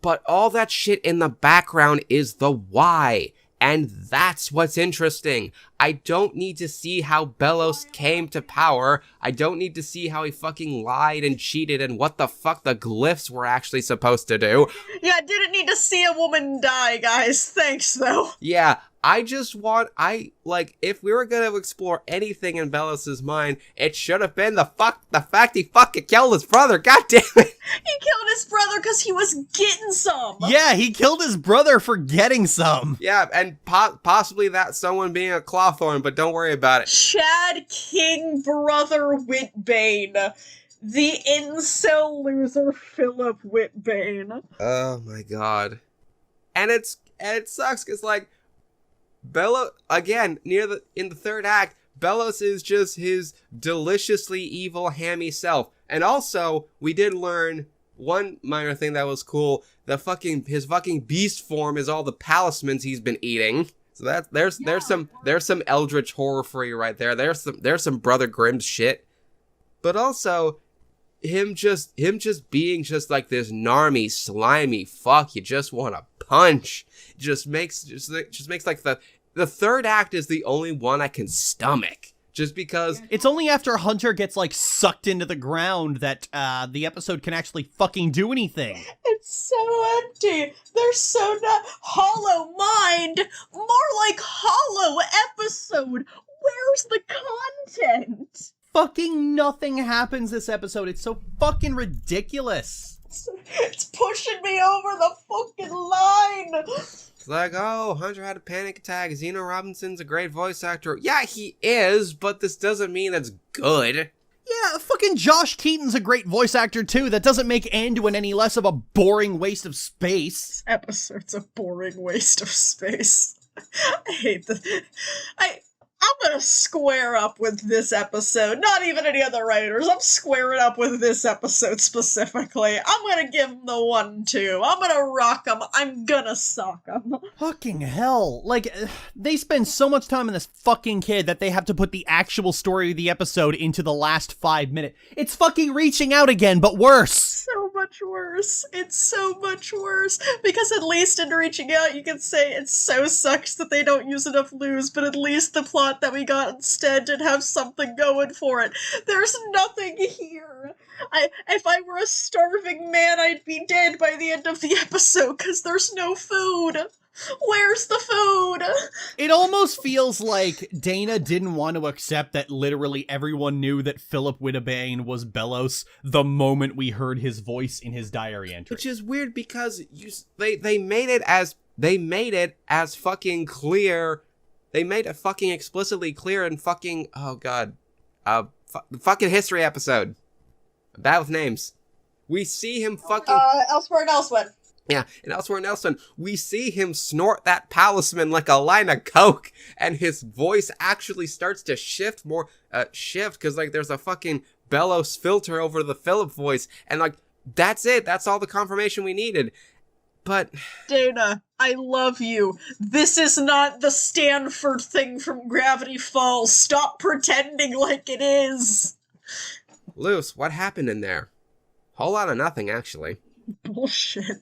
But all that shit in the background is the why. And that's what's interesting. I don't need to see how Bellows came to power. I don't need to see how he fucking lied and cheated and what the fuck the glyphs were actually supposed to do. Yeah, I didn't need to see a woman die, guys. Thanks, though. Yeah, I just want, if we were gonna explore anything in Bellows' mind, it should have been the fact he fucking killed his brother, god damn it! He killed his brother because he was getting some! Yeah, he killed his brother for getting some! Yeah, and possibly that someone being a Clawthorn, but don't worry about it. Chad King Brother Whitbane. The incel loser Philip Whitbane. Oh my god. And it sucks, because, like, Bellows, again, in the third act, Bellows is just his deliciously evil, hammy self. And also, we did learn one minor thing that was cool. His fucking beast form is all the Palismen he's been eating. So there's some eldritch horror for you right there. There's some Brother Grimm shit. But also, him just being just like this narmy, slimy fuck you just want to punch. Just makes like the third act is the only one I can stomach. Just because it's only after Hunter gets, like, sucked into the ground that the episode can actually fucking do anything. It's so empty. They're so not hollow mind. More like hollow episode. Where's the content? Fucking nothing happens this episode. It's so fucking ridiculous. It's pushing me over the fucking line. It's like, oh, Hunter had a panic attack. Zeno Robinson's a great voice actor. Yeah, he is, but this doesn't mean it's good. Yeah, fucking Josh Keaton's a great voice actor too. That doesn't make Anduin any less of a boring waste of space. This episode's a boring waste of space. I hate this. I'm gonna square up with this episode. Not even any other writers. I'm squaring up with this episode specifically. I'm gonna give them the 1-2. I'm gonna rock them. I'm gonna sock them. Fucking hell. Like, they spend so much time on this fucking kid that they have to put the actual story of the episode into the last 5 minutes. It's fucking Reaching Out again, but worse. So much worse. It's so much worse. Because at least in Reaching Out, you can say it so sucks that they don't use enough lose, but at least the plot that we got instead did have something going for it. There's nothing here. If I were a starving man, I'd be dead by the end of the episode because there's no food. Where's the food? It almost feels like Dana didn't want to accept that literally everyone knew that Philip Whittabane was Bellows the moment we heard his voice in his diary entry. Which is weird because they made it as fucking clear. They made it fucking explicitly clear in fucking, oh god, fucking history episode. I'm bad with names. We see him fucking... Elsewhere and Elsewhen. Yeah, and Elsewhere and Elsewhen, we see him snort that Palismen like a line of coke, and his voice actually starts to shift, because, like, there's a fucking Bellows filter over the Philip voice, and, like, that's it. That's all the confirmation we needed. But... Dana, I love you. This is not the Stanford thing from Gravity Falls. Stop pretending like it is. Luce, what happened in there? Whole lot of nothing, actually. Bullshit.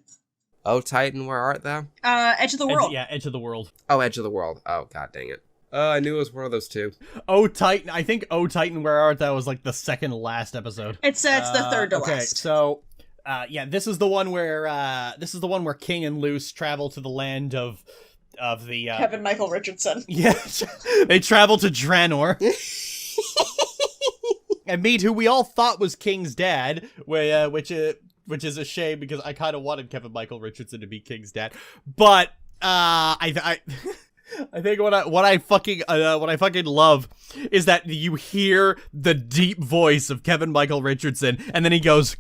Oh, Titan, where art thou? Edge of the World. Edge of the World. Oh, Edge of the World. Oh, god dang it. I knew it was one of those two. Oh, Titan. I think Oh, Titan, where art thou was like the second last episode. It's the third to okay, last. So, this is the one where King and Luce travel to the land of the Kevin Michael Richardson. Yeah, they travel to Draenor. And meet who we all thought was King's dad, which is a shame because I kind of wanted Kevin Michael Richardson to be King's dad. But I think what I fucking love is that you hear the deep voice of Kevin Michael Richardson, and then he goes.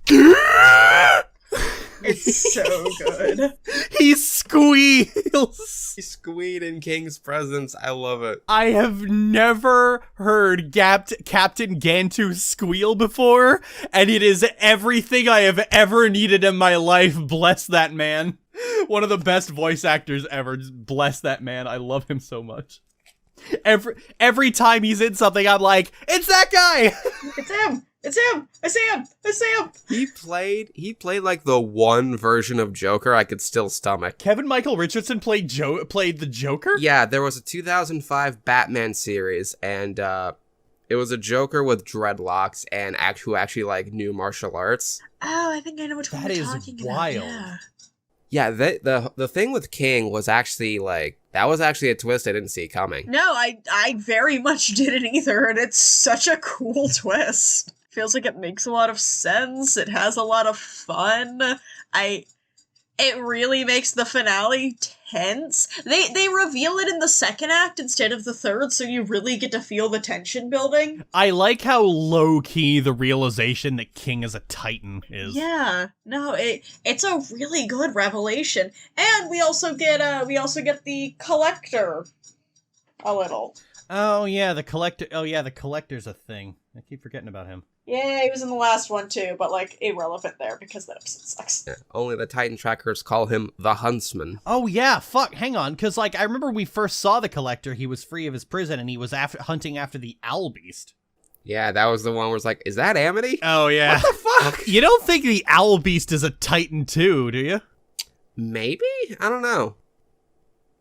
It's so good. He squeals. He squeed in King's presence. I love it. I have never heard Captain Gantu squeal before, and it is everything I have ever needed in my life. Bless that man. One of the best voice actors ever. Just bless that man. I love him so much. Every time he's in something, I'm like, it's that guy. It's him. It's him. I see him. I see him. He played like the one version of Joker I could still stomach. Kevin Michael Richardson played the Joker? Yeah, there was a 2005 Batman series, and it was a Joker with dreadlocks and who actually like knew martial arts. Oh, I think I know which one you're talking about. Wild. Yeah. Yeah, the thing with King was actually like that was actually a twist I didn't see coming. No, I very much didn't either, and it's such a cool twist. Feels like it makes a lot of sense. It has a lot of fun. It really makes the finale tense. They reveal it in the second act instead of the third, so you really get to feel the tension building. I like how low-key the realization that King is a Titan is. Yeah, no, it's a really good revelation, and we also get the Collector a little. Oh yeah, the Collector. Oh yeah, the Collector's a thing. I keep forgetting about him. Yeah, he was in the last one too, but like irrelevant there because that episode sucks. Yeah, only the Titan trackers call him the Huntsman. Oh yeah, fuck, hang on, because like I remember we first saw the Collector, he was free of his prison and he was hunting after the Owl Beast. Yeah, that was the one where it's like, is that Amity? Oh yeah. What the fuck? You don't think the Owl Beast is a Titan too, do you? Maybe? I don't know.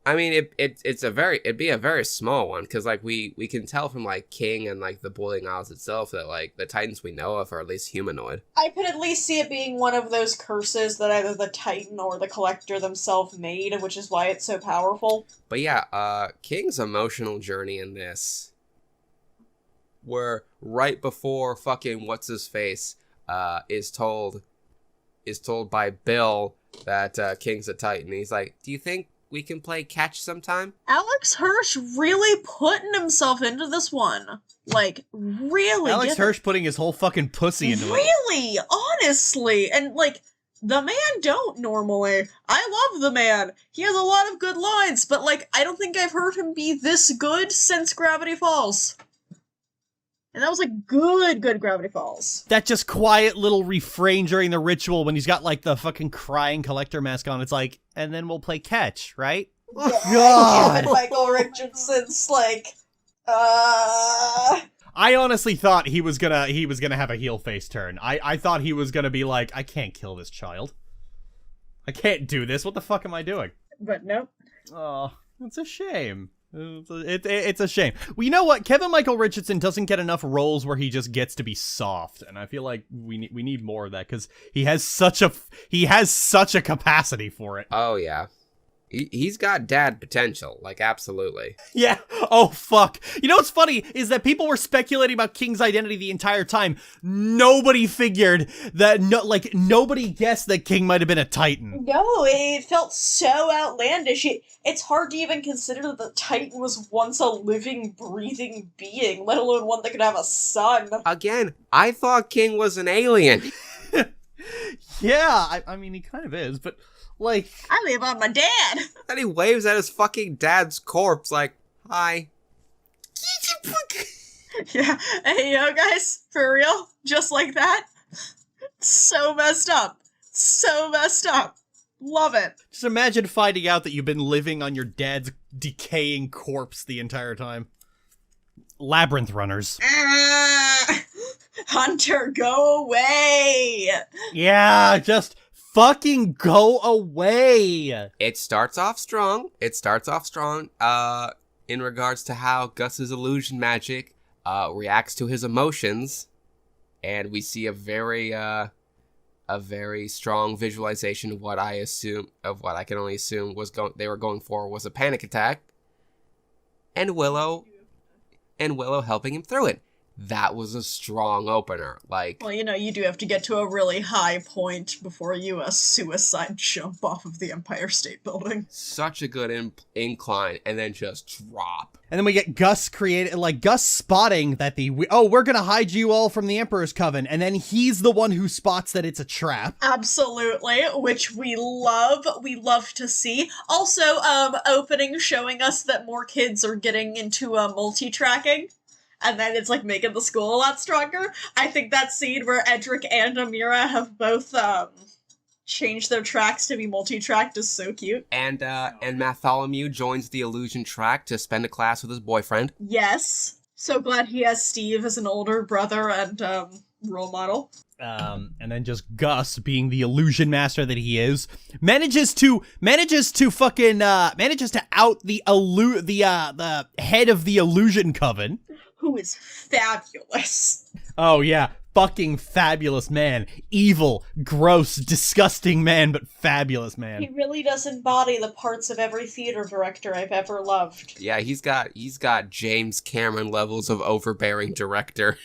I mean, it'd be a very small one, because, like, we can tell from, like, King and, like, the Boiling Isles itself that, like, the Titans we know of are at least humanoid. I could at least see it being one of those curses that either the Titan or the Collector themselves made, which is why it's so powerful. But yeah, King's emotional journey in this, where right before fucking what's-his-face, is told by Bill that, King's a Titan. He's like, do you think we can play catch sometime? Alex Hirsch really putting himself into this one. Like, really. Alex Hirsch putting his whole fucking pussy into it. Really, honestly. And, like, the man don't normally. I love the man. He has a lot of good lines, but, like, I don't think I've heard him be this good since Gravity Falls. And that was a good Gravity Falls. That just quiet little refrain during the ritual when he's got, like, the fucking crying Collector mask on. It's like, and then we'll play catch, right? Yeah, God! Kevin Michael Richardson's, like, I honestly thought he was gonna have a heel face turn. I thought he was gonna be like, I can't kill this child. I can't do this. What the fuck am I doing? But nope. Oh, it's a shame. It's a shame. Well, you know what? Kevin Michael Richardson doesn't get enough roles where he just gets to be soft, and I feel like we need more of that because he has such a capacity for it. Oh yeah, he's got dad potential, like absolutely. Yeah. Oh fuck. You know what's funny is that people were speculating about King's identity the entire time. Nobody figured that. Nobody guessed that King might have been a Titan. No, it felt so outlandish. It's hard to even consider that the Titan was once a living, breathing being, let alone one that could have a son. Again, I thought King was an alien. Yeah, I mean, he kind of is, but, like... I live on my dad! And he waves at his fucking dad's corpse like, hi. Yeah, hey, yo, guys, for real? Just like that? So messed up. So messed up. Love it. Just imagine finding out that you've been living on your dad's decaying corpse the entire time. Labrynth Runners. Hunter, go away! Yeah, just fucking go away. It starts off strong. In regards to how Gus's illusion magic reacts to his emotions, and we see a very strong visualization of what I can only assume they were going for was a panic attack, and Willow helping him through it. That was a strong opener. Well, you do have to get to a really high point before you suicide jump off of the Empire State Building. Such a good incline, and then just drop. And then we get Gus Gus spotting that we're gonna hide you all from the Emperor's Coven, and then he's the one who spots that it's a trap. Absolutely, which we love. We love to see. Also, opening showing us that more kids are getting into multi-tracking. And then it's making the school a lot stronger. I think that scene where Edric and Amira have both changed their tracks to be multi-tracked is so cute. And Bartholomew joins the illusion track to spend a class with his boyfriend. Yes. So glad he has Steve as an older brother and role model. And then just Gus, being the illusion master that he is, manages to out the head of the illusion coven, who is fabulous. Oh yeah, fucking fabulous man. Evil, gross, disgusting man, but fabulous man. He really does embody the parts of every theater director I've ever loved. Yeah, he's got James Cameron levels of overbearing director.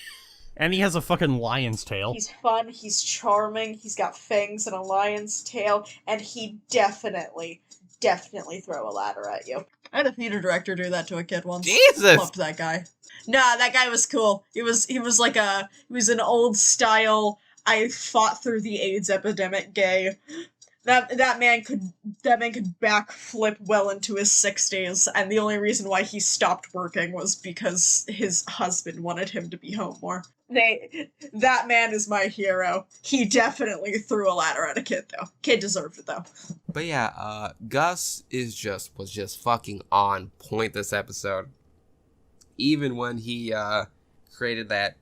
And he has a fucking lion's tail. He's fun, he's charming, he's got fangs and a lion's tail, and he definitely throw a ladder at you. I had a theater director do that to a kid once. Jesus! Loved that guy. Nah, that guy was cool. He was an old style, I fought through the AIDS epidemic gay. That man could backflip well into his 60s, and the only reason why he stopped working was because his husband wanted him to be home more. That man is my hero. He definitely threw a ladder at a kid, though. Kid deserved it, though. But yeah, Gus was just fucking on point this episode. Even when he created that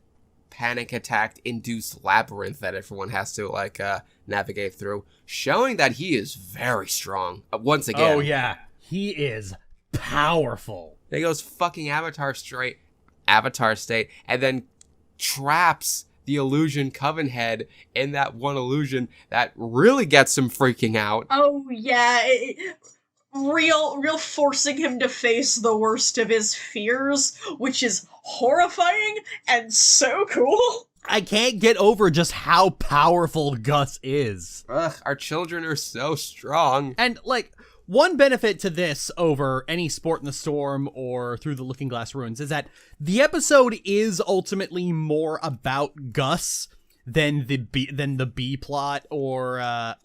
panic attack induced labyrinth that everyone has to navigate through, showing that he is very strong. Once again. Oh yeah, he is powerful. He goes fucking Avatar state, and then traps the illusion coven head in that one illusion that really gets him freaking out. Oh yeah, real forcing him to face the worst of his fears, which is horrifying and so cool. I can't get over just how powerful Gus is. Ugh, our children are so strong. And one benefit to this over any Sport in the Storm or Through the Looking Glass Ruins is that the episode is ultimately more about Gus than the B plot or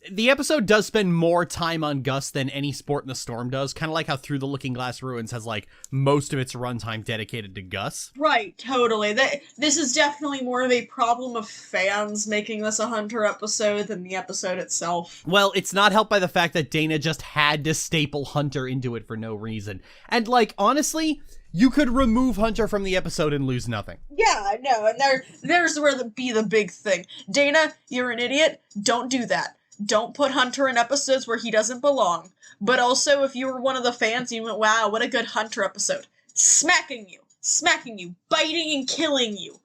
the episode does spend more time on Gus than any Sport in the Storm does, kind of like how Through the Looking Glass Ruins has most of its runtime dedicated to Gus. Right, totally. This is definitely more of a problem of fans making this a Hunter episode than the episode itself. Well, it's not helped by the fact that Dana just had to staple Hunter into it for no reason. And honestly, you could remove Hunter from the episode and lose nothing. Yeah, no, and there's where the big thing. Dana, you're an idiot. Don't do that. Don't put Hunter in episodes where he doesn't belong. But also, if you were one of the fans, you went, wow, what a good Hunter episode. Smacking you, biting and killing you.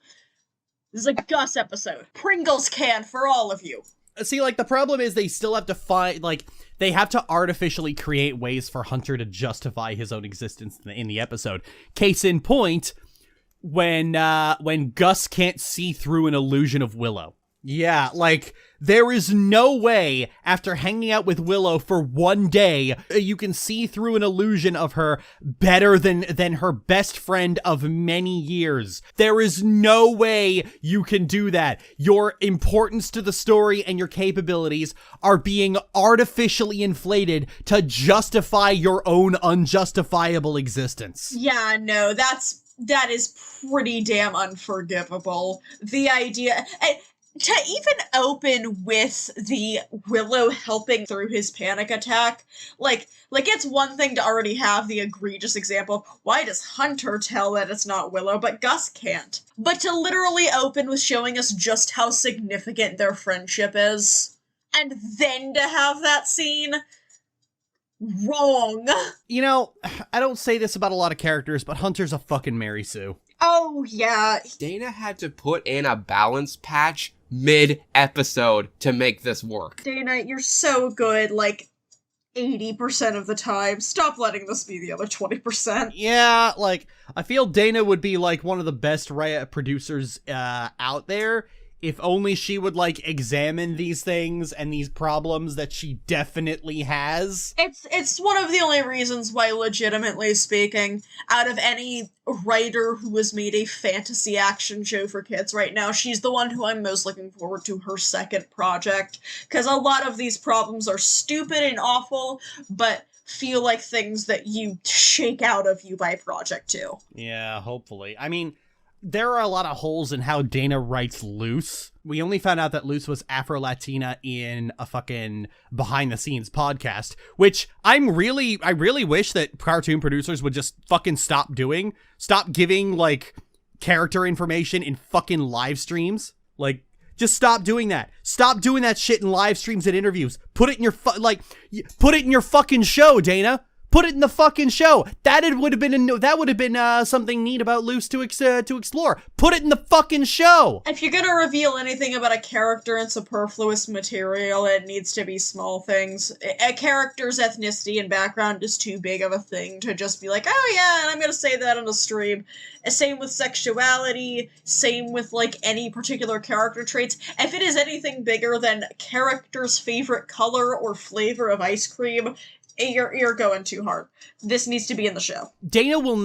This is a Gus episode. Pringles can for all of you. See, the problem is they still have to find, they have to artificially create ways for Hunter to justify his own existence in the episode. Case in point, when Gus can't see through an illusion of Willow. Yeah, there is no way, after hanging out with Willow for one day, you can see through an illusion of her better than her best friend of many years. There is no way you can do that. Your importance to the story and your capabilities are being artificially inflated to justify your own unjustifiable existence. Yeah, no, that is pretty damn unforgivable. The idea... to even open with the Willow helping through his panic attack, like it's one thing to already have the egregious example of why does Hunter tell that it's not Willow, but Gus can't. But to literally open with showing us just how significant their friendship is, and then to have that scene, wrong. You know, I don't say this about a lot of characters, but Hunter's a fucking Mary Sue. Oh, yeah. Dana had to put in a balance patch mid-episode to make this work. Dana, you're so good, 80% of the time. Stop letting this be the other 20%. Yeah, I feel Dana would be, one of the best producers out there if only she would, examine these things and these problems that she definitely has. It's one of the only reasons why, legitimately speaking, out of any writer who has made a fantasy action show for kids right now, she's the one who I'm most looking forward to her second project, because a lot of these problems are stupid and awful, but feel like things that you shake out of you by project 2. Yeah, hopefully. I mean, there are a lot of holes in how Dana writes Luce. We only found out that Luce was Afro-Latina in a fucking behind-the-scenes podcast, which I really wish that cartoon producers would just fucking stop doing. Stop giving, character information in fucking live streams. Just stop doing that. Stop doing that shit in live streams and interviews. Put it in your put it in your fucking show, Dana. Put it in the fucking show. That would have been something neat about Luce to explore. Put it in the fucking show. If you're gonna reveal anything about a character in superfluous material, it needs to be small things. A character's ethnicity and background is too big of a thing to just be like, oh yeah, and I'm gonna say that on a stream. Same with sexuality, same with, any particular character traits. If it is anything bigger than character's favorite color or flavor of ice cream, you're going too hard. This needs to be in the show. Dana will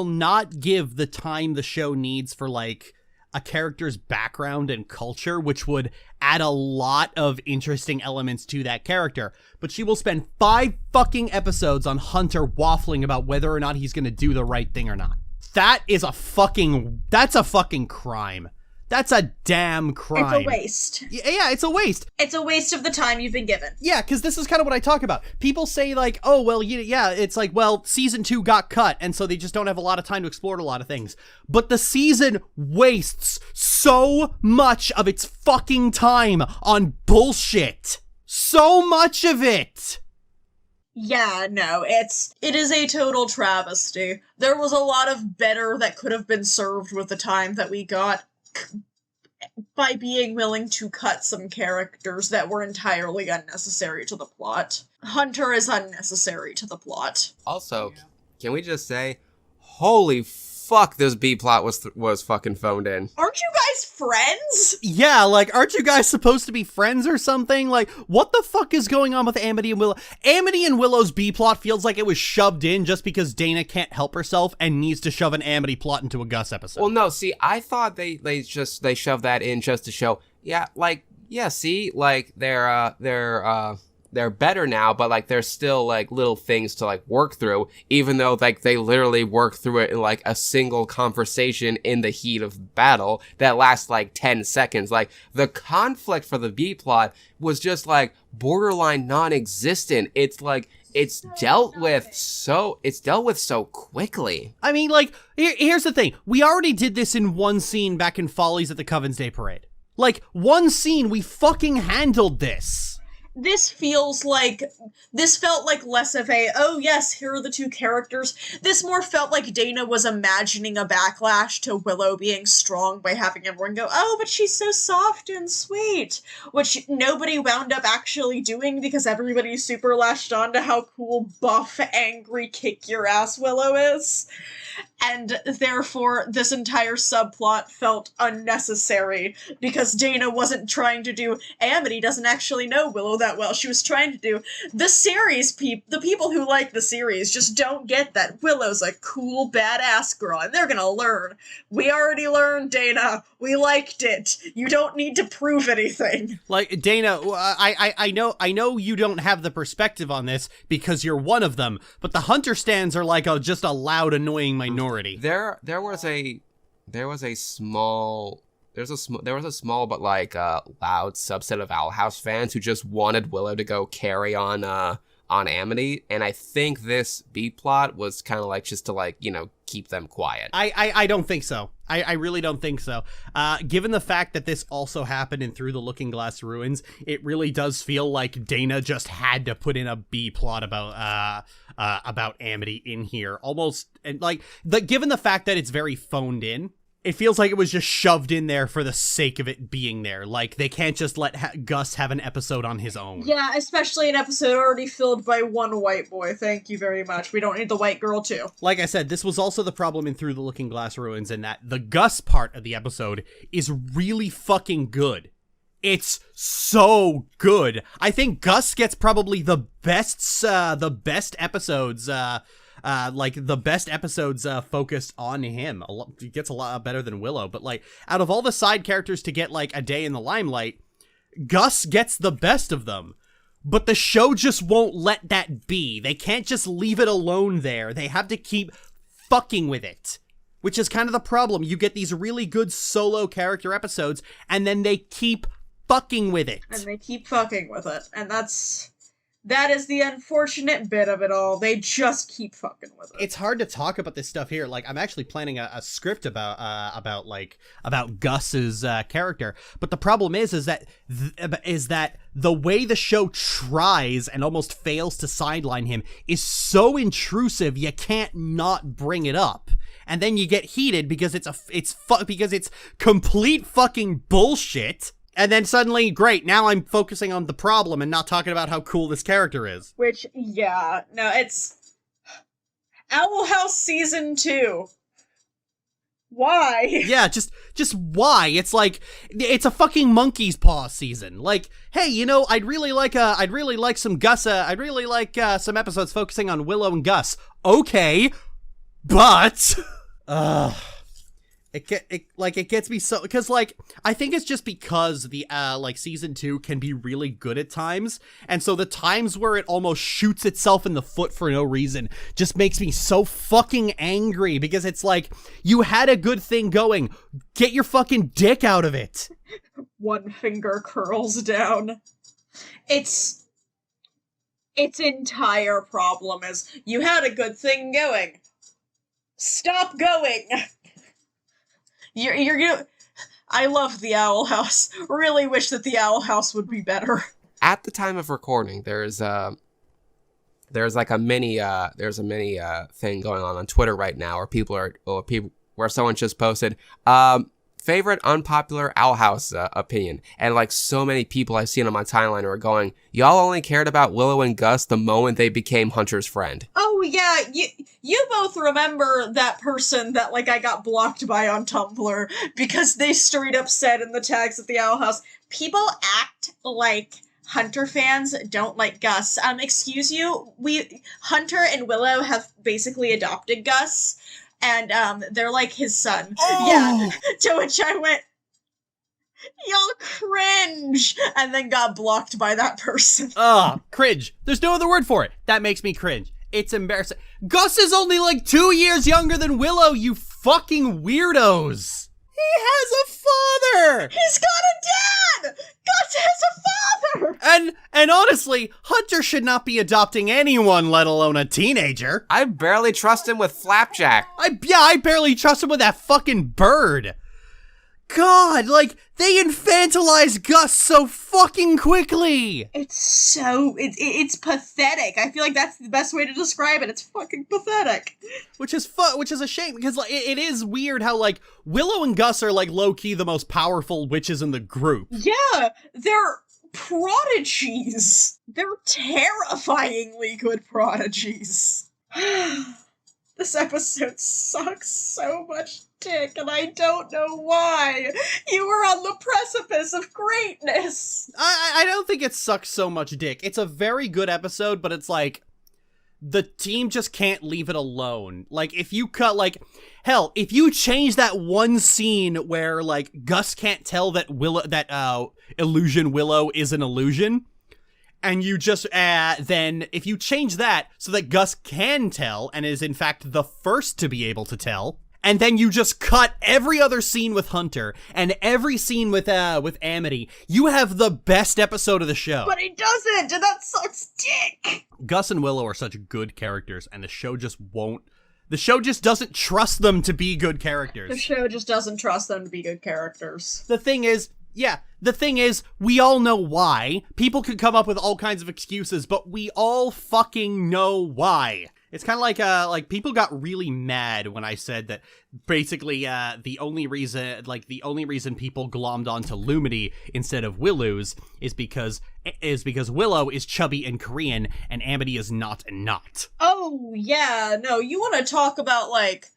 not give the time the show needs for a character's background and culture, which would add a lot of interesting elements to that character. But she will spend 5 fucking episodes on Hunter waffling about whether or not he's going to do the right thing or not. That's a fucking crime. That's a damn crime. It's a waste. Yeah, it's a waste. It's a waste of the time you've been given. Yeah, because this is kind of what I talk about. People say, oh, well, yeah, it's season 2 got cut, and so they just don't have a lot of time to explore a lot of things. But the season wastes so much of its fucking time on bullshit. So much of it. Yeah, no, it is a total travesty. There was a lot of better that could have been served with the time that we got, by being willing to cut some characters that were entirely unnecessary to the plot. Hunter is unnecessary to the plot. Also, can we just say, holy fuck, this B-plot was fucking phoned in. Aren't you guys friends? Yeah, aren't you guys supposed to be friends or something? What the fuck is going on with Amity and Willow? Amity and Willow's B-plot feels like it was shoved in just because Dana can't help herself and needs to shove an Amity plot into a Gus episode. Well, no, see, I thought they shoved that in just to show, they're better now, but there's still little things to work through, even though they literally work through it in a single conversation in the heat of battle that lasts 10 seconds. The conflict for the B plot was just borderline non-existent. It's dealt with so quickly. I mean, here's the thing. We already did this in one scene back in Follies at the Coven's Day Parade. One scene, we fucking handled this. This felt like less of a, oh yes, here are the two characters. This more felt like Dana was imagining a backlash to Willow being strong by having everyone go, oh, but she's so soft and sweet, which nobody wound up actually doing because everybody super latched on to how cool, buff, angry, kick-your-ass Willow is. And therefore, this entire subplot felt unnecessary because Dana wasn't trying to do, Amity doesn't actually know Willow that well. She was trying to do, the series, the people who like the series just don't get that Willow's a cool, badass girl, and they're gonna learn. We already learned, Dana. We liked it. You don't need to prove anything. Dana, I know you don't have the perspective on this because you're one of them, but the Hunter stands are just a loud, annoying minority. There was a small there was a small but like loud subset of Owl House fans who just wanted Willow to go carry on Amity, and I think this B plot was kind of like just to like, you know, keep them quiet. I don't think so. I really don't think so. Given the fact that this also happened in Through the Looking Glass Ruins, it really does feel like Dana just had to put in a B plot about Amity in here, almost, and like given the fact that it's very phoned in. It feels like it was just shoved in there for the sake of it being there. Like, they can't just let Gus have an episode on his own. Yeah, especially an episode already filled by one white boy. Thank you very much. We don't need the white girl, too. Like I said, this was also the problem in Through the Looking Glass Ruins, in that the Gus part of the episode is really fucking good. It's so good. I think Gus gets probably the best episodes, focused on him. He gets a lot better than Willow, but like, out of all the side characters to get like a day in the limelight, Gus gets the best of them. But the show just won't let that be. They can't just leave it alone there. They have to keep fucking with it. Which is kind of the problem. You get these really good solo character episodes, and then they keep fucking with it. And they keep fucking with it. And that is the unfortunate bit of it all. They just keep fucking with it. It's hard to talk about this stuff here. Like, I'm actually planning a script about Gus's character, but the problem is that the way the show tries and almost fails to sideline him is so intrusive. You can't not bring it up, and then you get heated because it's complete fucking bullshit. And then suddenly, great, now I'm focusing on the problem and not talking about how cool this character is. Which, yeah, no, it's Owl House Season 2. Why? Yeah, just why? It's like, it's a fucking Monkey's Paw season. Like, hey, you know, I'd really like some episodes focusing on Willow and Gus. Okay, but, It gets me so, because, like, I think it's just because the, season 2 can be really good at times, and so the times where it almost shoots itself in the foot for no reason just makes me so fucking angry, because it's like, you had a good thing going, get your fucking dick out of it. One finger curls down. Its entire problem is, you had a good thing going. Stop going! You're gonna... I love the Owl House. Really wish that the Owl House would be better. At the time of recording, there's a mini thing going on Twitter right now, where someone just posted favorite unpopular Owl House opinion, and like so many people I've seen on my timeline are going, y'all only cared about Willow and Gus the moment they became Hunter's friend. Oh yeah, you both remember that person that like I got blocked by on Tumblr because they straight up said in the tags at the Owl House, people act like Hunter fans don't like Gus. Excuse you, Hunter and Willow have basically adopted Gus. And, they're like his son. Oh! Yeah. To which I went, y'all cringe! And then got blocked by that person. Cringe. There's no other word for it. That makes me cringe. It's embarrassing. Gus is only like 2 years younger than Willow, you fucking weirdos! He has a father! He's got a dad! Gus has a father! And honestly, Hunter should not be adopting anyone, let alone a teenager. I barely trust him with Flapjack. I barely trust him with that fucking bird. God, like, they infantilize Gus so fucking quickly. It's pathetic. I feel like that's the best way to describe it. It's fucking pathetic. Which is a shame, because like it is weird how like Willow and Gus are like low-key the most powerful witches in the group. Yeah, they're prodigies. They're terrifyingly good prodigies. This episode sucks so much dick, and I don't know why. You were on the precipice of greatness. I don't think it sucks so much dick. It's a very good episode, but it's like, the team just can't leave it alone. Like, if you cut, like, hell, if you change that one scene where, like, Gus can't tell that illusion Willow is an illusion, and you just, then, if you change that so that Gus can tell, and is in fact the first to be able to tell, and then you just cut every other scene with Hunter and every scene with Amity, you have the best episode of the show. But he doesn't, and that sucks dick! Gus and Willow are such good characters, and the show just doesn't trust them to be good characters. The show just doesn't trust them to be good characters. The thing is, we all know why. People could come up with all kinds of excuses, but we all fucking know why. It's kind of like people got really mad when I said that basically the only reason people glommed onto Lumity instead of Willow's is because Willow is chubby and Korean and Amity is not and not. Oh, yeah, no, you want to talk about, like,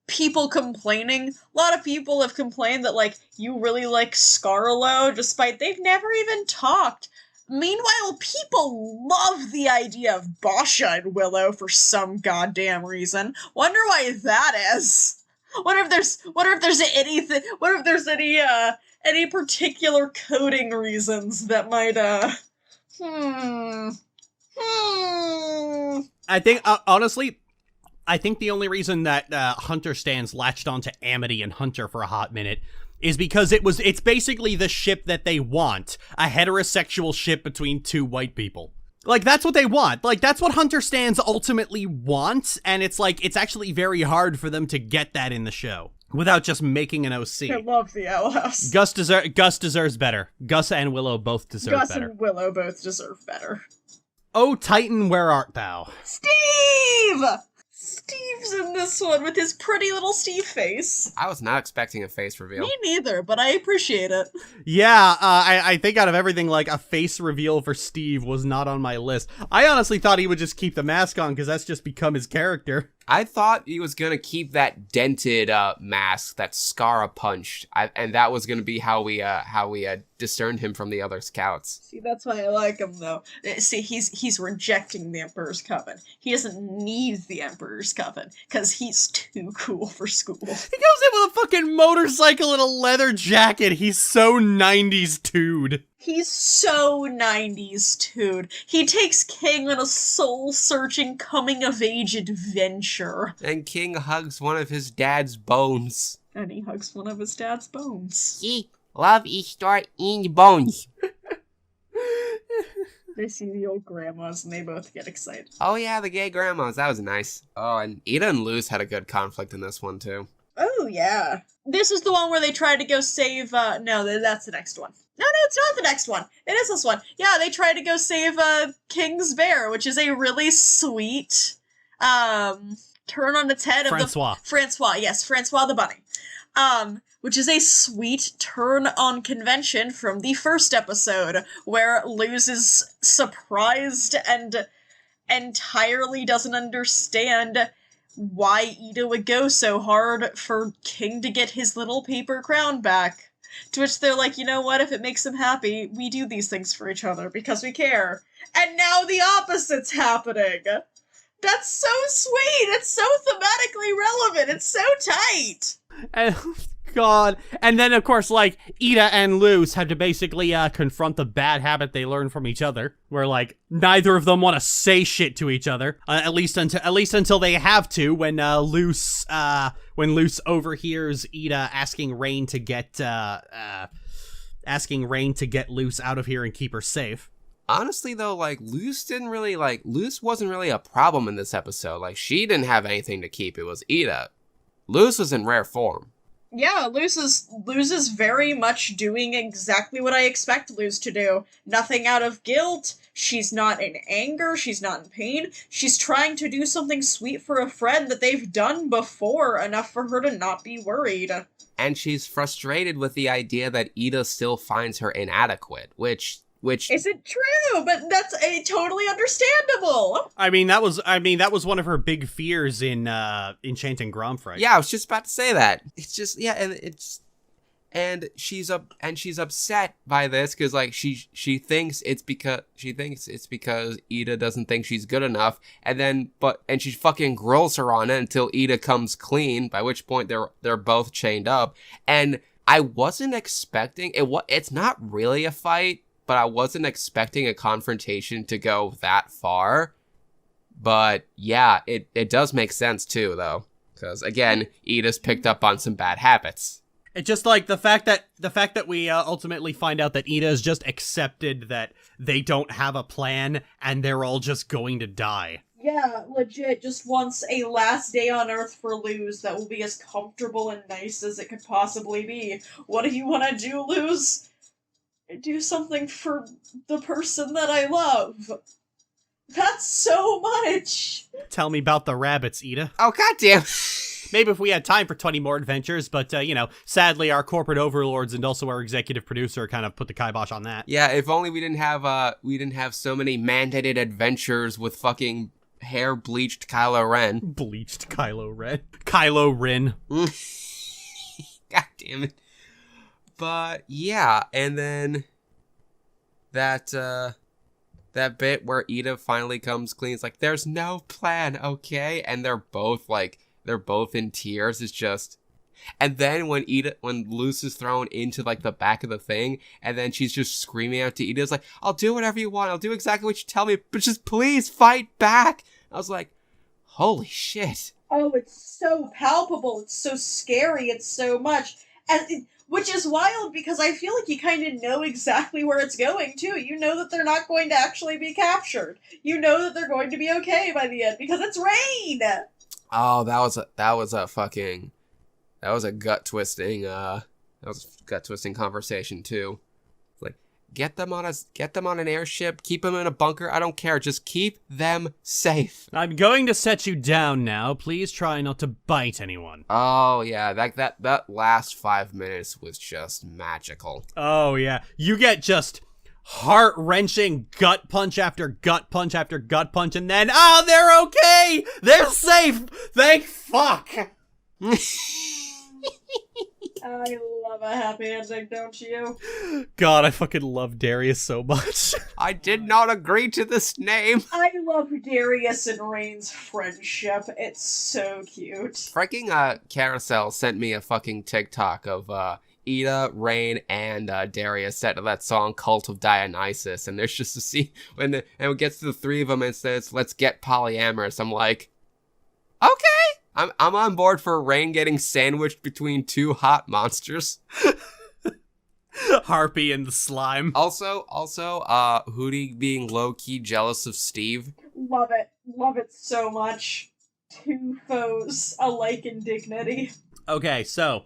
people complaining? A lot of people have complained that, like, you really like Scarlo, despite they've never even talked. Meanwhile, people love the idea of Basha and Willow for some goddamn reason. Wonder why that is. Wonder if there's any particular coding reasons that might I think honestly, I think the only reason that Hunter stans latched onto Amity and Hunter for a hot minute is because it's basically the ship that they want, a heterosexual ship between two white people. Like, that's what they want. Like, that's what Hunter stans ultimately want, and it's like, it's actually very hard for them to get that in the show without just making an OC. I love the LS. Gus deserves better. Gus and Willow both deserve better. Gus and Willow both deserve better. Oh, Titan, where art thou? Steve! Steve's in this one with his pretty little Steve face. I was not expecting a face reveal. Me neither, but I appreciate it. Yeah, I think out of everything, like, a face reveal for Steve was not on my list. I honestly thought he would just keep the mask on, because that's just become his character. I thought he was going to keep that dented mask that Skara punched, and that was going to be how we discerned him from the other scouts. See, that's why I like him, though. See, he's rejecting the Emperor's Coven. He doesn't need the Emperor's Coven, because he's too cool for school. He goes in with a fucking motorcycle and a leather jacket. He's so 90s dude. He's so 90s, dude. He takes King on a soul-searching coming-of-age adventure. And King hugs one of his dad's bones. And he hugs one of his dad's bones. See, love is stored in bones. They see the old grandmas and they both get excited. Oh yeah, the gay grandmas. That was nice. Oh, and Ida and Luz had a good conflict in this one, too. Oh, yeah. This is the one where they tried to go save, no, that's the next one. No, it's not the next one. It is this one. Yeah, they tried to go save, King's Bear, which is a really sweet, turn on its head of Francois the bunny. Which is a sweet turn on convention from the first episode, where Luz is surprised and entirely doesn't understand why Ida would go so hard for King to get his little paper crown back. To which they're like, you know what, if it makes him happy, we do these things for each other because we care. And now the opposite's happening! That's so sweet! It's so thematically relevant! It's so tight! And, God. And then, of course, like, Ida and Luz had to basically confront the bad habit they learned from each other, where, like, neither of them want to say shit to each other, at least until they have to, when Luz overhears Ida asking Rain to get Luz out of here and keep her safe. Honestly, though, like, Luz wasn't really a problem in this episode. Like, she didn't have anything to keep. It was Ida. Luz was in rare form. Yeah, Luz is very much doing exactly what I expect Luz to do. Nothing out of guilt. She's not in anger. She's not in pain. She's trying to do something sweet for a friend that they've done before, enough for her to not be worried. And she's frustrated with the idea that Ida still finds her inadequate, which isn't true, but that's totally understandable. I mean, that was one of her big fears in Enchanting Gromfrey. Yeah, I was just about to say that. It's just, yeah, and she's upset by this because, like, she thinks it's because Ida doesn't think she's good enough, and she fucking grills her on it until Ida comes clean, by which point they're both chained up. And I wasn't expecting it's not really a fight, but I wasn't expecting a confrontation to go that far. But yeah, it does make sense too, though. Because again, Ida's picked up on some bad habits. It's just like the fact that we ultimately find out that Ida has just accepted that they don't have a plan and they're all just going to die. Yeah, legit, just wants a last day on Earth for Luz that will be as comfortable and nice as it could possibly be. What do you want to do, Luz? Do something for the person that I love. That's so much! Tell me about the rabbits, Ida. Oh, goddamn. Maybe if we had time for 20 more adventures, but, sadly our corporate overlords and also our executive producer kind of put the kibosh on that. Yeah, if only we didn't have so many mandated adventures with fucking hair-bleached Kylo Ren. Bleached Kylo Ren. Kylo Ren. God damn it. But, yeah, and then that bit where Ida finally comes clean, it's like, there's no plan, okay? And they're both in tears. It's just, and then when Luz is thrown into like the back of the thing, and then she's just screaming out to Ida, it's like, I'll do whatever you want. I'll do exactly what you tell me, but just please fight back. I was like, holy shit. Oh, it's so palpable. It's so scary. It's so much. Which is wild because I feel like you kind of know exactly where it's going, too. You know that they're not going to actually be captured. You know that they're going to be okay by the end because it's rain. Oh, that was a gut twisting conversation too. Like, get them on an airship, keep them in a bunker. I don't care, just keep them safe. I'm going to set you down now. Please try not to bite anyone. Oh yeah, that last 5 minutes was just magical. Oh yeah, you get just heart-wrenching gut punch after gut punch after gut punch, and then, they're okay! They're safe! Thank fuck! I love a happy ending, don't you? God, I fucking love Darius so much. I did not agree to this name. I love Darius and Rain's friendship. It's so cute. Freaking Carousel sent me a fucking TikTok of Ida, Rain, and Darius set to that song Cult of Dionysus, and there's just a scene when it gets to the three of them and says, let's get polyamorous. I'm like, okay, I'm on board for Rain getting sandwiched between two hot monsters. Harpy and the slime. Also, Hooty being low-key jealous of Steve. Love it so much. Two foes alike in dignity. Okay, so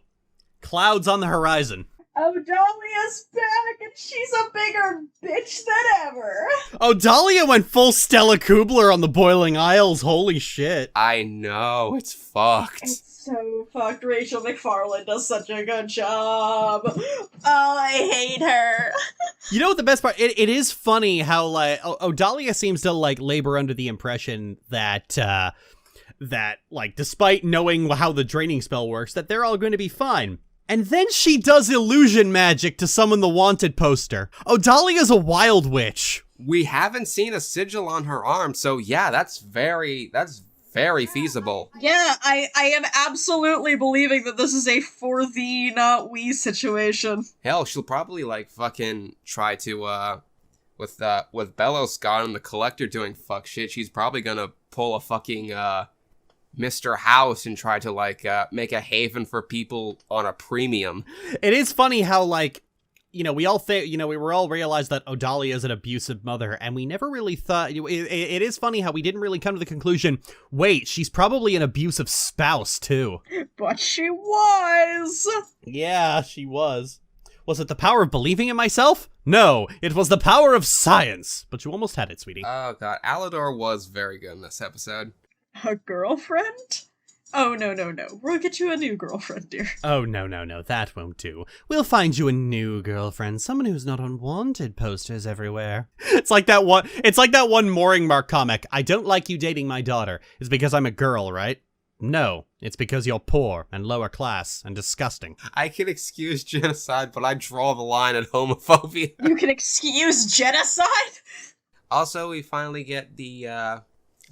clouds on the horizon. Oh, Dahlia's back, and she's a bigger bitch than ever. Oh, Dahlia went full Stella Kubler on the Boiling Isles. Holy shit. I know, it's fucked. It's so fucked. Rachel McFarlane does such a good job. Oh, I hate her. You know what the best part? It is funny how, like, Dahlia seems to, like, labor under the impression that, like, despite knowing how the draining spell works, that they're all going to be fine. And then she does illusion magic to summon the wanted poster. Oh, Dahlia's a wild witch. We haven't seen a sigil on her arm, so yeah, that's very feasible. Yeah, I am absolutely believing that this is a for thee, not we situation. Hell, she'll probably, like, fucking try to, with Bellows gone and the Collector doing fuck shit, she's probably gonna pull a fucking, Mr. House and try to, like, make a haven for people on a premium. It is funny how, like, we all think, we were all realized that Odalia is an abusive mother, and we never really thought, it is funny how we didn't really come to the conclusion, wait, she's probably an abusive spouse, too. But she was! Yeah, she was. Was it the power of believing in myself? No, it was the power of science. But you almost had it, sweetie. Oh, God. Alador was very good in this episode. A girlfriend? Oh, no. We'll get you a new girlfriend, dear. Oh, no, that won't do. We'll find you a new girlfriend, someone who's not on wanted posters everywhere. It's like that one Mooring Mark comic. I don't like you dating my daughter. It's because I'm a girl, right? No, it's because you're poor and lower class and disgusting. I can excuse genocide, but I draw the line at homophobia. You can excuse genocide? Also, we finally get the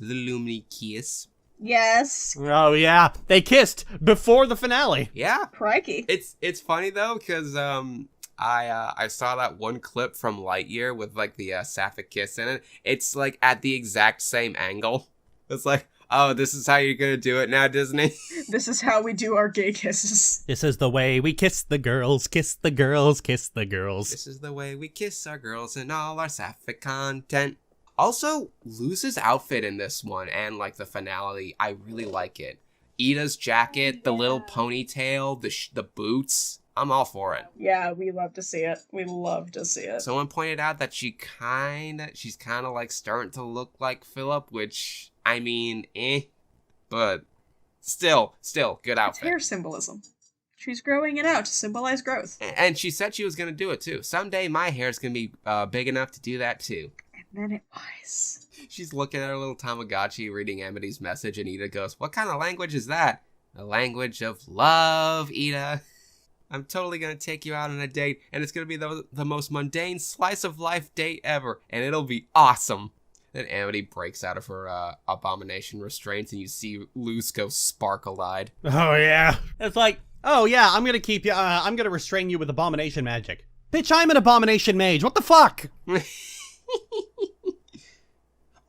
Lumini kiss. Yes. Oh yeah, they kissed before the finale. Yeah. Crikey. It's funny though, because I saw that one clip from Lightyear with like the sapphic kiss in it. It's like at the exact same angle. It's like, Oh, this is how you're gonna do it now, Disney? This is how we do our gay kisses. This is the way we kiss the girls, kiss the girls, kiss the girls. This is the way we kiss our girls and all our sapphic content. Also, Luce's outfit in this one and like the finale, I really like it. Ida's jacket, the little ponytail, the boots. I'm all for it. Yeah, we love to see it. We love to see it. Someone pointed out that she's kind of like starting to look like Philip, which I mean, but still good It's outfit. hair symbolism. She's growing it out to symbolize growth. And she said she was gonna do it too. Someday my hair's gonna be big enough to do that too. And then it was. She's looking at her little Tamagotchi, reading Amity's message, and Ida goes, "What kind of language is that?" "The language of love, Ida. I'm totally gonna take you out on a date, and it's gonna be the most mundane slice of life date ever, and it'll be awesome." Then Amity breaks out of her abomination restraints, and you see Luce go sparkle-eyed. Oh, yeah. It's like, oh, yeah, I'm gonna keep you, I'm gonna restrain you with abomination magic. Bitch, I'm an abomination mage. What the fuck?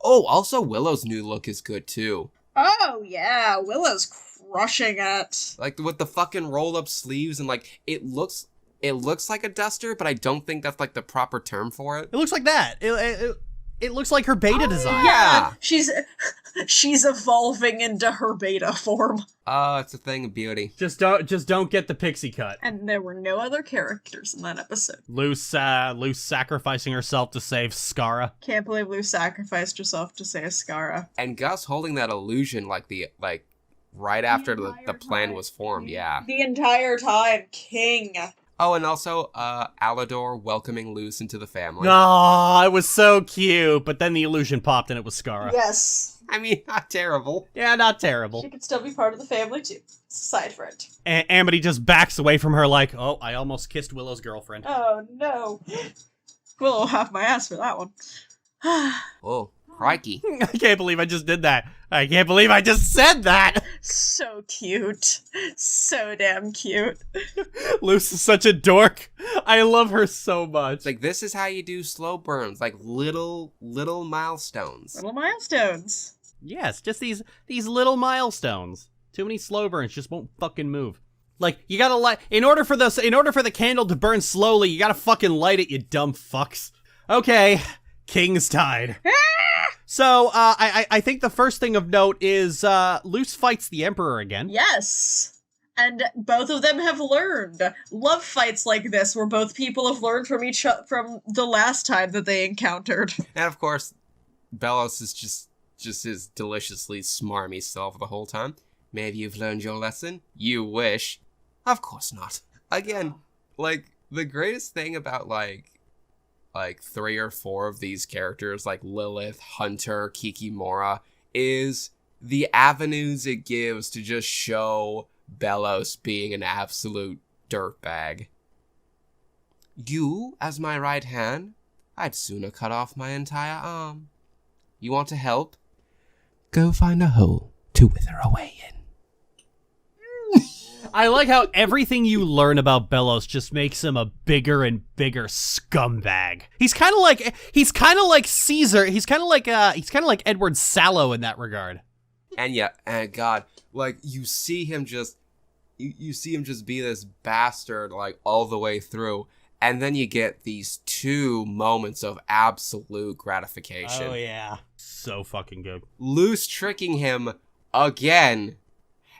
Oh, also Willow's new look is good, too. Oh, yeah. Willow's crushing it. Like, with the fucking roll-up sleeves, and, like, it looks like a duster, but I don't think that's, like, the proper term for it. It looks like that. It looks like her beta design. Yeah. She's evolving into her beta form. Oh, it's a thing of beauty. Just don't get the pixie cut. And there were no other characters in that episode. Luce sacrificing herself to save Skara. Can't believe Lou sacrificed herself to save Skara. And Gus holding that illusion like right after the plan was formed, yeah. The entire time, King. Oh, and also Alador welcoming Luce into the family. Oh, it was so cute, but then the illusion popped and it was Skara. Yes. I mean, not terrible. Yeah, not terrible. She could still be part of the family, too. It's a side friend. Amity just backs away from her like, oh, I almost kissed Willow's girlfriend. Oh, no. Willow have my ass for that one. Oh, crikey. I can't believe I just did that. I can't believe I just said that. So cute. So damn cute. Luce is such a dork. I love her so much. It's like, this is how you do slow burns, like little milestones. Little milestones. Yes, just these little milestones. Too many slow burns just won't fucking move. Like, you gotta light, in order for the candle to burn slowly, you gotta fucking light it, you dumb fucks. Okay, King's Tide. So, I think the first thing of note is, Luce fights the Emperor again. Yes. And both of them have learned. Love fights like this, where both people have learned from each other from the last time that they encountered. And of course, Bellos is just his deliciously smarmy self the whole time. Maybe you've learned your lesson? You wish. Of course not. Again, like, the greatest thing about, like 3 or 4 of these characters, like Lilith, Hunter, Kikimora, is the avenues it gives to just show Bellos being an absolute dirtbag. You, as my right hand, I'd sooner cut off my entire arm. You want to help? Go find a hole to wither away in. I like how everything you learn about Bellos just makes him a bigger and bigger scumbag. He's kind of like Caesar. He's kind of like Edward Sallow in that regard. And yeah, and God, like, you see him just be this bastard, like, all the way through. And then you get these 2 moments of absolute gratification. Oh, yeah. So fucking good. Luce tricking him again.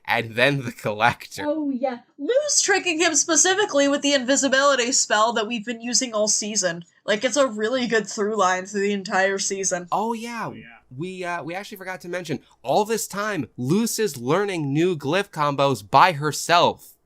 And then the Collector. Oh, yeah. Lou's tricking him specifically with the invisibility spell that we've been using all season. Like, it's a really good through line through the entire season. Oh, yeah. We actually forgot to mention, all this time, Luce is learning new glyph combos by herself.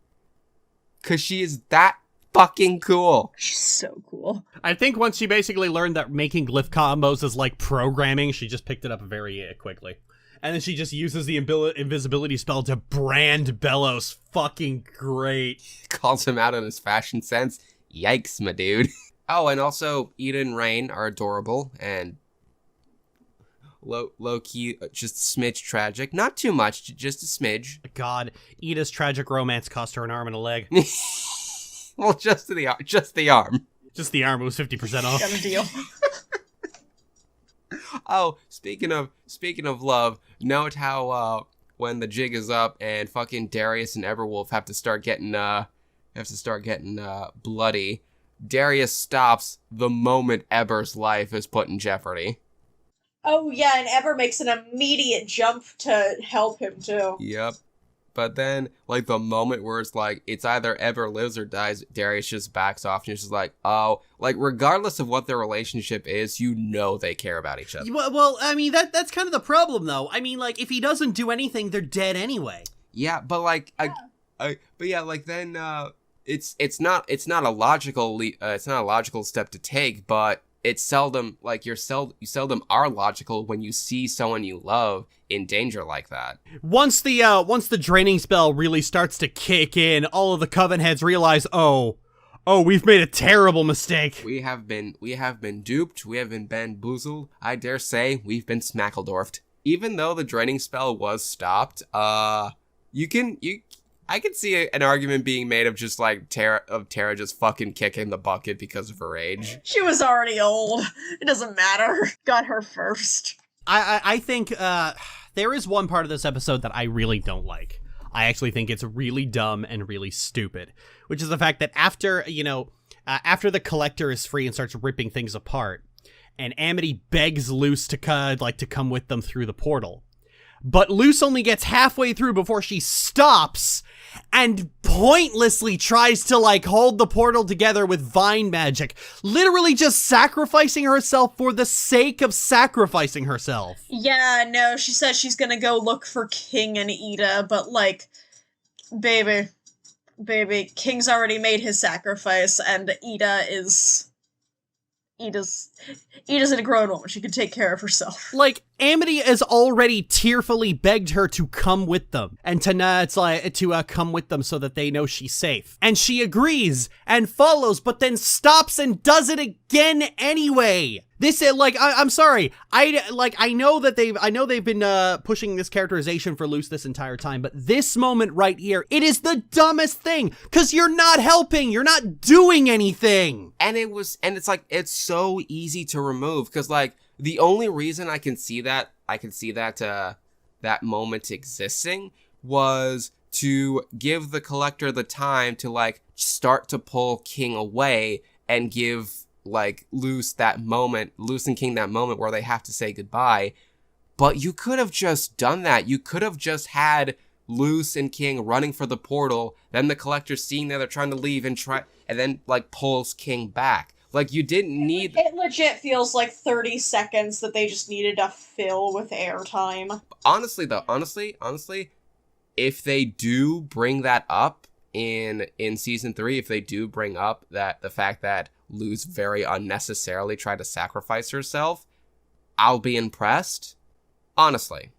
'Cause she is that fucking cool. She's so cool. I think once she basically learned that making glyph combos is like programming, she just picked it up very quickly. And then she just uses the invisibility spell to brand Bellos fucking great. Calls him out on his fashion sense. Yikes, my dude. Oh, and also, Ida and Rain are adorable, and low-key, just a smidge tragic. Not too much, just a smidge. God, Ida's tragic romance cost her an arm and a leg. Well, just the arm. Just the arm was 50% off. Got a deal. Oh, speaking of love, note how when the jig is up and fucking Darius and Everwolf have to start getting bloody, Darius stops the moment Eber's life is put in jeopardy. Oh yeah, and Eber makes an immediate jump to help him too. Yep. But then, like, the moment where it's like, it's either Eber lives or dies, Darius just backs off and he's just like, oh, like, regardless of what their relationship is, you know they care about each other. Well, I mean, that's kind of the problem, though. I mean, like, if he doesn't do anything, they're dead anyway. Yeah, but, like, it's not a logical step to take, but it's seldom, like, you seldom are logical when you see someone you love in danger like that. Once the draining spell really starts to kick in, all of the Coven heads realize, oh, we've made a terrible mistake. We have been duped, we have been bamboozled, I dare say we've been smackledorfed. Even though the draining spell was stopped, I could see an argument being made of just like Terra just fucking kicking the bucket because of her age. She was already old. It doesn't matter. Got her first. I think there is one part of this episode that I really don't like. I actually think it's really dumb and really stupid, which is the fact that after the Collector is free and starts ripping things apart, and Amity begs Luce to come with them through the portal. But Luce only gets halfway through before she stops and pointlessly tries to, like, hold the portal together with vine magic. Literally just sacrificing herself for the sake of sacrificing herself. Yeah, no, she says she's gonna go look for King and Ida, but, like, baby, King's already made his sacrifice, and Ida's a grown woman. She can take care of herself. Like, Amity has already tearfully begged her to come with them, and to come with them so that they know she's safe. And she agrees and follows, but then stops and does it again anyway. This is I'm sorry. I know they've been pushing this characterization for Luce this entire time, but this moment right here, it is the dumbest thing, because you're not helping, you're not doing anything. And it's like, it's so easy to remove, because like the only reason I can see that that moment existing was to give the Collector the time to like start to pull King away and give like Luce and King that moment where they have to say goodbye. But you could have just done that. You could have just had Luce and King running for the portal, then the Collector seeing that they're trying to leave and then like pulls King back. Like, you didn't need... It legit feels like 30 seconds that they just needed to fill with airtime. Honestly, if they do bring that up in season 3, if they do bring up that the fact that Luce very unnecessarily tried to sacrifice herself, I'll be impressed. Honestly.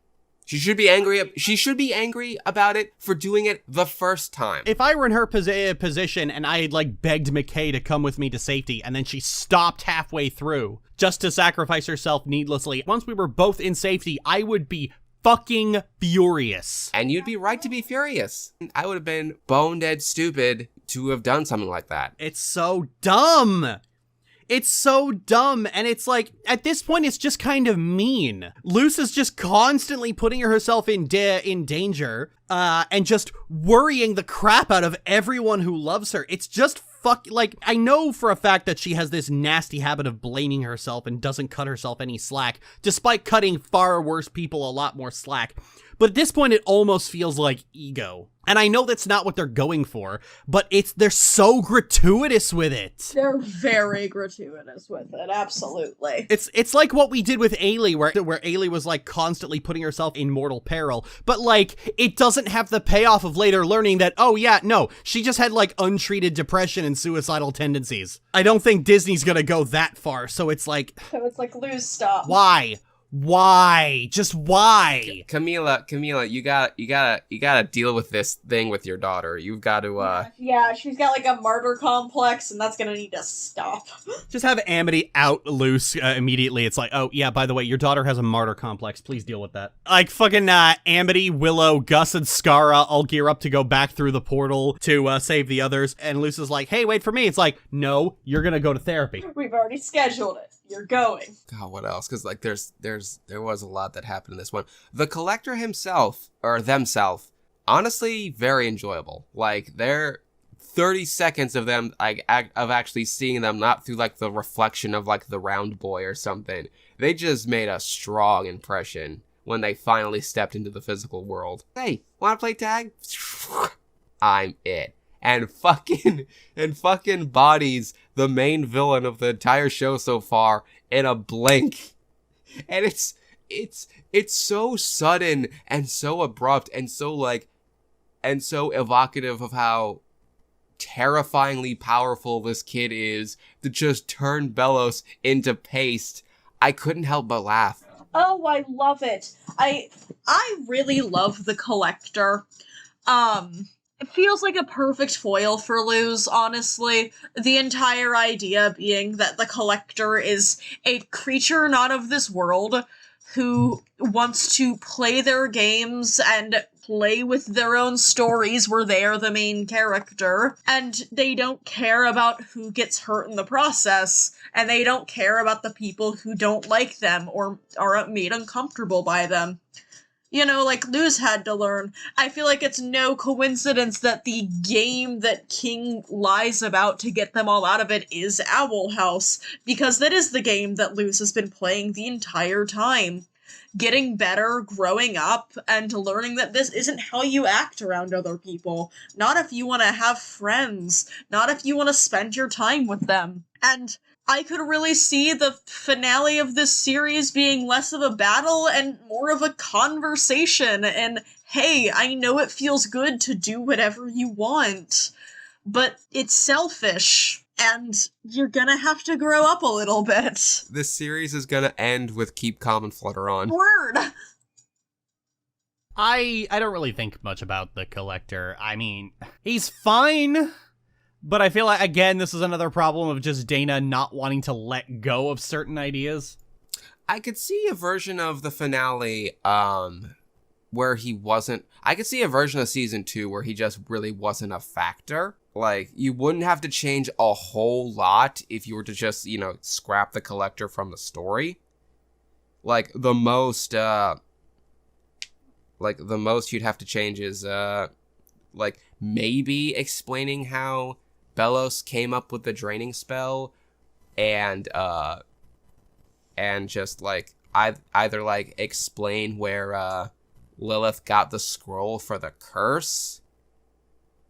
She should be angry about it for doing it the first time. If I were in her position and I had like begged McKay to come with me to safety, and then she stopped halfway through just to sacrifice herself needlessly, once we were both in safety, I would be fucking furious. And you'd be right to be furious. I would have been bone dead stupid to have done something like that. It's so dumb. It's so dumb, and it's like, at this point, it's just kind of mean. Luce is just constantly putting herself in danger, and just worrying the crap out of everyone who loves her. It's just I know for a fact that she has this nasty habit of blaming herself and doesn't cut herself any slack, despite cutting far worse people a lot more slack. But at this point, it almost feels like ego. And I know that's not what they're going for, but they're so gratuitous with it. They're very gratuitous with it, absolutely. It's like what we did with Ailey, where Ailey was like constantly putting herself in mortal peril, but like it doesn't have the payoff of later learning that, oh yeah, no, she just had like untreated depression and suicidal tendencies. I don't think Disney's gonna go that far, so it's like Lose, stop. Why? Just why? Camila, you gotta deal with this thing with your daughter. You've got to, Yeah, she's got like a martyr complex, and that's gonna need to stop. Just have Amity out Luce immediately. It's like, oh yeah, by the way, your daughter has a martyr complex. Please deal with that. Like fucking Amity, Willow, Gus, and Skara all gear up to go back through the portal to save the others, and Luce is like, hey, wait for me. It's like, no, you're gonna go to therapy. We've already scheduled it. you're going. God, what else? Because like there was a lot that happened in this one. The Collector himself or themselves, honestly, very enjoyable. Like they're 30 seconds of them, like of actually seeing them, not through like the reflection of like the round boy or something. They just made a strong impression when they finally stepped into the physical world. Hey, wanna play tag? I'm it. And fucking bodies the main villain of the entire show so far in a blink. And it's so sudden and so abrupt and so evocative of how terrifyingly powerful this kid is to just turn Bellows into paste. I couldn't help but laugh. Oh, I love it. I really love the Collector. It feels like a perfect foil for Luz, honestly. The entire idea being that the Collector is a creature not of this world who wants to play their games and play with their own stories where they are the main character, and they don't care about who gets hurt in the process, and they don't care about the people who don't like them or are made uncomfortable by them. You know, like Luz had to learn. I feel like it's no coincidence that the game that King lies about to get them all out of it is Owl House, because that is the game that Luz has been playing the entire time. Getting better, growing up, and learning that this isn't how you act around other people. Not if you want to have friends. Not if you want to spend your time with them. And I could really see the finale of this series being less of a battle and more of a conversation. And hey, I know it feels good to do whatever you want, but it's selfish. And you're gonna have to grow up a little bit. This series is gonna end with Keep Calm and Flutter On. Word! I don't really think much about the Collector. I mean, he's fine, but I feel like, again, this is another problem of just Dana not wanting to let go of certain ideas. I could see a version of the finale, where he wasn't... I could see a version of season 2 where he just really wasn't a factor. Like, you wouldn't have to change a whole lot if you were to just, you know, scrap the Collector from the story. Like, the most you'd have to change is, like, maybe explaining how Bellows came up with the draining spell, and just, like, either, like, explain where, Lilith got the scroll for the curse,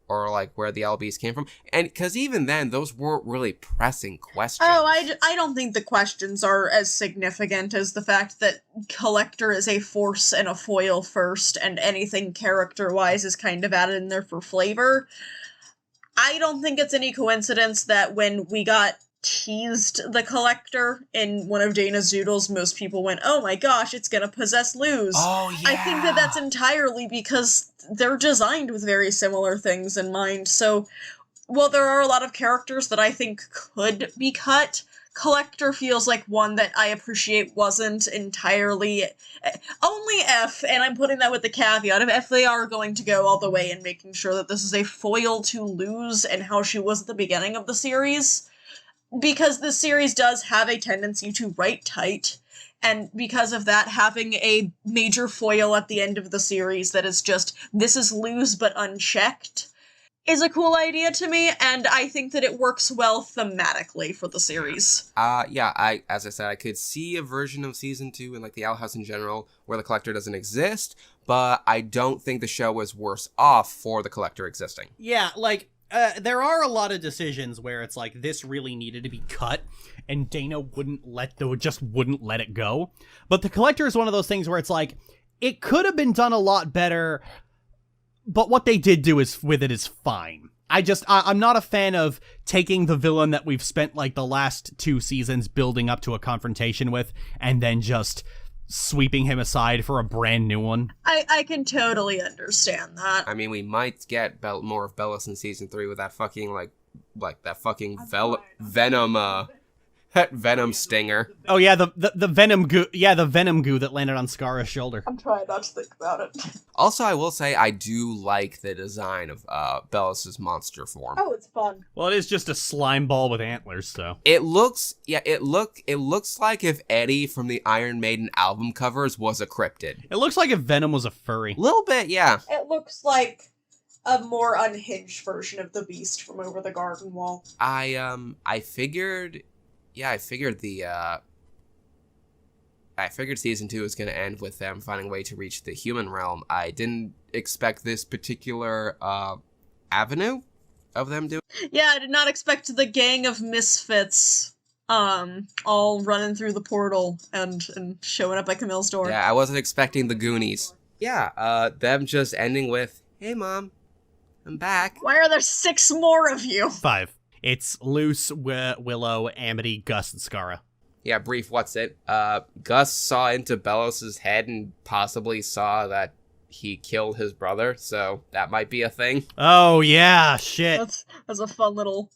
or like where the LBs came from. And because even then, those weren't really pressing questions. Oh, I don't think the questions are as significant as the fact that Collector is a force and a foil first, and anything character-wise is kind of added in there for flavor. I don't think it's any coincidence that when we got teased the Collector in one of Dana's doodles, most people went, oh my gosh, it's gonna possess Luz. Oh, yeah. I think that that's entirely because they're designed with very similar things in mind. So, while there are a lot of characters that I think could be cut, Collector feels like one that I appreciate wasn't entirely... Only if, and I'm putting that with the caveat, if they are going to go all the way in making sure that this is a foil to Luz and how she was at the beginning of the series, because the series does have a tendency to write tight, and because of that, having a major foil at the end of the series that is just, this is Luz but unchecked, is a cool idea to me, and I think that it works well thematically for the series. Yeah, as I said, I could see a version of season 2 and like the Owl House in general where the Collector doesn't exist, but I don't think the show was worse off for the Collector existing. Yeah, like, there are a lot of decisions where it's like, this really needed to be cut, and Dana wouldn't let it go. But the Collector is one of those things where it's like, it could have been done a lot better, but what they did do with it is fine. I'm not a fan of taking the villain that we've spent like the last 2 seasons building up to a confrontation with, and then just sweeping him aside for a brand new one. I can totally understand that. I mean, we might get more of Bellows in season 3 with that fucking, like that fucking Venom, Venom stinger. Oh yeah, the venom goo. Yeah, the venom goo that landed on Skara's shoulder. I'm trying not to think about it. Also, I will say I do like the design of Bellus's monster form. Oh, it's fun. Well, it is just a slime ball with antlers, so. It looks like if Eddie from the Iron Maiden album covers was a cryptid. It looks like if Venom was a furry. Little bit, yeah. It looks like a more unhinged version of the Beast from Over the Garden Wall. I figured season 2 was going to end with them finding a way to reach the human realm. I didn't expect this particular avenue of them doing. Yeah, I did not expect the gang of misfits all running through the portal and showing up at Camille's door. Yeah, I wasn't expecting the Goonies. Yeah, them just ending with, "Hey mom, I'm back." Why are there 6 more of you? 5. It's Luce, Willow, Amity, Gus, and Skara. Yeah, brief, what's it? Gus saw into Bellus's head and possibly saw that he killed his brother, so that might be a thing. Oh yeah, shit. That's a fun little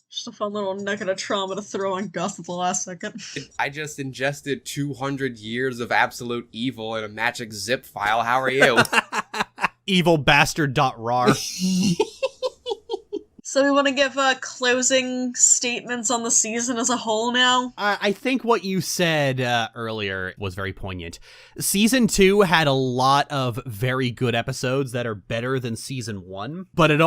nugget of trauma to throw on Gus at the last second. I just ingested 200 years of absolute evil in a magic zip file. How are you? Evil bastard.rar. So we want to give closing statements on the season as a whole now? I think what you said earlier was very poignant. Season 2 had a lot of very good episodes that are better than season 1, but it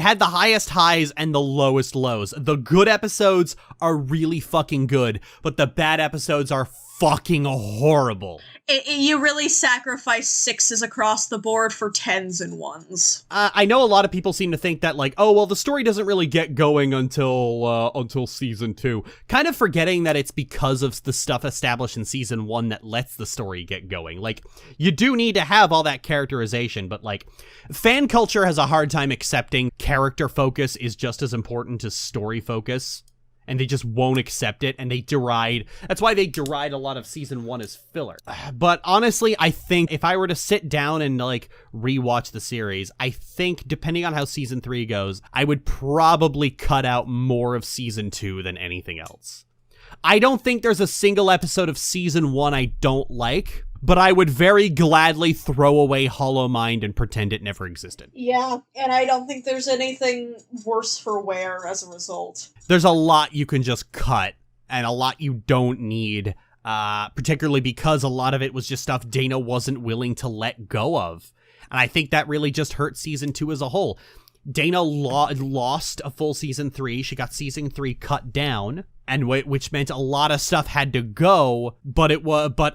had the highest highs and the lowest lows. The good episodes are really fucking good, but the bad episodes are fucking horrible. You really sacrifice 6s across the board for 10s and 1s. I know a lot of people seem to think that, like, oh, well, the story doesn't really get going until season 2. Kind of forgetting that it's because of the stuff established in season 1 that lets the story get going. Like, you do need to have all that characterization, but, like, fan culture has a hard time accepting character focus is just as important as story focus. And they just won't accept it, and that's why they deride a lot of season 1 as filler. But honestly, I think if I were to sit down and, like, rewatch the series, I think, depending on how season 3 goes, I would probably cut out more of season 2 than anything else. I don't think there's a single episode of season 1 I don't like, but I would very gladly throw away Hollow Mind and pretend it never existed. Yeah, and I don't think there's anything worse for wear as a result. There's a lot you can just cut, and a lot you don't need, particularly because a lot of it was just stuff Dana wasn't willing to let go of. And I think that really just hurt season 2 as a whole. Dana lost a full season 3. She got season 3 cut down, and which meant a lot of stuff had to go, but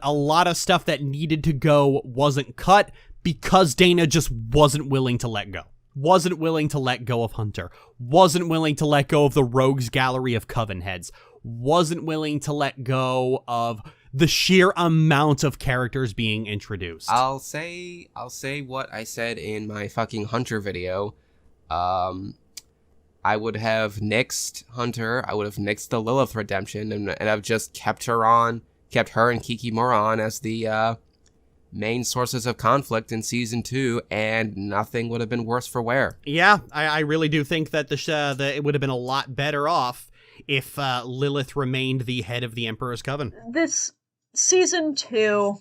a lot of stuff that needed to go wasn't cut because Dana just wasn't willing to let go. Wasn't willing to let go of Hunter. Wasn't willing to let go of the rogues gallery of Coven heads. Wasn't willing to let go of the sheer amount of characters being introduced. I'll say what I said in my fucking Hunter video. I would have nixed Hunter, I would have nixed the Lilith redemption, and I've just kept her and Kikimora on as the main sources of conflict in season 2, and nothing would have been worse for wear. Yeah, I really do think that it would have been a lot better off if Lilith remained the head of the Emperor's Coven. This season 2,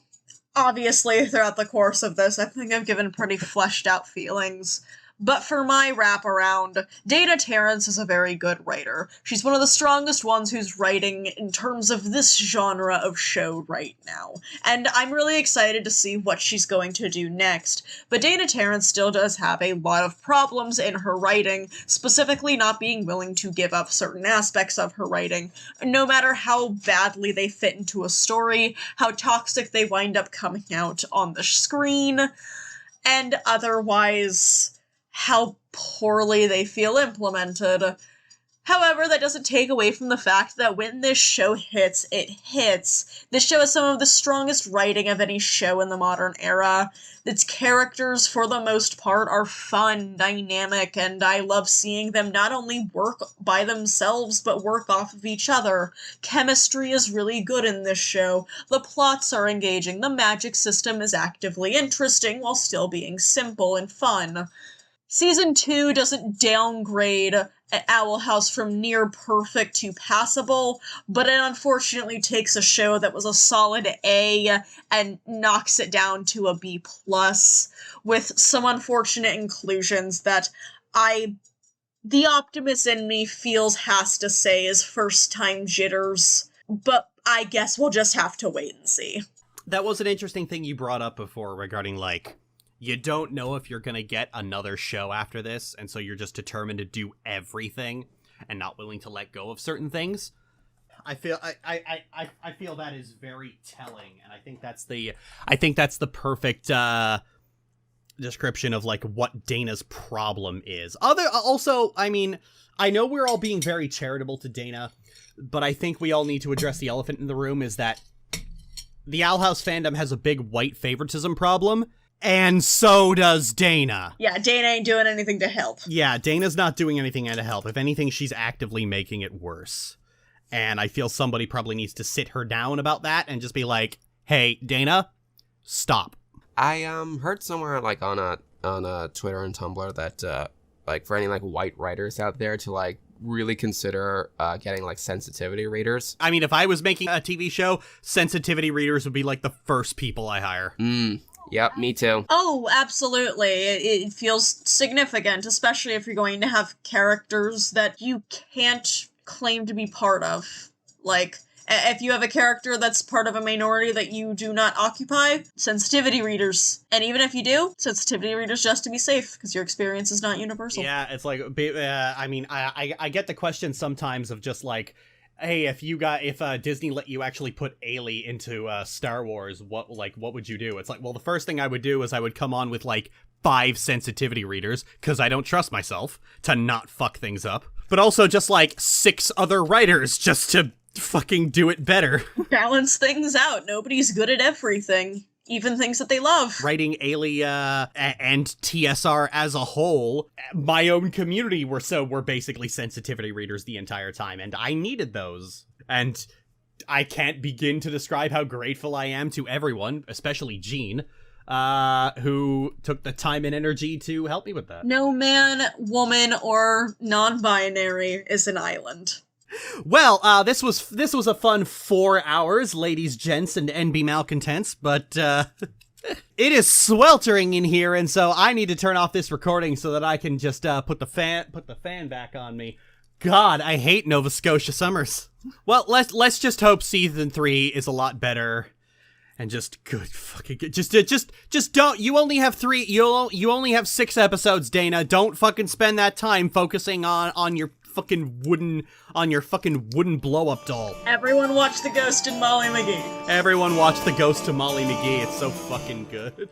obviously throughout the course of this, I think I've given pretty fleshed out feelings. But for my wraparound, Dana Terrence is a very good writer. She's one of the strongest ones who's writing in terms of this genre of show right now. And I'm really excited to see what she's going to do next. But Dana Terrence still does have a lot of problems in her writing, specifically not being willing to give up certain aspects of her writing, no matter how badly they fit into a story, how toxic they wind up coming out on the screen, and otherwise how poorly they feel implemented. However, that doesn't take away from the fact that when this show hits, it hits. This show has some of the strongest writing of any show in the modern era. Its characters, for the most part, are fun, dynamic, and I love seeing them not only work by themselves, but work off of each other. Chemistry is really good in this show. The plots are engaging. The magic system is actively interesting while still being simple and fun. Season 2 doesn't downgrade Owl House from near perfect to passable, but it unfortunately takes a show that was a solid A and knocks it down to a B+, with some unfortunate inclusions that the optimist in me feels has to say is first-time jitters, but I guess we'll just have to wait and see. That was an interesting thing you brought up before regarding, like, you don't know if you're gonna get another show after this, and so you're just determined to do everything and not willing to let go of certain things. I feel that is very telling, and I think that's the perfect description of like what Dana's problem is. Also, I mean, I know we're all being very charitable to Dana, but I think we all need to address the elephant in the room is that the Owl House fandom has a big white favoritism problem, and so does Dana. Yeah, Dana ain't doing anything to help. Yeah, Dana's not doing anything to help. If anything, she's actively making it worse. And I feel somebody probably needs to sit her down about that and just be like, hey, Dana, stop. I heard somewhere like on Twitter and Tumblr that like for any like white writers out there to like really consider getting like sensitivity readers. I mean, if I was making a TV show, sensitivity readers would be like the first people I hire. Yep, me too. Oh, absolutely. It feels significant, especially if you're going to have characters that you can't claim to be part of. Like, if you have a character that's part of a minority that you do not occupy, sensitivity readers. And even if you do, sensitivity readers just to be safe, because your experience is not universal. Yeah, it's like, I mean, I get the question sometimes of just like, hey, if Disney let you actually put Ailey into Star Wars, what would you do? It's like, well, the first thing I would do is I would come on with like 5 sensitivity readers, because I don't trust myself to not fuck things up. But also just like 6 other writers just to fucking do it better. Balance things out. Nobody's good at everything. Even things that they love. Writing Ailey and TSR as a whole, my own community were basically sensitivity readers the entire time, and I needed those. And I can't begin to describe how grateful I am to everyone, especially Jean, who took the time and energy to help me with that. No man, woman, or non-binary is an island. Well, this was a fun 4 hours, ladies, gents, and NB malcontents, but it is sweltering in here, and so I need to turn off this recording so that I can just put the fan back on me. God, I hate Nova Scotia summers. Well, let's just hope season 3 is a lot better. And just good fucking good. Just don't. You only have 3. You only have 6 episodes, Dana. Don't fucking spend that time focusing on your fucking wooden blow-up doll. Everyone watch The Ghost and Molly McGee. Everyone watch The Ghost of Molly McGee. It's so fucking good.